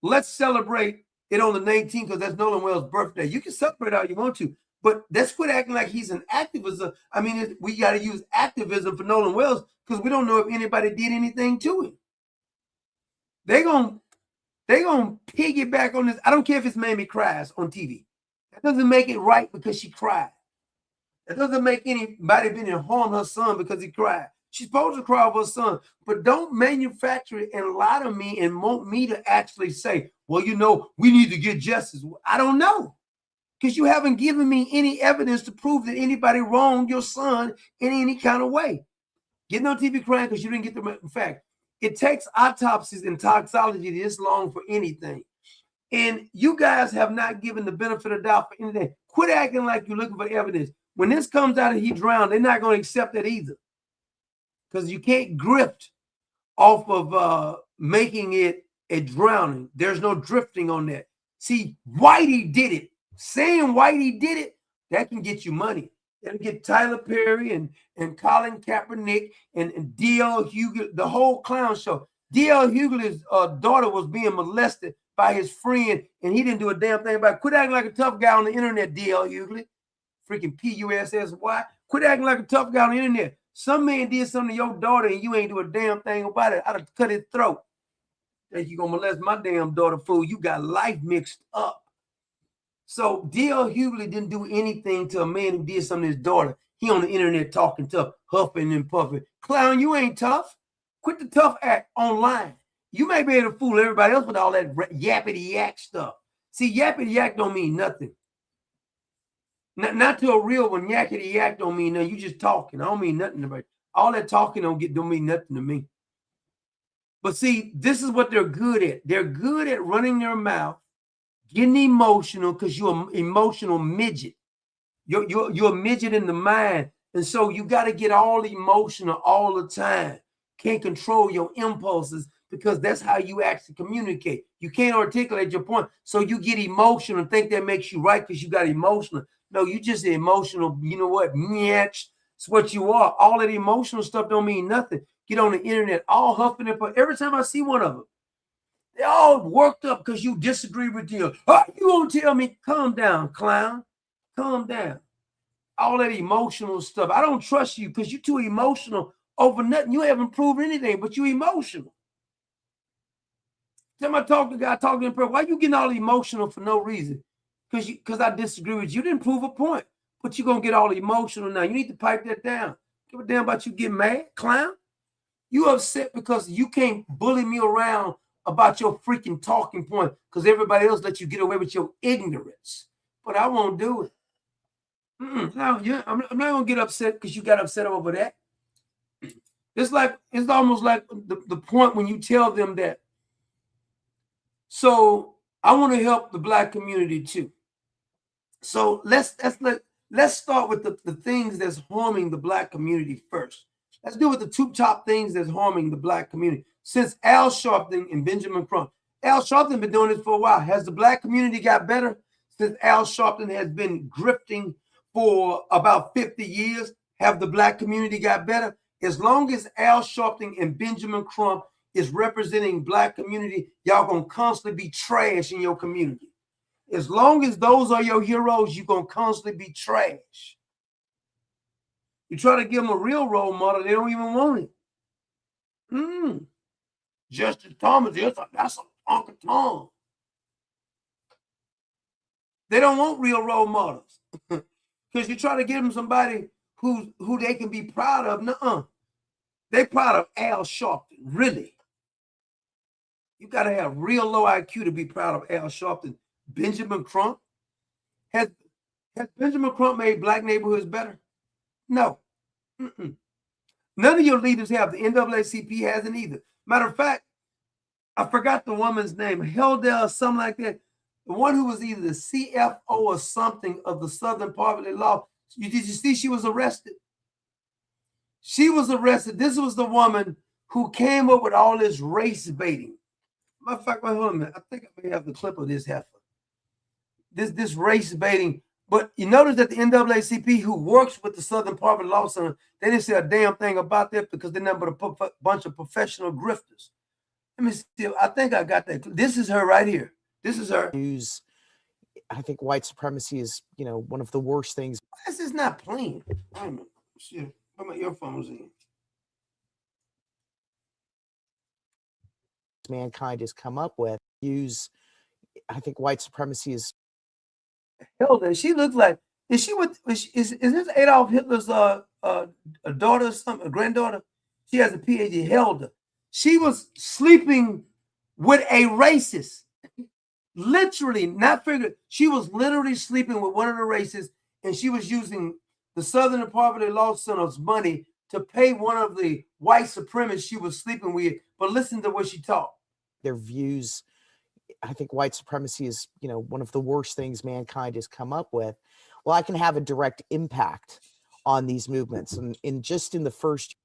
let's celebrate it on the 19th because that's Nolan Wells' birthday. You can celebrate all you want to, but let's quit acting like he's an activist. I mean, we got to use activism for Nolan Wells because we don't know if anybody did anything to him. They're going to piggyback on this. I don't care if it's Mamie cries on TV. That doesn't make it right because she cried. That doesn't make anybody been and harm her son because he cried. She's supposed to cry over her son, but don't manufacture it and lie to me and want me to actually say, well, you know, we need to get justice. I don't know because you haven't given me any evidence to prove that anybody wronged your son in any kind of way. Getting on TV crying because you didn't get the fact. It takes autopsies and toxology this long for anything. And you guys have not given the benefit of doubt for anything. Quit acting like you're looking for evidence. When this comes out and he drowned, they're not going to accept that either. Because you can't grift off of making it a drowning. There's no drifting on that. See, Whitey did it. Saying Whitey did it, that can get you money. That'll get Tyler Perry and Colin Kaepernick and D.L. Hughley, the whole clown show. D.L. Hughley's daughter was being molested by his friend, and he didn't do a damn thing about it. Quit acting like a tough guy on the internet, D.L. Hughley. Freaking P-U-S-S-Y. Quit acting like a tough guy on the internet. Some man did something to your daughter, and you ain't do a damn thing about it. I'd have cut his throat. Think you gonna molest my damn daughter, fool. You got life mixed up. So D.L. Hughley didn't do anything to a man who did something to his daughter. He on the internet talking tough, huffing and puffing. Clown, you ain't tough. Quit the tough act online. You may be able to fool everybody else with all that yappity yak stuff. See, yappity yak don't mean nothing. Not to a real one. Yakety yak don't mean nothing. You just talking. I don't mean nothing to me. All that talking don't mean nothing to me. But see, this is what they're good at. They're good at running their mouth, getting emotional because you're an emotional midget. You're a midget in the mind. And so you got to get all emotional all the time. Can't control your impulses because that's how you actually communicate. You can't articulate your point. So you get emotional and think that makes you right because you got emotional. No, you just emotional. You know what? It's what you are. All that emotional stuff don't mean nothing. Get on the internet, all huffing and puffing. Every time I see one of them, they're all worked up because you disagree with you. Oh, you won't tell me. Calm down, clown. Calm down. All that emotional stuff. I don't trust you because you're too emotional over nothing. You haven't proven anything, but you're emotional. Tell my talk to guy talking in prayer. Why you getting all emotional for no reason? Because I disagree with you. You didn't prove a point, but you're going to get all emotional now. You need to pipe that down. Give a damn about you getting mad, clown. You upset because you can't bully me around about your freaking talking point because everybody else let you get away with your ignorance. But I won't do it. No, yeah, I'm not gonna get upset because you got upset over that. It's almost like the point when you tell them that. So I want to help the black community too. So let's start with the things that's harming the black community first. Let's deal with the two top things that's harming the black community. Since Al Sharpton and Benjamin Crump. Al Sharpton been doing this for a while. Has the black community got better since Al Sharpton has been grifting for about 50 years? Have the black community got better? As long as Al Sharpton and Benjamin Crump is representing black community, y'all gonna constantly be trash in your community. As long as those are your heroes, you're gonna constantly be trash. You try to give them a real role model, they don't even want it. Justice Thomas, that's Uncle Tom. They don't want real role models. Because you try to give them somebody who they can be proud of. Nuh-uh. They proud of Al Sharpton, really. You got to have real low IQ to be proud of Al Sharpton. Benjamin Crump? Has Benjamin Crump made black neighborhoods better? No. None of your leaders have. The NAACP hasn't either. Matter of fact, I forgot the woman's name, Hilda or something like that. The one who was either the CFO or something of the Southern Poverty Law. Did you see she was arrested? She was arrested. This was the woman who came up with all this race baiting. Matter of fact, wait, hold on a minute. I think I may have the clip of this heifer. This race baiting. But you notice that the NAACP, who works with the Southern Poverty Law Center, they didn't say a damn thing about that because they're nothing but a bunch of professional grifters. Let me see. I think I got that. This is her right here. This is her. I think white supremacy is, one of the worst things. This is not playing. Wait a minute. Shit. Put my earphones in. Mankind has come up with. I think white supremacy is. Hilda, she looks like, is this Adolf Hitler's daughter or something, a granddaughter? She has a PhD, Hilda. She was sleeping with a racist. Literally, not figured. She was literally sleeping with one of the racists, and she was using the Southern Poverty Law Center's money to pay one of the white supremacists she was sleeping with. But listen to what she taught. Their views. I think white supremacy is, one of the worst things mankind has come up with. Well, I can have a direct impact on these movements. And in the first.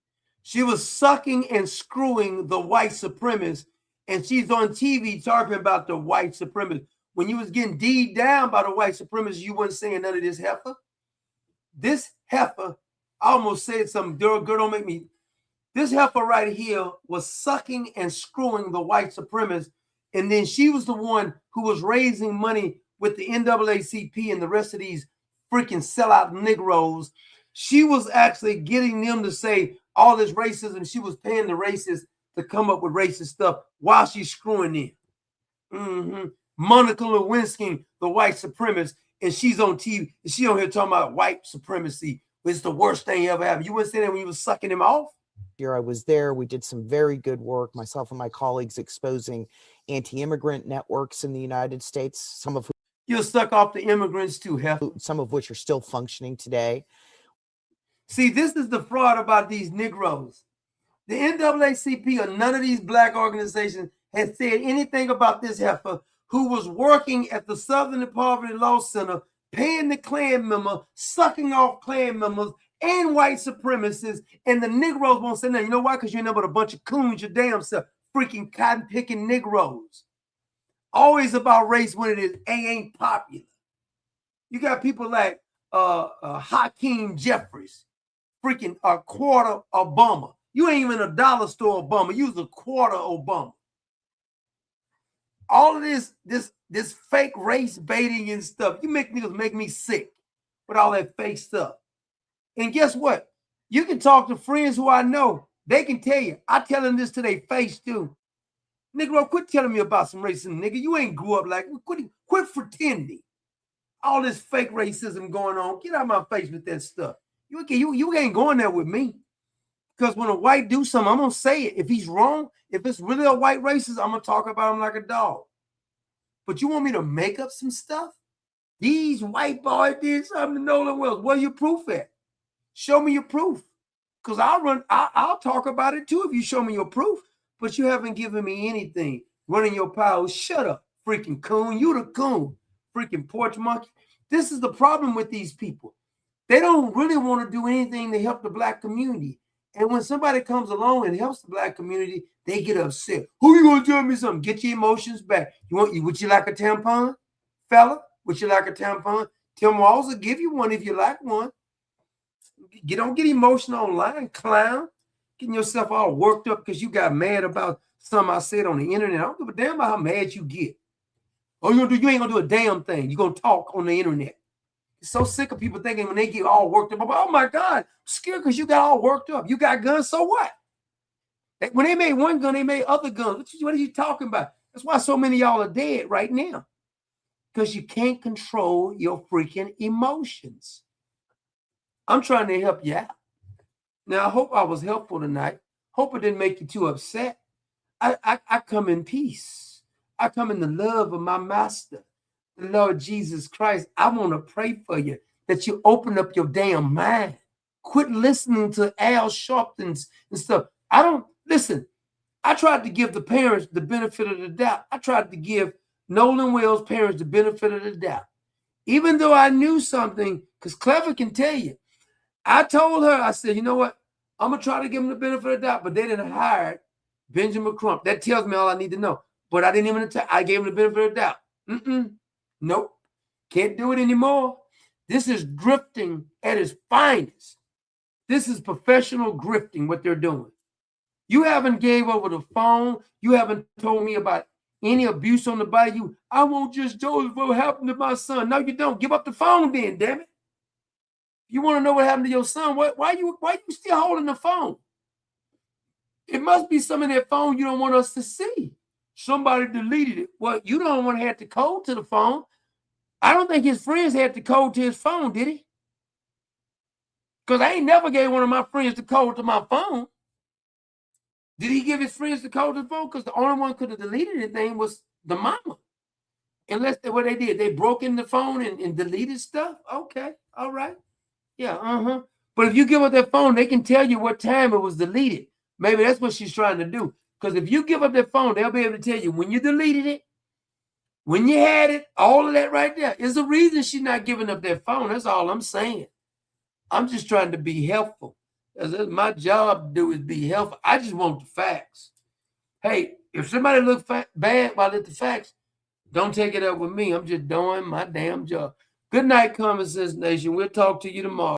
She was sucking and screwing the white supremacists, and she's on TV talking about the white supremacists. When you was getting D'd down by the white supremacists, you wasn't saying none of this heifer. This heifer, I almost said something, girl, don't make me. This heifer right here was sucking and screwing the white supremacists. And then she was the one who was raising money with the NAACP and the rest of these freaking sellout Negroes. She was actually getting them to say all this racism. She was paying the racists to come up with racist stuff while she's screwing them. Monica Lewinsky, the white supremacist, and she's on TV. And she on here talking about white supremacy. It's the worst thing ever happened. You wouldn't say that when you was sucking him off? Year I was there, we did some very good work, myself and my colleagues, exposing anti-immigrant networks in the United States, some of whom you'll suck off the immigrants too, heifer. Some of which are still functioning today. See, this is the fraud about these Negroes. The NAACP or none of these black organizations has said anything about this heifer who was working at the Southern Poverty Law Center, paying the Klan member, sucking off Klan members, and white supremacists, and the Negroes won't say nothing. You know why? Because you're nothing but a bunch of coons, your damn self, freaking cotton-picking Negroes. Always about race when it ain't popular. You got people like Hakeem Jeffries, freaking a quarter Obama. You ain't even a dollar store Obama. You was a quarter Obama. All of this fake race baiting and stuff, you make me sick with all that fake stuff. And guess what? You can talk to friends who I know. They can tell you. I tell them this to their face too. Negro, quit telling me about some racism, nigga. You ain't grew up like, quit pretending. All this fake racism going on. Get out of my face with that stuff. You ain't going there with me. Because when a white do something, I'm going to say it. If he's wrong, if it's really a white racist, I'm going to talk about him like a dog. But you want me to make up some stuff? These white boys did something to Nolan Wells. Where your proof at? Show me your proof. Because I'll talk about it too if you show me your proof. But you haven't given me anything. Running your power. Shut up, freaking coon. You the coon. Freaking porch monkey. This is the problem with these people. They don't really want to do anything to help the black community. And when somebody comes along and helps the black community, they get upset. Who you gonna tell me something? Get your emotions back. Would you like a tampon, fella? Would you like a tampon? Tim Walls will give you one if you like one. You don't get emotional online, clown. Getting yourself all worked up because you got mad about something I said on the internet. I don't give a damn about how mad you get. All you ain't gonna do a damn thing. You're gonna talk on the internet. So sick of people thinking when they get all worked up, oh my God, I'm scared because you got all worked up. You got guns, so what? When they made one gun, they made other guns. What are you talking about? That's why so many of y'all are dead right now. Because you can't control your freaking emotions. I'm trying to help you out. Now, I hope I was helpful tonight. Hope it didn't make you too upset. I come in peace. I come in the love of my master, the Lord Jesus Christ. I want to pray for you that you open up your damn mind. Quit listening to Al Sharpton's and stuff. Listen, I tried to give the parents the benefit of the doubt. I tried to give Nolan Wells' parents the benefit of the doubt. Even though I knew something, because Clever can tell you, I told her, I said, you know what? I'm going to try to give them the benefit of the doubt, but they didn't hire Benjamin Crump. That tells me all I need to know. But I didn't even, I gave them the benefit of the doubt. Nope. Can't do it anymore. This is grifting at its finest. This is professional grifting, what they're doing. You haven't gave over the phone. You haven't told me about any abuse on the body. I won't just judge what happened to my son. No, you don't. Give up the phone then, damn it. You want to know what happened to your son? Why you still holding the phone? It must be some of that phone you don't want us to see. Somebody deleted it. Well, you don't want to have the code to the phone. I don't think his friends had the code to his phone, did he? Because I ain't never gave one of my friends the code to my phone. Did he give his friends the code to the phone? Because the only one could have deleted anything was the mama. Unless what they did, they broke in the phone and deleted stuff. Okay, all right. Yeah, But if you give up that phone, they can tell you what time it was deleted. Maybe that's what she's trying to do. Because if you give up that phone, they'll be able to tell you when you deleted it, when you had it, all of that right there. Is the reason she's not giving up that phone. That's all I'm saying. I'm just trying to be helpful. My job to do is be helpful. I just want the facts. Hey, if somebody looks bad while at the facts, don't take it up with me. I'm just doing my damn job. Good night, Common Sense Nation. We'll talk to you tomorrow.